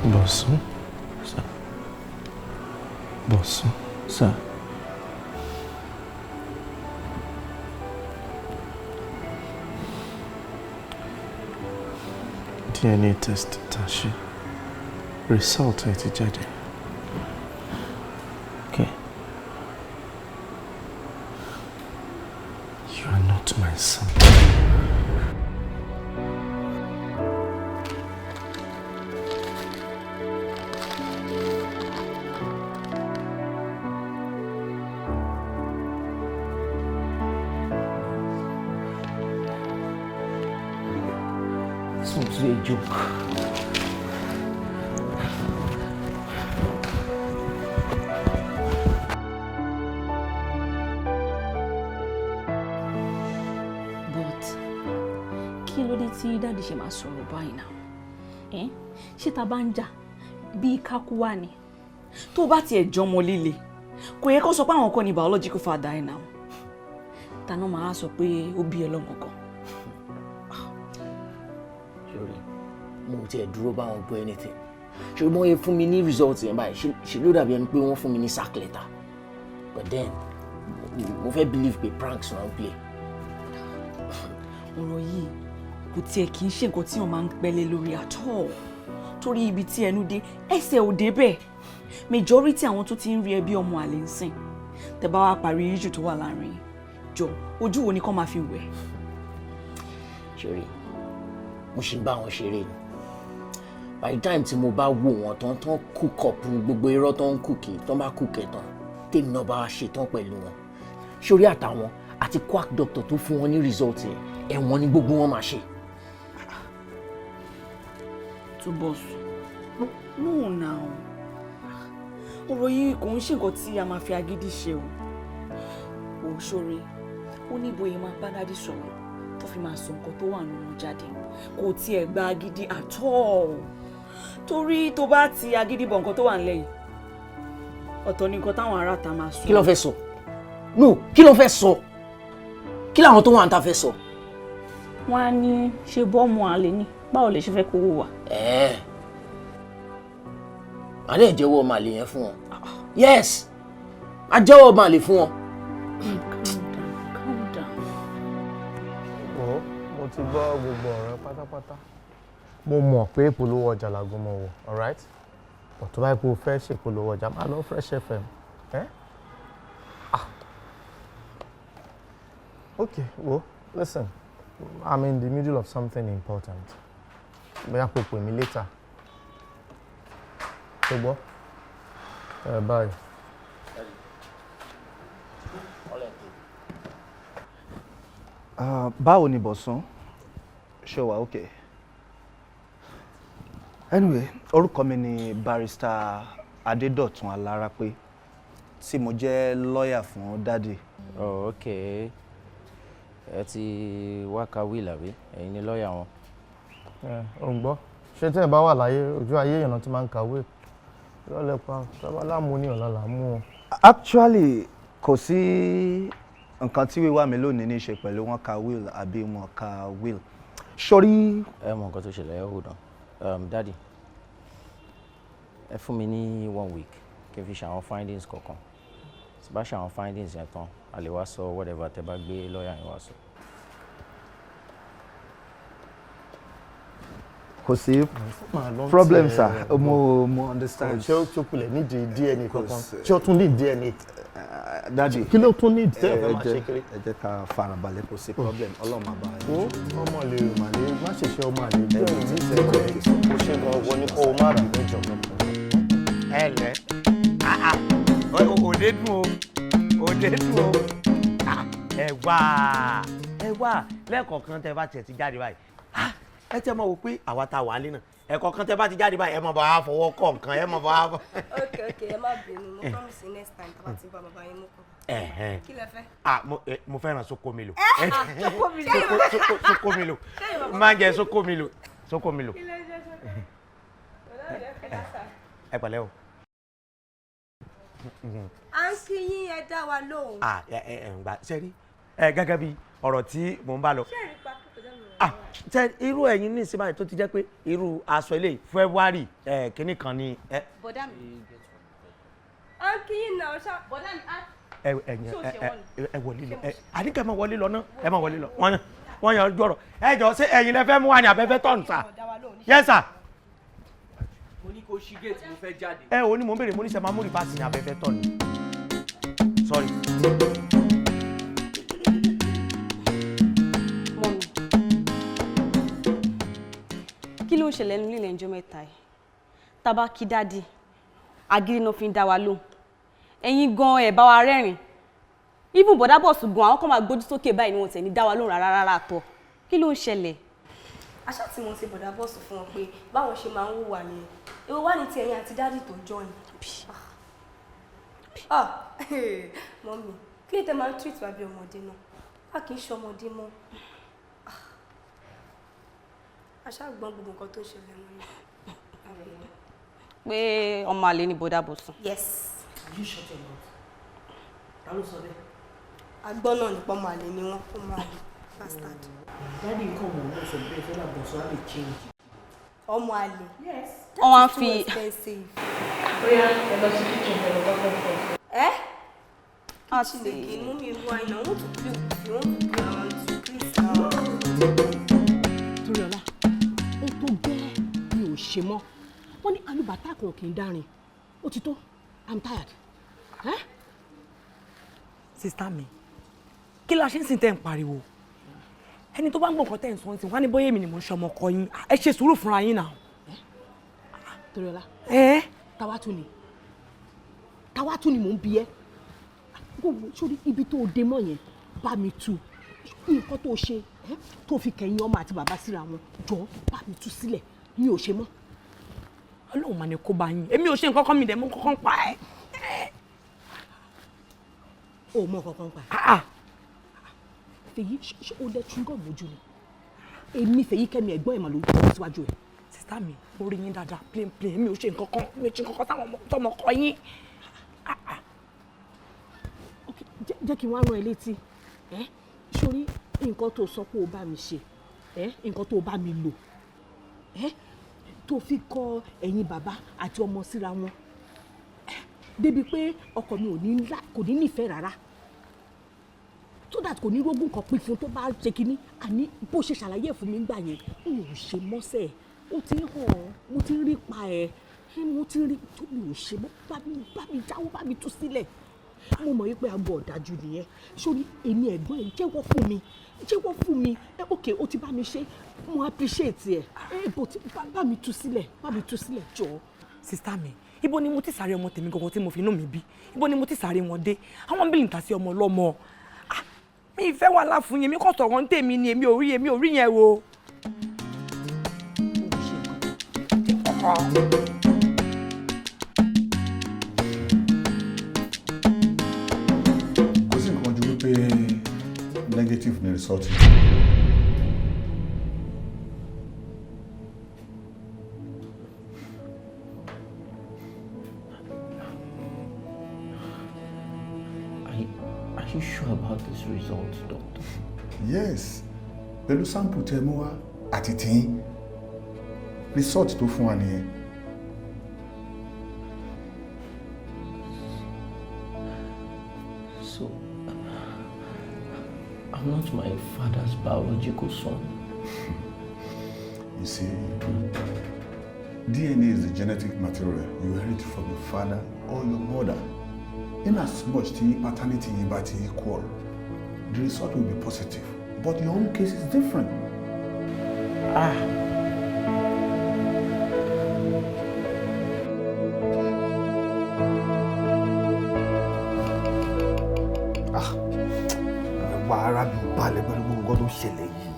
Bọ̀sún. Sir. Bọ̀sún. Sir. DNA test tá a ṣe. Result ẹ ti jáde. Okay. You are not my son. This must be a joke. Kí ló dé tí dáàdì ṣe máa sọ̀rọ̀ báyìí náà? Ṣé ta bá ń jà bí kákú wà ní? Tó bá tiẹ̀ jọmọ líle, kò yẹ kó sọ pé àwọn kan ní biological father ẹ̀ náà. Tàná máa sọ pé ó bí ẹ lọ́mọ kan. Ṣorí, mo tiẹ̀ dúró bá wọn gbọ́ anything. Ṣorí mo yẹ fún mi ní result yẹn báyìí, ṣe ló dàbí ẹni pé wọ́n fún mi ní sack letter. But then, mo fẹ́ believe pé pranks wọn play. Ọ̀rọ̀ yìí kò tiẹ̀ kì í ṣe nǹkan tí wọ́n máa ń pẹ́lẹ́ lórí at all. Torí ibi tí ẹnu dé ẹsẹ̀ ò débẹ̀. Majority àwọn tó ti ń rí ẹbí ọmọ àlè ń sìn. Tẹ́ bá wá parí issue tó wà láàrin jọ ojú wo ni kán máa fi wẹ̀. Ṣorí, mo ṣì ń bá wọn ṣeré ni. By the time tí mo bá wò wọn tán cook up gbogbo irọ́ tán cook tán bá cook ẹ̀ tán tèmi náà bá ṣe tán pẹ̀lú wọn. Ṣorí àtàwọn àti quack doctor tó fún wọn ní result yẹn ẹ̀wọ̀n ni gbogbo wọn máa ṣe. Túbọ̀ sùn. No now. Ọ̀rọ̀ yìí kò ń ṣe nǹkan tí a máa fi agídí ṣe o. Ṣorí, ó ní bóyá máa bá dádì sọ̀rọ̀ tó fi máa sọ nǹkan tó wà nínú jáde. Kò tiẹ̀ gba agídí at all. Torí tó bá ti agídí bọ̀ nǹkan tó wà nílẹ̀ yìí, ọ̀tọ̀ ni nǹkan táwọn ará ta máa sọ. Kí ló fẹ́ sọ? No, kí ló fẹ́ sọ? Kí làwọn tó wà ń ta fẹ́ sọ? Wọ́n á ní ṣe bọ́ọ̀mù àlè ní báwo lè ṣe fẹ́ kó wà. Adé jẹ́wọ́ ọmọ àlè yẹn fún wọn. Yes, a jẹ́wọ́ ọmọ àlè fún wọn. Calm down. Mo ti gbọ́ gbogbo ọ̀rọ̀ pátápátá. Mo mọ̀ pé ìpolówó ọjà làgùn mọ̀ wọ̀, alright? But tó bá yẹ kó o fẹ́ ṣèpolówó ọjà, máa lọ Fresh FM. Okay, well, listen. I'm in the middle of something important. Bóyá kó pè mí later. Ṣùgbọ́n, bye. Báwo ni Bọ̀sún? Ṣé wà okay? Anyway, orúkọ mi ni Barrister Adédọ̀tun Alárápé tí mo jẹ́ lọ́ọ̀yà fún dádì. Oh, okay. Ẹ ti wá ka will àbí? Ẹ̀yin ni lọ́ọ̀yà wọn. Ò ń gbọ́. Ṣé tí ẹ bá wà láyé ojú ayé èèyàn tí máa ń kàwé? Lọ́lẹ̀ pa, sábà láàmú ní ọ̀la là ń mú wọn. Actually, kò sí nǹkan tí wíwá mi lónìí ní í ṣe pẹ̀lú wọn ka will àbí wọn ka will. Sórí. Ẹ mọ nǹkan tó ṣẹlẹ̀ ẹ hold on. Daddy, ẹ fún mi ní 1 week kí n fi ṣe àwọn findings kọ̀ọ̀kan. Tí bá ṣe àwọn findings yẹn tán, a lè wá sọ whatever tẹ bá gbé lọ́ọ̀yà yẹn wá sọ. Kò sí problem sir, mo understand. Ṣé ó tókulẹ̀ nídìí DNA kankan? Ṣé ó tún ní DNA? Daddy, kí ló tún ní ìdílé ọ̀fẹ́ máa ṣe kiri? Ẹ jẹ́ ká farabalẹ̀, kò sí problem, Ọlọ́run máa bá yín. Ọmọ lè màlè má ṣèṣe ọmọ àlè jẹ́ òní ìṣẹ́jọ́ kò ṣe gan-an ní kó o má bì lẹ́jọ́ kankan. Ẹ lẹ́ òde dùn o òde dùn o ẹ wá lẹ́ẹ̀kọ̀ọ̀kan tẹ bá tiẹ̀ ti jáde báyìí ẹ tẹ́ mọ̀ wò pé àwa ta wà á lé náà ẹ̀kọ̀ọ̀kan tẹ bá ti jáde báyìí ẹ mọ̀ bá wa fọwọ́ kọ̀ nǹkan ẹ mọ̀ bá wa fọ. ok ẹ má bínú mo promise next time tí wọ́n ti bá bàbá yín mú kọ́. Kí lẹ fẹ́? Mo fẹ́ràn Sokomilo. Sokomilo. Máa ń jẹ Sokomilo. Ẹ pẹ̀lẹ́ o. À ń kí yín ẹ dá wa lóhùn. Ǹgbà sẹ́rí gẹ́gẹ́ bí ọ̀rọ̀ tí mò ń bá lọ. tẹ irú ẹ̀yin ní ìsinmi tó ti jẹ́ pé irú aṣọ ilé February kínní kan ni. bọ̀dá mi. Akin náà ṣá bọ̀dá mi. ẹ wọlé lọ àníkẹ́ máa wọlé lọ náà ẹ máa wọlé lọ wọ́n yàn ojú ọ̀rọ̀ ẹ jọ ṣé ẹ̀yin lẹ fẹ́ mú wa ní abẹ́fẹ́ tọ̀nù sà yes sir. mo ní kó ṣí gate mo fẹ́ jáde. ẹ ò ní mo ń béèrè mo ní sẹ́ máa mú rìbáàsì ní abẹ́fẹ́ tọ̀nù sorry. mọ́mi kí ló ń ṣẹlẹ̀ nínú ilé ẹjọ́ mẹ́ta yìí tábà kí dádì agídí náà fi ń dá wa lóhùn ẹ̀yin gan ẹ̀ bá wa rẹ́rìn even bọ̀dá bọ̀ ṣùgbọ́n àwọn kan máa gbójú sókè báyìí ni wọ́n tẹ̀ ní dá wa lóhùn rárá tọ̀ kí ló ń ṣẹlẹ̀. àṣà tí mo ti bọ̀dá bọ́ọ̀sì fún wọn pé báwọn ṣe máa ń hùwà nìyẹn èwo wá ní ti ẹ̀yin àti dádì tó join. mọ́mí kí ló tẹ máa ń treat wa bí ọmọdé náà a kì í ṣe ọmọdé mọ́ àṣà gbọ́n gbogbo nǹkan tó ṣẹlẹ̀ mọ́ yìí. pé ọmọ àlè ni bọ̀dá bọ̀ sùn. yes. you shut your mouth. ta ló sọ bẹ́ẹ̀. agbọ́n náà nípa ọmọ àlè ni wọ́n ọmọ àlè bastard. dáàdi nǹkan mọ̀ náà sọ bẹ́ẹ̀ fẹ́ làbọ̀ sọ á lè change. ọmọ àlè. yes. wọ́n wá fi. bóyá ẹ lọ sí kitchen ẹ lọ bá kọ́kọ́. ẹ. kitchen again mú mi wá iná wọ́n tún play with you wọ́n tún play around you please. Toriola ó tó bẹ́ẹ̀ mi ò ṣe mọ́ wọ́n ní alùbátà kan kì í dárin ó ti tó I'm tired. sista mi kí la ṣe ń sìn tẹ́ ń pariwo ẹni tó bá ń gbọ́ nǹkan tẹ́ ń sọ ń sìn wá ní bóyá èmi ni mo ń ṣe ọmọ ọkọ yín ẹ ṣe sùúrù fúnra yín náà. Toriola tawátú ni mò ń bi ẹ́ gbogbo sórí ibi tó dé mọ́ yẹn bá mi tú nǹkan tó ṣe tó fi kẹ̀yìn ọmọ àti bàbá síra wọn jọ bá mi tú sílẹ̀ mi ò ṣe mọ́. Ọlọ́run mà ní kó bá yín èmi ò ṣe nǹkan kan mi dẹ̀ mú kankan pa ẹ́. o mọ kankan pa ẹ́. Fèyí ṣe o lẹ tún gàn mójú ni èmi Fèyí kẹ́mi ẹ̀gbọ́n ẹ̀ mà ló jọ síwájú ẹ̀. sista mi ó rí yín dáadáa plain èmi ò ṣe nǹkan kan mi ò ṣe nǹkan kan táwọn ọmọ kọ yín. jẹ́ kí n wá rán ẹ létí sórí nǹkan tó sọ pé o bá mi ṣe nǹkan tó bá mi lò tó fi kọ ẹ̀yin bàbá àti ọmọ síra wọn débi pé ọkọ mi kò ní nífẹ̀ẹ́ rárá so that kò ní rógùn kan pín fún tó bá ṣe kínní àní bó ṣe ṣàlàyé fún mi gbà yẹn n ò ṣe mọ́sẹ̀ ó ti hàn mo ti rí pa ẹ̀ mo ti rí tó mi ò ṣe mọ́ bá mi jáwọ́ bá mi tú sílẹ̀ mo mọ̀ wípé aago ọ̀dájú nìyẹn sórí èmi ẹ̀gbọ́n ẹ̀ jẹ́wọ́ fún mi ok o ti bá mi ṣe mo appreciate ẹ̀ bó ti bá mi tú sílẹ̀ jọ. sista mi ibo ni mo ti sáré ọmọ tèmi gangan tí mo fi inú mi bí ibo ni mo ti sáré wọn dé àwọn bílí ń ta sí ọmọ ọlọ́mọ mi ìfẹ́ wà láfún yẹn mi kò sọ̀rọ̀ ń tèmi ni èmi ò rí yẹn o. kò sí nǹkan ju wípé negative ni result. Are you sure about this result, doctor? Yes. Pẹ̀lú sample tẹ́ mú wá àti tí result tó fún wa nìyẹn. So, I'm not my father's biological son. You see, DNA is the genetic material you inherit from your father or your mother. In as much the paternity is equal, the result will be positive. But your own case is different. Wà ara mi balẹ̀ pẹ̀lú gbogbo nǹkan tó ṣẹlẹ̀ yìí.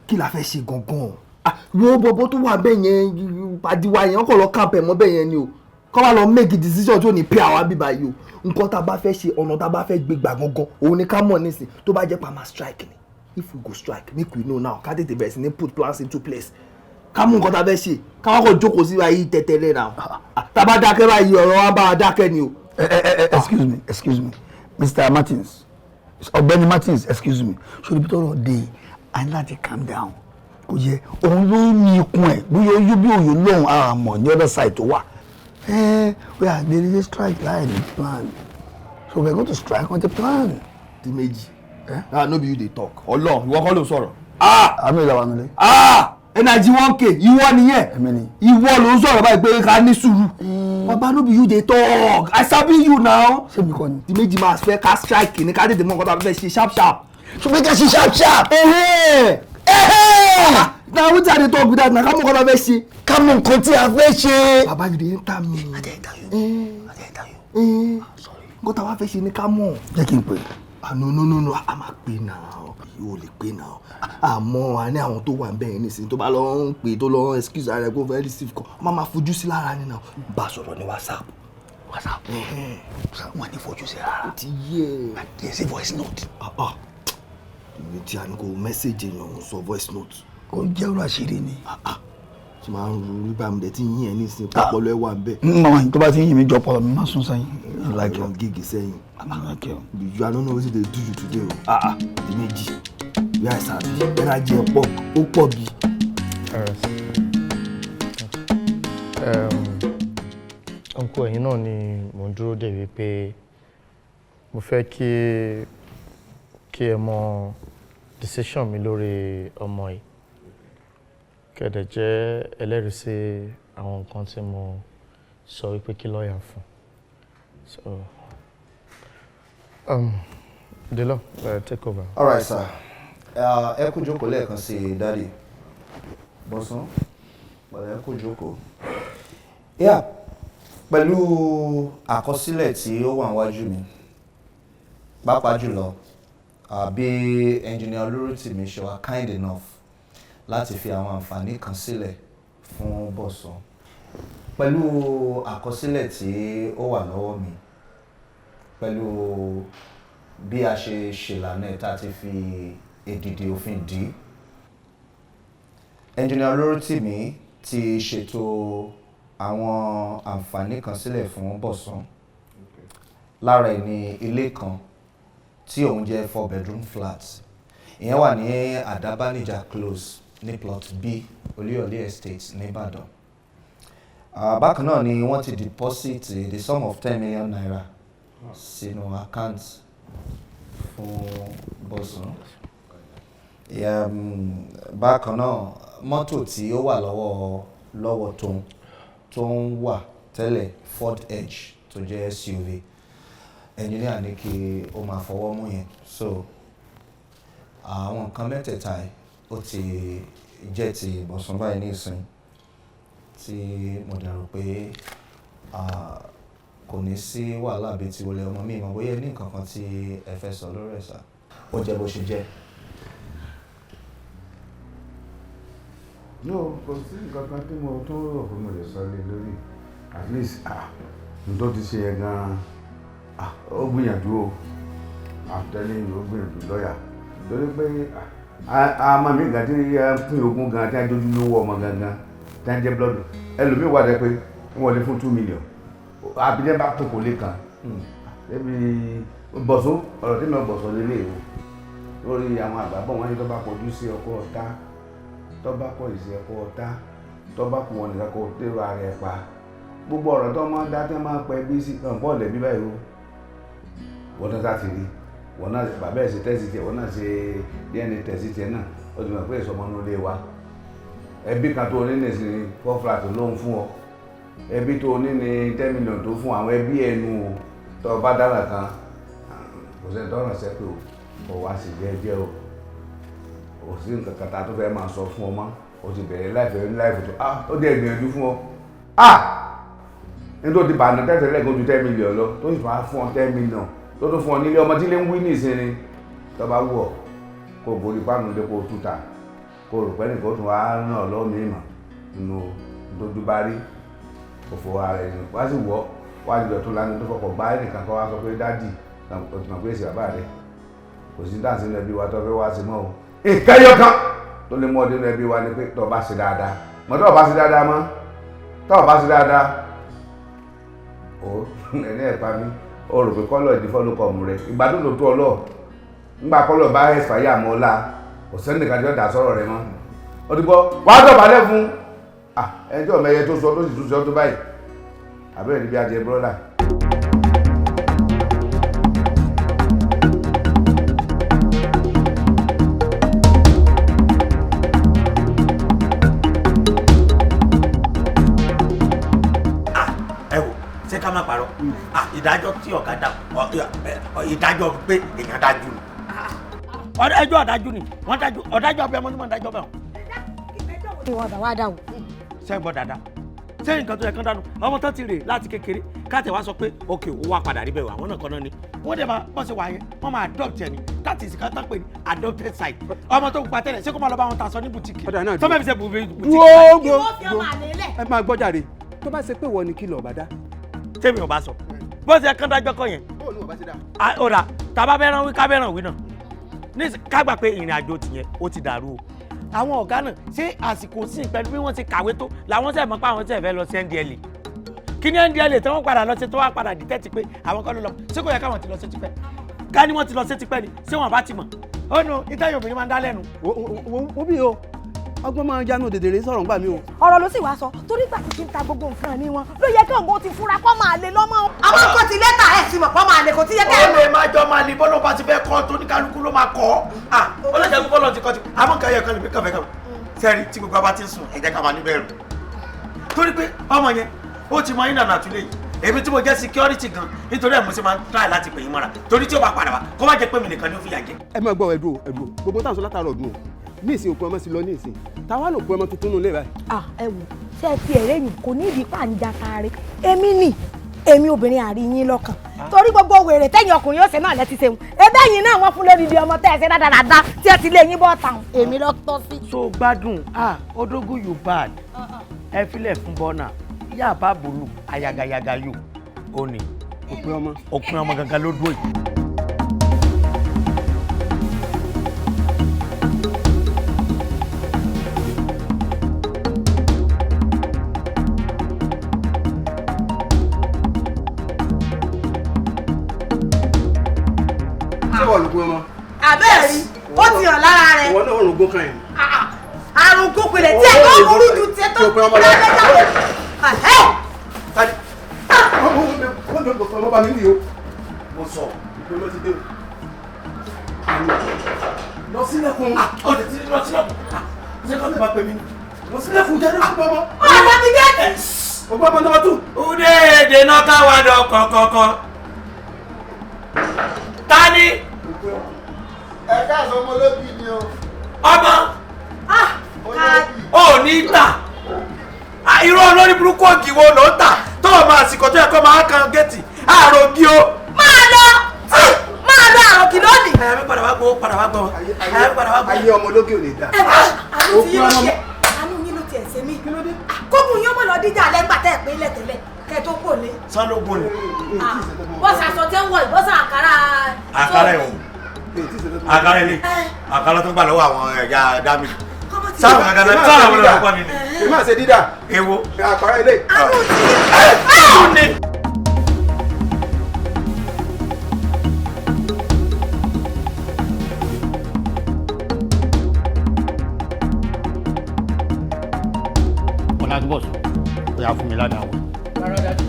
Kí la fẹ́ ṣe gangan? Wo bọ̀bọ̀ tó wà bẹ́ẹ̀ yẹn, pàdíwá yẹn, ọkọ̀ lọ kàmpẹ̀ mọ́ bẹ́ẹ̀ yẹn ni o. Kọ́ wá lọ make a decision tí ò ní pay àwa bíbá yìí o. Nǹkan tá a bá fẹ́ ṣe, ọ̀nà tá a bá fẹ́ gbé gbà gangan, òun ni ká mọ̀ nísìn. Tó bá jẹ́ pa máa strike ni. If we go strike, make we know now. Ká tètè bẹ̀rẹ̀ sí ní put plans into place. Ká mú nǹkan tá a fẹ́ ṣe. Ká wá kọ̀ jókòó sí báyìí tẹ̀tẹ̀lẹ̀ náà. Tá a bá dákẹ́ báyìí, ọ̀rọ̀ wa bá a dákẹ́ ni o. Excuse me, Mr. Martins. Ọ̀gbẹ́ni Martins, excuse me. Ṣé ibi tọ́rọ̀ dé, I need to calm down. kò yẹ òun ló ní ikùn ẹ̀ bóyá oyún bí òyò lóhùn àmọ́ ní other side tó wà we are dey strike láì ní plan so we are going to strike on the plan. di méjì no be you dey talk Ọlọ́run ìwọ kọ́ ló sọ̀rọ̀. àmì ìlàwọ̀ nílé. energy 1k ìwọ nìyẹn ìwọ ló ń sọ̀rọ̀ báyìí pé ká ní sùúrù. baba no be you dey talk I sabi you now. ṣé mi kọ́ ni. di méjì máa fẹ́ ká strike ní ká tètè mọ nǹkan tó a fẹ́ ṣe sharp sharp. so make I see sharp sharp. na wetin I dey talk be that na ká mọ nǹkan tó a fẹ́ ṣe. ká mọ nǹkan tí a fẹ́ ṣe. baba you dey enter me. I dey enter you. sorry. nǹkan tó a fẹ́ ṣe ni ká mọ̀. jẹ́ kí n pè. no a máa pè náà yóò lè pè náà àmọ́ a ní àwọn tó wà ń bẹ̀rẹ̀ nísìnyí tó bá lọ ń pè tó lọ excuse ara ẹ̀ kó fẹ́ receive call máa fojú sí lára ni náà bá a sọ̀rọ̀ ní WhatsApp. wọ́n ní fojú sí rárá. ti yé there is a voice note. ìwé tí a ní kò message èèyàn sọ voice note. kò jẹ́ ọ̀rọ̀ àṣírí ni. tí máa ń ru nípa mi dẹ̀ tí yín ẹ̀ nísìnyí pọpọlọ ẹ̀ wà ń bẹ̀. mama tó bá ti yín mi jọ pọlọ mi máa sún sẹ́yìn. like your gig sẹ́yìn. you are not know wetin dey do you today o. di méjì bí àìsàn àbí ẹnajẹ pọ̀ ó pọ̀ bí. uncle ẹ̀yin náà ni mò ń dúró dè wípé mo fẹ́ kí ẹ mọ decision mi lórí ọmọ yìí kẹ̀dẹ̀ jẹ́ ẹlẹ́rìí sí àwọn nǹkan tí mo sọ wípé kí lọ́ọ̀yà fún so the law take over. All right sir ẹ kú jókòó lẹ́ẹ̀kan sí i dáàdì bọ́sán ẹ kú jókòó. pẹ̀lú àkọsílẹ̀ tí ó wà níwájú mi pàápàá jùlọ bí engineer Olóròtìmí ṣe wà kind enough láti fi àwọn àǹfààní kan sílẹ̀ fún bọ́sán pẹ̀lú àkọsílẹ̀ tí ó wà lọ́wọ́ mi pẹ̀lú bí a ṣe ṣèlànà ẹ̀ tá a ti fi èdìdì òfin dì í engineer Olóròtìmí ti ṣètò àwọn àǹfààní kan sílẹ̀ fún bọ̀sán lára ẹ̀ ní ilé kan tí òun jẹ́ 4 bedroom flat ìyẹn wà ní Àdábánijà close ní plot B Olúyọ̀lé estate ní Ìbàdàn bákan náà ni wọ́n ti deposit the sum of 10 million naira sínú account fún bọ̀sán. Bákan náà mọ́tò tí ó wà lọ́wọ́ tó ń wà tẹ́lẹ̀ Ford Edge tó jẹ́ SUV engineer ní kí ó máa fọwọ́ mú yẹn so àwọn nǹkan mẹ́tẹ̀ẹ̀ta ó ti jẹ́ ti bọ̀sán báyìí ní ìsìn tí mo dẹ̀rù pé kò ní sí wàhálà bíi ti wọlé ọmọ mi mọ̀ bóyá ní nǹkan kan tí ẹ fẹ́ sọ lórí ẹ̀ sá ó jẹ́ bó ṣe jẹ́. no kò sí nǹkan kan tí mo tún rò pé mo lè sọ lé lórí at least n tó ti ṣe yẹn gan-an ó gbìyànjú o àtẹlẹ yìí ó gbìyànjú lọ́ọ̀yà torí pé àmọ́ mi gan tí fún ogún gan tí a jójú lówó ọmọ gangan tí a jẹ́ blood ẹlòmíì wà dé pé wọ́n lè fún 2 million àbíjẹ́ bá tó kò lè kàn ẹbí bọ̀sọ́ ọ̀rọ̀ tí mo bọ̀sọ́ lélẹ̀ o lórí àwọn àgbàbọ̀ wọn ní tó bá kọjú sí ọkọ ọ̀tá tó bá kọ ìsì ẹ̀kọ́ ọ̀tá tó bá kù wọn nìkan kó tèrò ara ẹ̀ pa gbogbo ọ̀rọ̀ tó máa ń dá tẹ́ máa ń pẹ́ bí sí bọ́ọ̀lù ẹ̀bí báyìí o wọ́n tó sáà ti rí wọ́n náà bàbá ẹ̀ ṣe tẹ́sí tiẹ̀ wọ́n náà ṣe DNA tẹ́sí tiẹ̀ náà ó ti mọ̀ pé ìsọmọnú ilé wa ẹbí kan tó ní nìsín 4 flat ló ń fún ọ ẹbí tó ní ní 10 million tó fún àwọn ẹbí ẹnu o tó bá dára kan kò sẹ́ni tó ràn sẹ́pẹ̀ o kò wá sí jẹ́jẹ́ o kò sí nǹkan kan tá a tó fẹ́ máa sọ fún ọ mọ́ o ti bẹ̀rẹ̀ láìfẹ́ tó ó dé ìgbìyànjú fún ọ nítorí ti bàánà tẹ́tẹ̀lẹ́ kó ju 10 million lọ tó sì máa fún ọ 10 million tó tó fún ọ nílé ọmọ tí lè ń wí ní ìsinmi tó bá wù ọ kó o borí pánù lé kó o túta kó o rò pẹ́ nìkan ó tún wá ràn ọ́ lọ́wọ́ mímọ̀ nínú dojú bá rí òfò ara ẹni wá sì wọ́ wá jùlọ tó lánàá tó fọkọ̀ bá ẹnìkan kọ́ wá sọ pé dádì òtún àpò èsì bàbá rẹ kò sí dáǹsì nínú ẹbí wa tó fẹ́ wá sí mọ́ o ìkẹyọ kan tó lè mú ọdún nínú ẹbí wa ni pé tó bá ṣe dáadáa mọ́ tó bá ṣe dáadáa mọ́ tó bá ṣe dáadáa ó ẹni ẹ̀ pa mí ó rò pé kọ́lọ̀ ìdí fọ́lùkọ̀mù rẹ̀ ìgbádùn ló tó ọlọ́ ńgbà kọ́lọ̀ bá ẹ̀fàyà mọ́ ọ́lá kò sẹ́nìkan tí ó dà sọ́rọ̀ rẹ̀ mọ́ òdìbò wàá dọ̀bálẹ̀ fún ẹjọ́ mẹ́yẹ tó sọ tó sì tún sọ tó báyìí àbẹ́rẹ́ níbi adìẹ brọ́dà. ẹ wò ṣé ká má parọ́ ìdájọ́ tí ọ̀gá dá ìdájọ́ pé èèyàn dájú ni ẹjọ́ ọ̀dájú ni wọ́n dájú ọ̀dájú ọbẹ̀ ọmọ ní mọ̀ dájọ́ bẹ́ẹ̀. ìwọ bá wá dà o. ṣé gbọ́ dáadáa ṣé nǹkan tó yẹ kán dánú ọmọ tó ti rè láti kékeré káàtẹ̀ wá sọ pé òkè ó wá padà rí bẹ́ẹ̀ àwọn náà kan náà ni wọ́n dẹ̀ máa bọ́ sí wa yẹn wọ́n máa adopt ẹ̀ ni that is ká tán pé ní adopted site ọmọ tó pupa tẹ́lẹ̀ ṣé kó máa lọ bá wọn ta sọ ní bùtíkì tó bẹ́ẹ̀ fi ṣe bùtíkì. ẹ máa gbọ́ jàre tó bá ṣe pé wọ́n ní kí lọ́ọ́ bá dá. tèmi ò bá sọ bó ṣe kán dájọ́ kọ́ yẹn ọ̀rà tàbá bẹ́ràn wí ká bẹ́ràn wí náà ní ká gbà pé ìrìn àjò tìyẹn ó ti dàrú o àwọn ọ̀gá náà ṣé àsìkò sí pẹ̀lú bí wọ́n ti kàwé tó làwọn sẹ̀ mọ́ pé àwọn sẹ̀ fẹ́ lọ sí NDLA kí ni NDLA tí wọ́n padà lọ sí tó wá padà dìtẹ́tì pé àwọn kan ló lọ ṣé kò yẹ káwọn ti lọ sí tipẹ́ ká ní wọ́n ti lọ sí tipẹ́ ni ṣé wọ́n bá ti mọ̀ ó nu ìtẹ́yìn obìnrin máa ń dá lẹ́nu. wo bí o ọgbọ́n máa ń jánu dèdèrè sọ̀rọ̀ ńgbà mí o. ọ̀rọ̀ ló sì wá sọ torí gbà tí kí n ta gbogbo nǹkan ní wọn ló yẹ kí òun ti fura kọ́ máa lè lọ́mọ. àwọn nǹkan ti lẹ́tà ẹ̀ sì mọ̀ kọ́ máa lè kò tí yẹ kẹ́ ẹ̀ mọ̀. ó lè máa jọ máa ní bọ́lọ́ bá ti fẹ́ kọ́ tó ní kálukú ló máa kọ́ ó lè jẹ́ kó bọ́lọ́ ti kọ́ ti àmọ́ nǹkan ẹ̀yọ̀ kan lè fi kàn fẹ́ kàn sẹ́rí tí gbogbo abá ti ń sùn ẹ jẹ́ ká máa níbẹ̀rù torí pé ọmọ yẹn ó ti mọ yín nànà àtúlẹ̀ yìí èmi tí mo jẹ́ security gan nítorí ẹ̀ mo ṣe máa ń try láti pè yín mọ́ra torí tí ó bá padà wá kó má jẹ́ pé mi nìkan ni ó fi yà jẹ. ẹ máa gbọ́ ẹ̀dùn gbogbo táwọn sọ látàárọ̀ ọdún o ní ìsìn òkú ọmọ sí lọ ní ìsìn táwa ló kú ọmọ tuntun nù lé báyìí. ẹ wò ṣé ẹ ti ẹ̀rẹ́ yìí kò ní ìdí pàǹjà taare èmi obìnrin àríyìn lọ́kàn torí gbogbo wèrè tẹ́yìn ọkùnrin yóò ṣe náà lẹ́ti ṣeun ebe yìí náà wọ́n fún lórí di ọmọ tẹ́ ẹ ṣe dáadáa tí ẹ ti lé yín bọ́ tàn èmi lọ tọ́ sí. so gbádùn odógún you bad ẹ filẹ̀ fún bọ́nà yá bá bòlù ayagayaga yóò ó ní òpin ọmọ gangan ló dúró yìí. àbẹ́ẹ̀rí ó ti hàn lára rẹ̀. ìwọ náà rògbò kan yẹn. àrùn kúpìlẹ̀ tí ẹ̀ tó burú ju tiẹ̀ tó ọmọ bá mi ní o. mo sọ ìpè ló ti dé o. lọ sílẹ̀kùn. ọ̀dẹ̀ tí lọ sílẹ̀kùn ṣé kọ́ mi bá pè mí. lọ sílẹ̀kùn jẹ́ ní ọgbọ́n mọ́. ọ̀dẹ̀ mi gẹ́gẹ́. ọgbọ́n mọ́ nọ́mbà 2. ude dènà káwa dọ̀ kọ̀ọ̀kọ̀ọ̀kan. ta ni. ẹ káàsán ọmọ olóbì ni o. ọmọ ò ní tà irú olórí burúkú ògì wo ló ń tà tó o máa sìkò tó yẹ kó máa kan géètì àrògì o. máa lọ àrògì lónìí. àyà mi padà wá gbọ́ àyà mi padà wá gbọ́. ayé ọmọ olókè ò lè dá. àánú yín ló tiẹ̀ ṣe mí. kókùn yín ó mọ̀ lọ díjà lẹ́gbàá tẹ́ ẹ̀ pé ilẹ̀ tẹ́lẹ̀ kẹ́ tó kò lé. sanlógún ni. bọ́sà aṣọ tẹ́ ń wọ̀ ìbọ́sà àkàrà. àkàrà ẹ̀ wò àkàrà ilé àkàrà tó gbà lọ́wọ́ àwọn ẹ̀yà dámì. sáwọn àgàlà sáwọn àwọn olùkọ́ ni. ẹ má ṣe dídà. èwo. àkàrà ilé. àánú ni. ọ̀nà àdúgbò sùn ó yà fún mi ládàá wọ̀. rárá dájú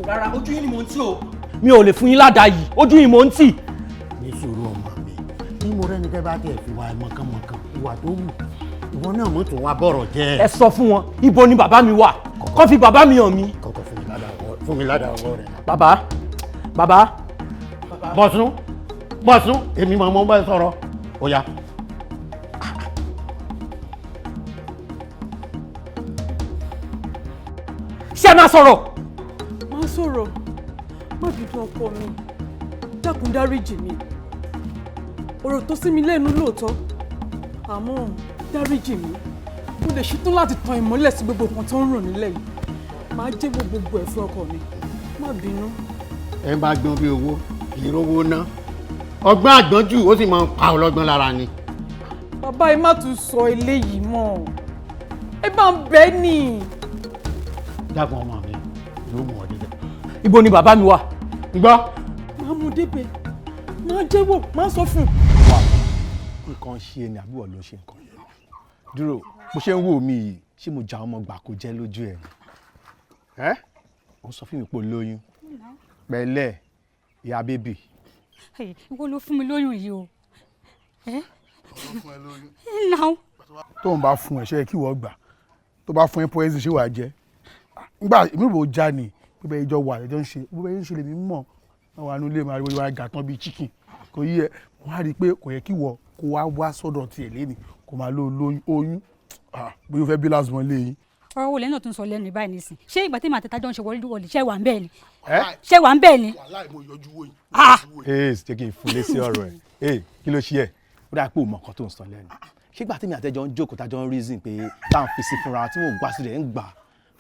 rárá ojú yín ni mò ń tì o. mi ò lè fún yín ládàá yìí ojú yín mò ń tì. ní sùúrù ọmọ mi bí mo rẹ́ni tẹ́ bá tẹ̀ fi wá mọ̀kànmọ̀kàn ìwà tó wù ìwọ náà mọ̀ tó wá bọ̀rọ̀ jẹ́. ẹ sọ fún wọn ibo ni bàbá mi wà kó fi bàbá mi hàn mí. kọ́kọ́ fún mi ládàá ọwọ́ rẹ̀. bàbá. bọ̀sún èmi mọ̀ mọ́ bá sọ̀rọ̀ ó yá. ṣé ẹ máa sọ̀rọ̀. má sọ̀rọ̀ má bínú ọkọ mi dákun dáríjì mi ọ̀rọ̀ tó sí mi lẹ́nu lóòótọ́ àmọ́ dáríjì mi mo lè ṣetán láti tan ìmọ́lẹ̀ sí gbogbo nǹkan tó ń rùn nílẹ̀ yìí máa jẹ́wọ́ gbogbo ẹ̀ fún ọkọ mi má bínú. ẹ bá gbọ́n bí owó kì í rówó ná ọgbọ́n àgbọ́njù ó sì máa ń pa ọlọ́gbọ́n lára ni. bàbá ẹ má tún sọ eléyìí mọ́ ẹ bá ń bẹ́ ni. dákun ọmọ mi yóò mú ọ débẹ̀. ibo ni bàbá mi wà. gbọ́. máa mú débẹ̀ máa jẹ́wọ́ máa sọ fún un. nǹkan ṣe ni àbí wọ́n ló ṣe nǹkan yẹn dúró bó ṣe ń wò mí yìí ṣé mo jà ọmọ gbà kó jẹ́ lójú ẹ̀ ẹ́ ó sọ fún mi pé lóyún pẹ̀lẹ́ ìyá bébì. ìwọ ló fún mi lóyún yìí o. náà. tó ń bá fún ẹ ṣe kí wọ́n gbà tó bá fún ẹ poison ṣé wàá jẹ nígbà èmi ò já ni gbogbo ẹjọ wà ẹjọ ń ṣe gbogbo ẹjọ ń ṣe lèmi mọ̀ àwọn àánú ilé máa rí wọ́n gà tán bíi chicken kò yí ẹ wọ́n á rí i pé kò yẹ kí wọ́n kó wá sọ́dọ̀ tiẹ̀ lẹ́nu kò máa lo oyún bóyá o fẹ́ bí lásìmọ́ lé yín. ọ̀rọ̀ wo lẹ́nu náà tún sọ lẹ́nu ìbáyìí nísìn ṣé ìgbà tí màá tẹ́tà jọ ń ṣe wọlé ṣé wà ń bẹ́ẹ̀ ni ṣé wà ń bẹ́ẹ̀ ni. ṣé kí n fún lé sí ọ̀rọ̀ ẹ̀ kí ló ṣe ẹ̀ ó dáa pé òun mọ̀ nǹkan tó ń sọ lẹ́nu ṣé ìgbà tí mi àtẹ́jọ́ ń jókòó tájọ́ ń reason pé táwọn fi sí fúnra tí mò ń gbà sílẹ̀ ń gbà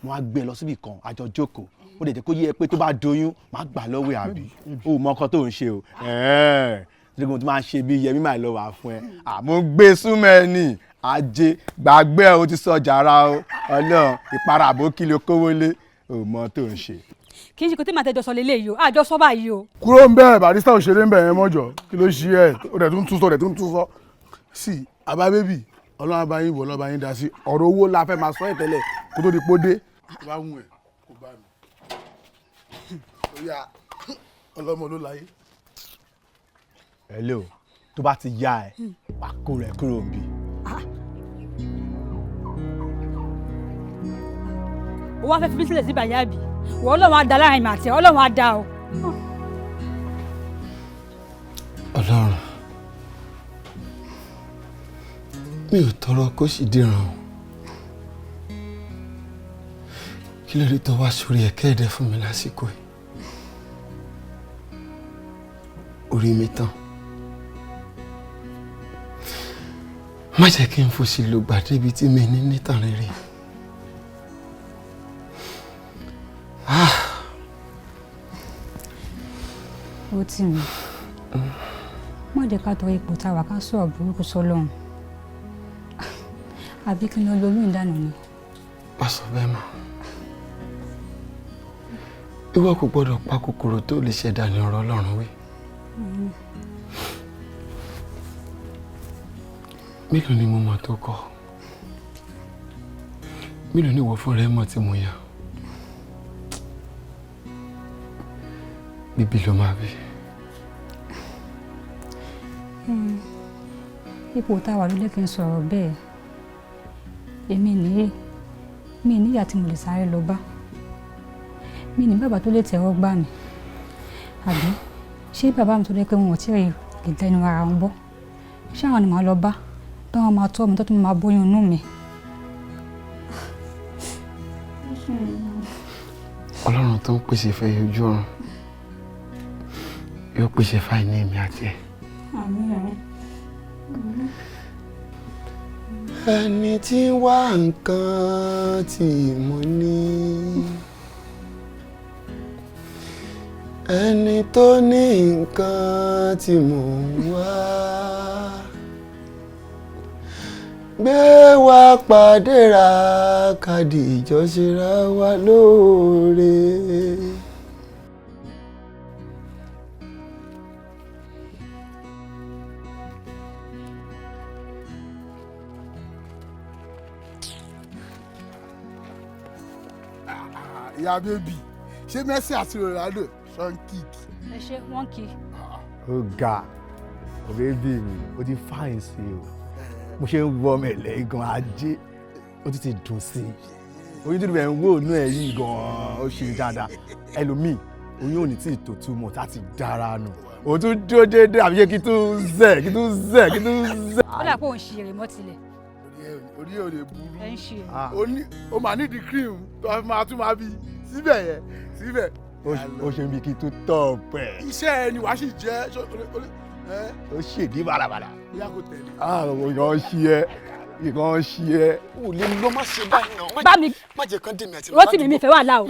wọ́n á gbé ẹ lọ síbì kan àjọ jókòó ó lè jẹ́ kó yé ẹ pé tó bá doyún máa gbà lọ́wọ́ àbí ó mọ ọkọ tó ń ṣe o ṣẹ́gun tó máa ń ṣe bí yẹmí máa lọ wà fún ẹ àmọ́ gbé súnmọ́ ẹ ní ajé gbàgbé ẹ o ti sọ jàrá o ọlọ́run ìpara àbó kí ló kówó lé ó mọ tó ń ṣe. kì í ṣe kò tí màá tẹjọ sọ lélẹ̀ yìí o àjọ sọ báyìí o. kúrò ń bẹ́ẹ̀ barista òṣèré ń bẹ̀ yẹn mọ́jọ kí ló ṣe ẹ̀ ó dẹ̀ tún tún sọ sí àbá bébì ọlọ́run bá yín wọ̀ lọ́ba yín dá sí ọ̀rọ̀ owó la fẹ́ máa sọ ẹ̀ tẹ́lẹ̀ kó tó di pó dé. tó bá wù ẹ́ kó bá mi oya ọlọ́mọ ló láyé. hello tó bá ti yá ẹ wà kó rẹ kúrò bí. ó wá fẹ́ fi mí sílẹ̀ sí bàyá bì wọ́n ọlọ́run á da láàrin mi àti ọlọ́run á da o. ọlọ́run mi ò tọrọ kó sì dìran o kí ló dé tó wá sórí ẹ̀kẹ́ ẹ̀dẹ̀ fún mi lásìkò yìí orí mi tán má jẹ́ kí n fòṣì lò gbà débi tí mi ní nítàn rere ó tì mí má jẹ́ ká tọrọ ipò tá a wà ká sọ̀rọ̀ burúkú sọ́lọ́run àbí kí n lọ lóyún ìdáná ni. wá sọ bẹ́ẹ̀ mọ́ ìwọ kò gbọ́dọ̀ pa kòkòrò tó lè ṣẹ̀dá ní ọ̀rọ̀ Ọlọ́run wí. mélòó ni mo mọ̀ tó kọ́ mélòó ni ìwọ fún rẹ mọ̀ tí mo yà bíbí ló máa bí. ipò tá a wà ló lè fi ń sọ̀rọ̀ bẹ́ẹ̀ èmi nìyí mi níyà tí mo lè sáré lọ bá mi ní bàbá tó lè tẹ́wọ́ gbà mí àbí ṣé bàbá mi tó lè pé wọn ò tí ì lè tẹnu ara wọn bọ́ ṣé àwọn ni màá lọ bá táwọn máa tọ́ mi tó tún máa bóyún inú mi. Ọlọ́run tó ń pèsè ìfẹ́ ojú ọ̀run yóò pèsè fáìní èmi àti ẹ. ẹni tí wá nǹkan tí mo ní ẹni tó ní nǹkan tí mo wá gbé wá pàdé ra kàdí ìjọsìnra wa lóore. ìyá bébì ṣé Messi àti Ronaldo ṣan kíkì. ẹ ṣe wọn kì í. ó ga ọ̀rẹ́ bí mi ó ti fáyìn sí o mo ṣe ń wọ ọmọ ẹ̀lẹ́ gan ajé ó ti dùn sí i oyún tó bẹ̀rẹ̀ ń wò inú ẹ̀ yìí gan-an ó ṣe dáadáa ẹlòmíì oyún ò ní tí ì tó 2 months láti dára nù òun tún dúró déédéé àbí ṣé kí tún zẹ̀. ó dà pé òun ṣe èrè mọ́ tilẹ̀. orí ò lè burú ẹ ń ṣe. o máa ní di cream tó a máa tún máa bí síbẹ̀ yẹn síbẹ̀. ó ṣe bí kí tún tọ̀ pẹ̀. iṣẹ́ ẹni wàá sì jẹ́ ó ṣèdí bàràbàrà. bóyá kò tẹ̀lé. ìkan ṣí ẹ. o lè lọ má ṣe báyìí náà. bá mi má jẹ kán dèmi àti Rótìmí mi fẹ́ wà láò.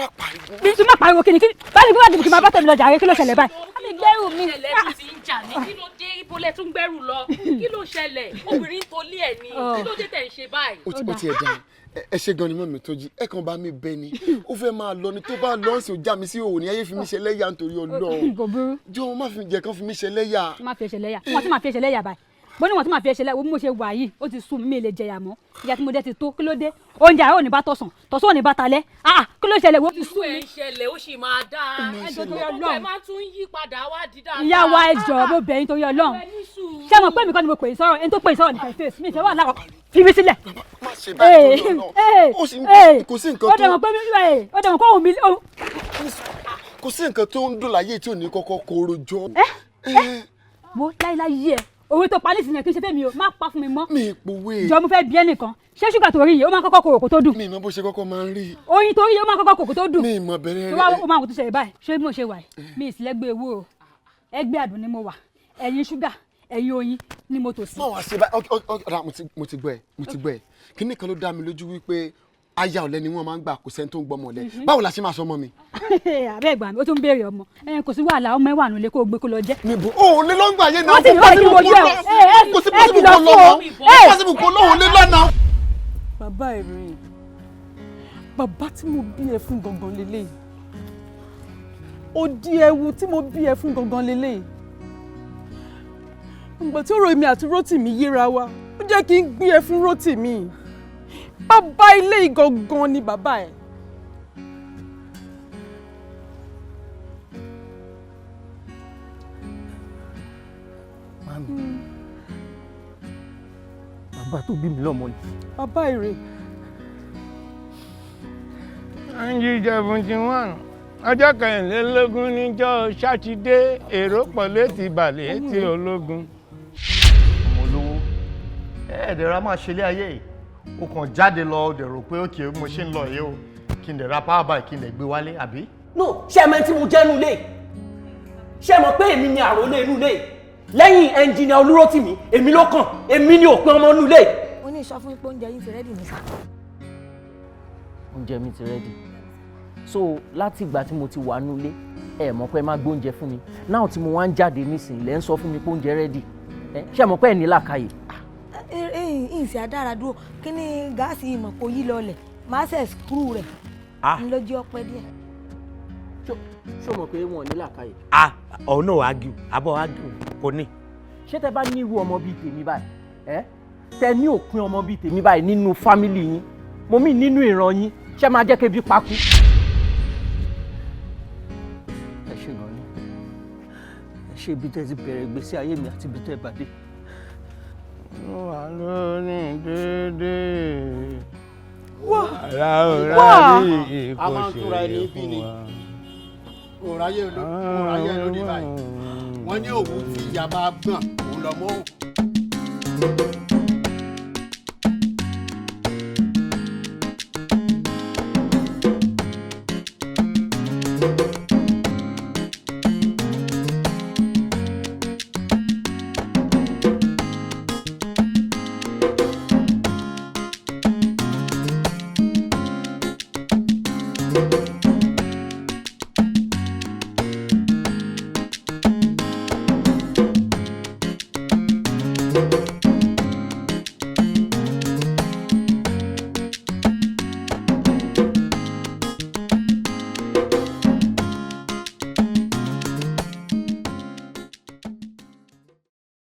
bí má pariwo kí ni bá mi gbọ́dọ̀ kí n máa bá tẹ̀mí lọ jàre kí ló ṣẹlẹ̀ báyìí. mi gbẹ́rù mi. ìṣẹ̀lẹ̀ ti ń jà ní kí ló dé ibo lẹ tún gbẹ́rù lọ kí ló ṣẹlẹ̀ obìnrin ń tolé ẹ̀ ni kí ló dé tẹ̀ ń ṣe báyìí. ó ti ẹ̀ dá ẹ ṣe gan ni mọ́ mi tó jí ẹ kàn bá mi bẹ ni ó fẹ́ máa lọ ni tó bá lọ sí ọjà mi sí òwò ní ayé fi mí ṣe lẹ́yà nítorí Ọlọ́run jọ má fi jẹ kán fi mí ṣe lẹ́yà. má fi ṣe lẹ́yà wọ́n ti máa fi ṣe lẹ́yà báyìí bó ní wọn tó máa fi ẹsẹ̀ lẹ́wọ́ bí mo ṣe wà yìí ó ti sún mi lè jẹyà mọ́ ìyá tí mo dé ti tó kí ló dé oúnjẹ àárọ̀ ní bá tọ̀sán tọ̀sán ò ní bá talẹ́ kí ló ṣẹlẹ̀ wo ti sún mi. ìlú ẹ̀ ń ṣẹlẹ̀ ó sì máa dáa ẹjọ́ tó yọ lọ́ọ̀ ẹ máa tún yí padà wá dídá. ìyá wa ẹjọ́ mo bẹ̀ yín torí Ọlọ́run ṣé mo pé mi kọ́ ni mo pè é sọ̀rọ̀ ẹni tó pè é sọ̀rọ̀ nìkan fèsì mi ìfẹ́ wà láàrọ̀ fi mi sílẹ̀. má ṣe báyìí tó lọ́nà kò sí nǹkan tó. ó dẹ̀ mọ̀ kó òun mi. kò sí nǹkan tó ń dùn láyé tí ò ní kọ́kọ́ kóró jọ. mo láíláí ẹ owó tó parí ìsìn yẹn kì í ṣe fẹ́ mi o má pa fún mi mọ́. mi ìpòwé. jọ mo fẹ́ bí ẹnìkan ṣé ṣúgà tó rí yìí ó máa kọ́kọ́ korò kó tó dùn. mi ìmọ̀ bó ṣe kọ́kọ́ máa ń rí. oyin tó rí yìí ó máa kọ́kọ́ korò kó tó dùn. mi ìmọ̀ bẹ̀rẹ̀ rẹ̀. tó wá ó máa kó tó ṣe báyìí ṣé bí mo ṣe wà yìí mi ìsìlẹ́gbẹ́ ewúro ẹgbẹ́ àdùn ni mo wà ẹ̀yin ṣúgà ẹ̀yin oyin ni mo tò sí. báwo ṣe báyìí ọ̀dà mo ti gbọ́ ẹ kíní kan ló dá mi lójú wípé aya ọ̀lẹ ni wọ́n máa ń gbà kò sẹ́ni tó ń gbọ́mọ ọ̀lẹ báwo la ṣe máa sọ ọmọ mi. àbẹ́ ìgbà mi ó tún béèrè ọmọ kò sí wàhálà ọmọ ẹ wà nílé kó o gbé kó lọ jẹ́. níbo òun lé lọ́ngbà yẹn náà kò pọ́sibú kó lóhùn lé lọ́nà. bàbá ẹ̀rín bàbá tí mo bí ẹ fún gangan lélẹ̀ òdì ẹ̀wù tí mo bí ẹ fún gangan lélẹ̀ ìgbà tí ọ̀rọ̀ èmi àti Rótìmí yíra wa ó jẹ́ kí n gbé ẹ fún Rótìmí bàbá ilé ìgangan ni bàbá ẹ. Mami, bàbá tó bí mi lọ́mọ ni. bàbá èrè. 1971 ọjọ́ kẹrìnlélógún níjọ́ sátidé èrò pọ̀ létí balẹ̀ etí ológun. ọmọ olówó ẹ̀ẹ́dẹ̀rẹ̀ a máa ṣe ilé ayé yìí o kàn jáde lọ dẹ̀ rò pé òkè mo ṣe ń lọ yìí o kí n dẹ̀ ra power bike kí n dẹ̀ gbé wálé àbí. no ṣé ẹ mọ̀ tí mo jẹ́ inú ilé ṣé ẹ mọ̀ pé èmi ni àròlé inú ilé lẹ́yìn ẹnjìnìà Olúrótìmí èmi ló kàn èmi ni òpin ọmọ inú ilé. ó ní sọ fún mi pé oúnjẹ yín ti rẹ́dì ní sá. oúnjẹ mi ti rẹ́dì so láti ìgbà tí mo ti wà nínú ilé ẹ mọ̀ pé ẹ má gbóúnjẹ fún mi náà tí mo wá ń jáde nísìnyí lẹ́ ń sọ fún mi pé oúnjẹ rẹ́dì ṣé ẹ mọ̀ pé ẹ ní làákàyè. ìsì àdára dúró kí ni gáàsì ìmọ̀pọ̀ yìí lọlẹ̀ máa ṣe skru rẹ̀ ńlọ́jọ́ ọpẹ́ díẹ̀. ṣé o mọ̀ pé wọn ò ní làákàyè. ọ̀hún náà wàá gíw abọ́ wàá gíw kò ní. ṣé tẹ bá ní irú ọmọ bíi tèmi báyìí tẹ ní òpin ọmọ bíi tèmi báyìí nínú fámìlì yín mo mí nínú ìran yín ṣé máa jẹ́ kébi pakú. ẹ ṣe gan ni ẹ ṣe ibi tẹ́ ti bẹ̀rẹ̀ ìgbésí ayé mi àti ibi tẹ́ bàdé. wà lónìí déédéé. wá a máa ń túra ẹni bí ni òráyé lórí báyìí wọ́n ní òwú tí ìyá bá gbọ̀n òun lọ mọ́ òun. Thank you.